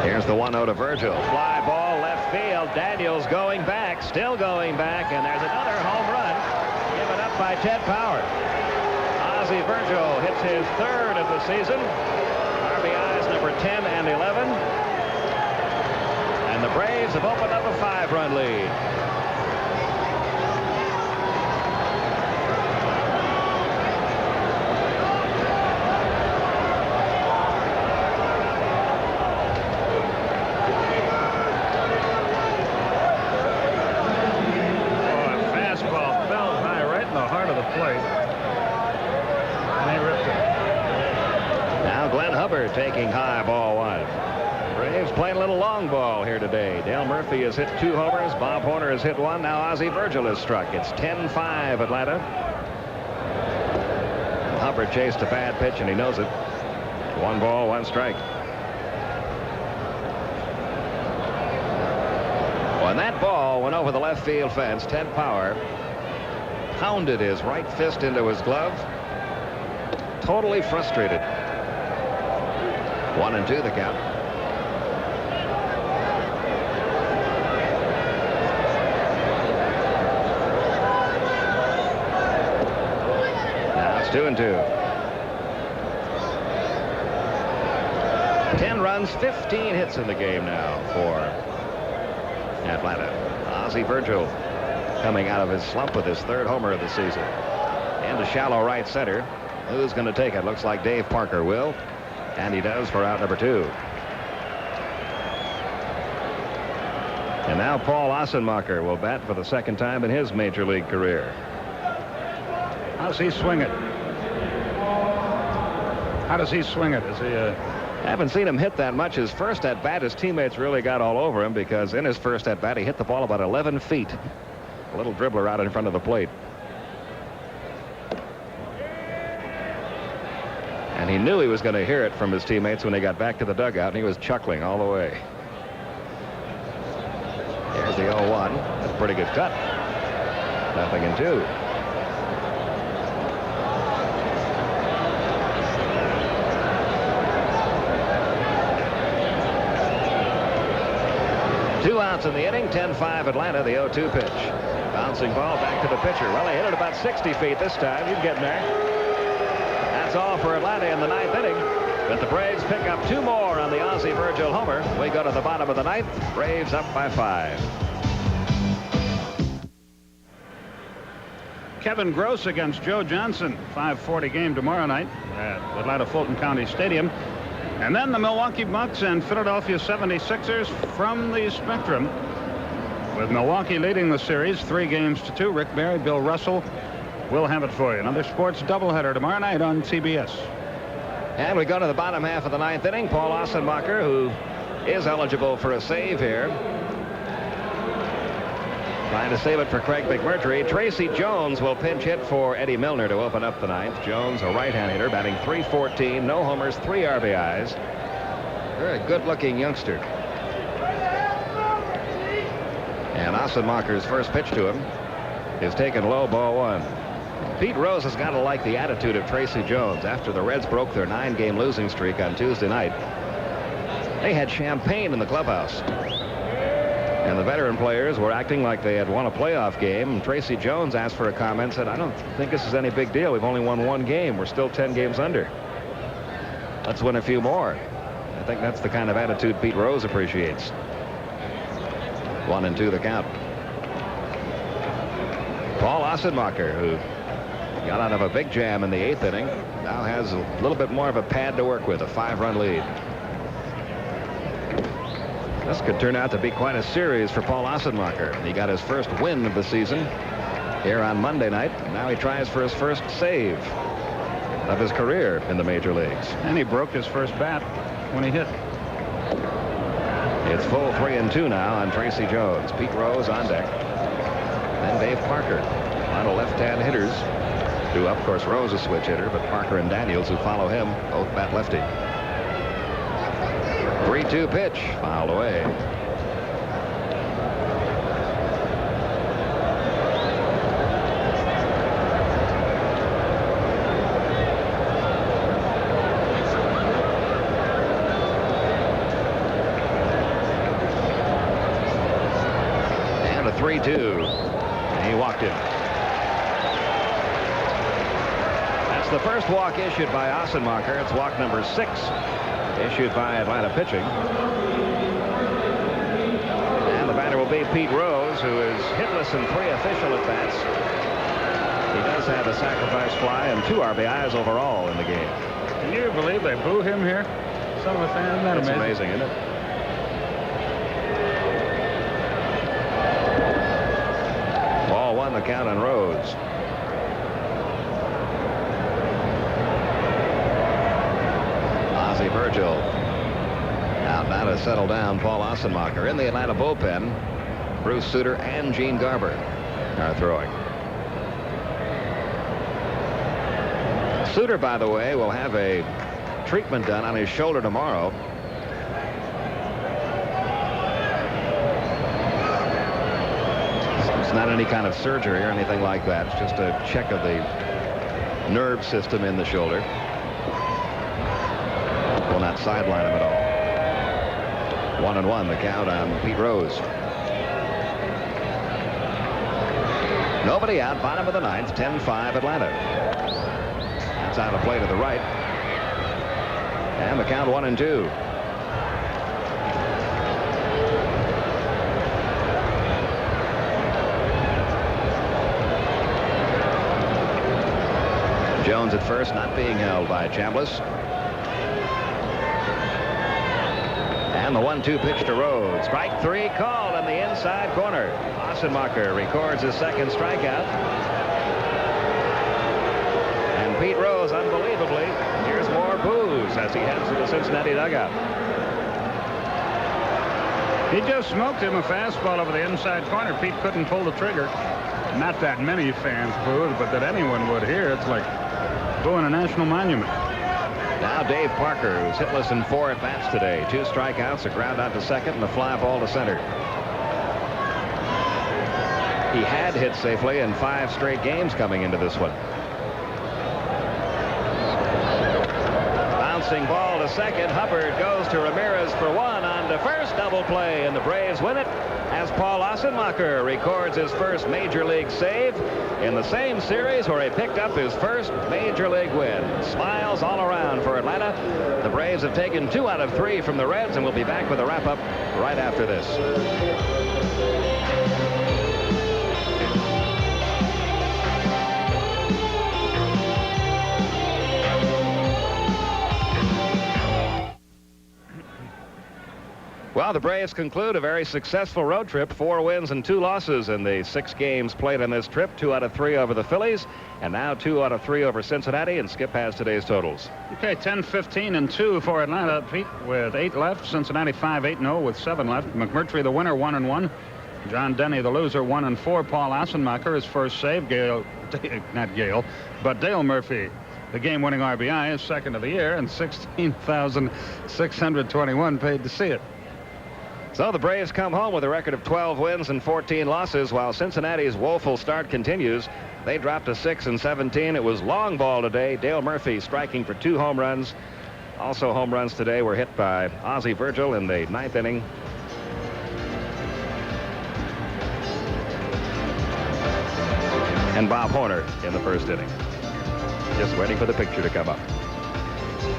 Here's the 1-0 to Virgil. Fly ball left field. Daniels going back, still going back, and there's another home run given up by Ted Power. Ozzie Virgil hits his 3rd of the season. RBIs number 10 and 11. And the Braves have opened up a 5-run lead. Fastball fell high right in the heart of the plate. And he ripped it. Now Glenn Hubbard taking high, ball 1. Braves playing a little long ball here today. Dale Murphy has hit 2 homers. Bob Horner has hit 1. Now Ozzie Virgil has struck. It's 10-5 Atlanta. Hubbard chased a bad pitch, and he knows it. 1 ball, 1 strike. When that ball went over the left field fence, Ted Power pounded his right fist into his glove. Totally frustrated. 1-2 the count. Now it's 2-2. 10 runs, 15 hits in the game now for Atlanta. Ozzie Virgil coming out of his slump with his 3rd homer of the season. Into shallow right center. Who's going to take it? Looks like Dave Parker will. And he does for out number 2. And now Paul Ossenmacher will bat for the 2nd time in his major league career. How's he swing it? How does he swing it? Is he I haven't seen him hit that much. His first at bat, his teammates really got all over him, because in his first at bat he hit the ball about 11 feet. A little dribbler out in front of the plate. And he knew he was going to hear it from his teammates when he got back to the dugout, and he was chuckling all the way. Here's the 0-1. That's a pretty good cut. 0-2. Two outs in the inning. 10-5 Atlanta. The 0-2 pitch. Bouncing ball back to the pitcher. Well, he hit it about 60 feet this time. He's getting there. That's all for Atlanta in the 9th inning. But the Braves pick up 2 more on the Ozzie Virgil homer. We go to the bottom of the 9th. Braves up by 5. Kevin Gross against Joe Johnson. 5:40 game tomorrow night at Atlanta Fulton County Stadium. And then the Milwaukee Bucks and Philadelphia 76ers from the Spectrum, with Milwaukee leading the series 3-2. Rick Barry, Bill Russell will have it for you. Another sports doubleheader tomorrow night on CBS. And we go to the bottom half of the 9th inning. Paul Ossenmacher, who is eligible for a save here, trying to save it for Craig McMurtry. Tracy Jones will pinch hit for Eddie Milner to open up the 9th. Jones, a right-hand hitter, batting .314, no homers, 3 RBIs. Very good-looking youngster. And Ossenmacher's first pitch to him is taken low, ball 1. Pete Rose has got to like the attitude of Tracy Jones. After the Reds broke their 9-game losing streak on Tuesday night, they had champagne in the clubhouse. And the veteran players were acting like they had won a playoff game. And Tracy Jones asked for a comment, said, "I don't think this is any big deal. We've only won 1 game. We're still 10 games under. Let's win a few more." I think that's the kind of attitude Pete Rose appreciates. 1-2 the count. Paul Ossenmacher, who got out of a big jam in the 8th inning, now has a little bit more of a pad to work with, a 5-run lead. This could turn out to be quite a series for Paul Ossenmacher. He got his first win of the season here on Monday night. Now he tries for his first save of his career in the major leagues. And he broke his first bat when he hit. It's full 3-2 now on Tracy Jones. Pete Rose on deck. Then Dave Parker. A lot of left-hand hitters do up. Of course, Rose a switch hitter, but Parker and Daniels, who follow him, both bat lefty. 3-2 pitch, fouled away. And a 3-2. He walked him. That's the first walk issued by Ossenmacher. It's walk number 6. Issued by Atlanta pitching. And the batter will be Pete Rose, who is hitless in 3 official at-bats. He does have a sacrifice fly and 2 RBIs overall in the game. Can you believe they boo him here? Some of the fans, That's amazing, isn't it? Ball 1 the count on Rose. Virgil. Now to settle down Paul Ossenmacher. In the Atlanta bullpen, Bruce Sutter and Gene Garber are throwing. Sutter, by the way, will have a treatment done on his shoulder tomorrow. It's not any kind of surgery or anything like that. It's just a check of the nerve system in the shoulder. Will not sideline him at all. 1-1 the count on Pete Rose. Nobody out, bottom of the 9th, 10-5 Atlanta. That's out of play to the right. And the count 1-2. Jones at first, not being held by Chambliss. And the 1-2 pitch to Rhodes. Strike 3 called on the inside corner. Ossenmacher records his second strikeout. And Pete Rose, unbelievably, here's more boos as he heads to the Cincinnati dugout. He just smoked him a fastball over the inside corner. Pete couldn't pull the trigger. Not that many fans booed, but that anyone would hear. It's like booing a national monument. Now Dave Parker, who's hitless in 4 at-bats today. 2 strikeouts, a ground out to second, and a fly ball to center. He had hit safely in 5 straight games coming into this one. Bouncing ball to second. Hubbard goes to Ramirez for 1 on to first. Double play, and the Braves win it as Paul Ossenmacher records his first major league save in the same series where he picked up his first major league win. Smiles all around for Atlanta. The Braves have taken 2 out of 3 from the Reds, and we'll be back with a wrap-up right after this. Well, the Braves conclude a very successful road trip. 4 wins and 2 losses in the 6 games played on this trip. 2 out of 3 over the Phillies, and now 2 out of 3 over Cincinnati. And Skip has today's totals. Okay, 10-15-2 for Atlanta, Pete, with 8 left. Cincinnati 5-8-0 with 7 left. McMurtry, the winner, 1-1. John Denny, the loser, 1-4. Paul Assenmacher, his first save. Dale Murphy, the game-winning RBI, is second of the year, and 16,621 paid to see it. So the Braves come home with a record of 12 wins and 14 losses, while Cincinnati's woeful start continues. They dropped to 6-17. It was long ball today. Dale Murphy striking for 2 home runs. Also home runs today were hit by Ozzie Virgil in the 9th inning. And Bob Horner in the 1st inning. Just waiting for the picture to come up.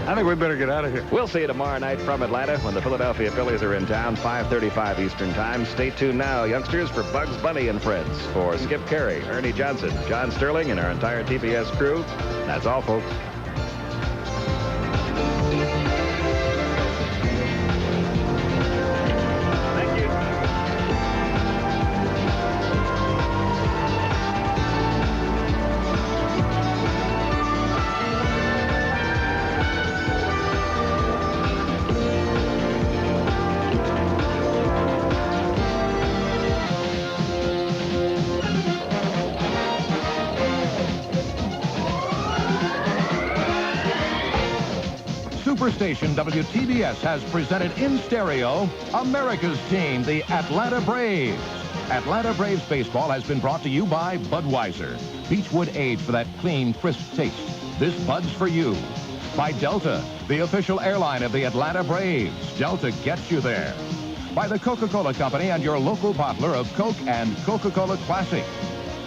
I think we better get out of here. We'll see you tomorrow night from Atlanta when the Philadelphia Phillies are in town, 5:35 Eastern Time. Stay tuned now, youngsters, for Bugs Bunny and Friends. For Skip Carey, Ernie Johnson, John Sterling, and our entire TBS crew, that's all, folks. Superstation WTBS has presented in stereo America's team, the Atlanta Braves. Atlanta Braves baseball has been brought to you by Budweiser. Beechwood aged for that clean, crisp taste. This Bud's for you. By Delta, the official airline of the Atlanta Braves. Delta gets you there. By the Coca-Cola Company and your local bottler of Coke and Coca-Cola Classic.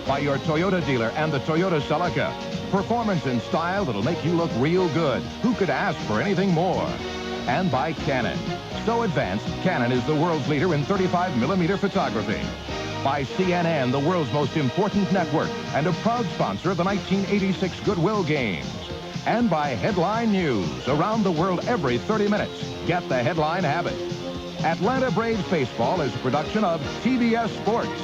By your Toyota dealer and the Toyota Celica. Performance and style that'll make you look real good. Who could ask for anything more? And by Canon. So advanced, Canon is the world's leader in 35mm photography. By CNN, the world's most important network, and a proud sponsor of the 1986 Goodwill Games. And by Headline News, around the world every 30 minutes. Get the headline habit. Atlanta Braves Baseball is a production of TBS Sports.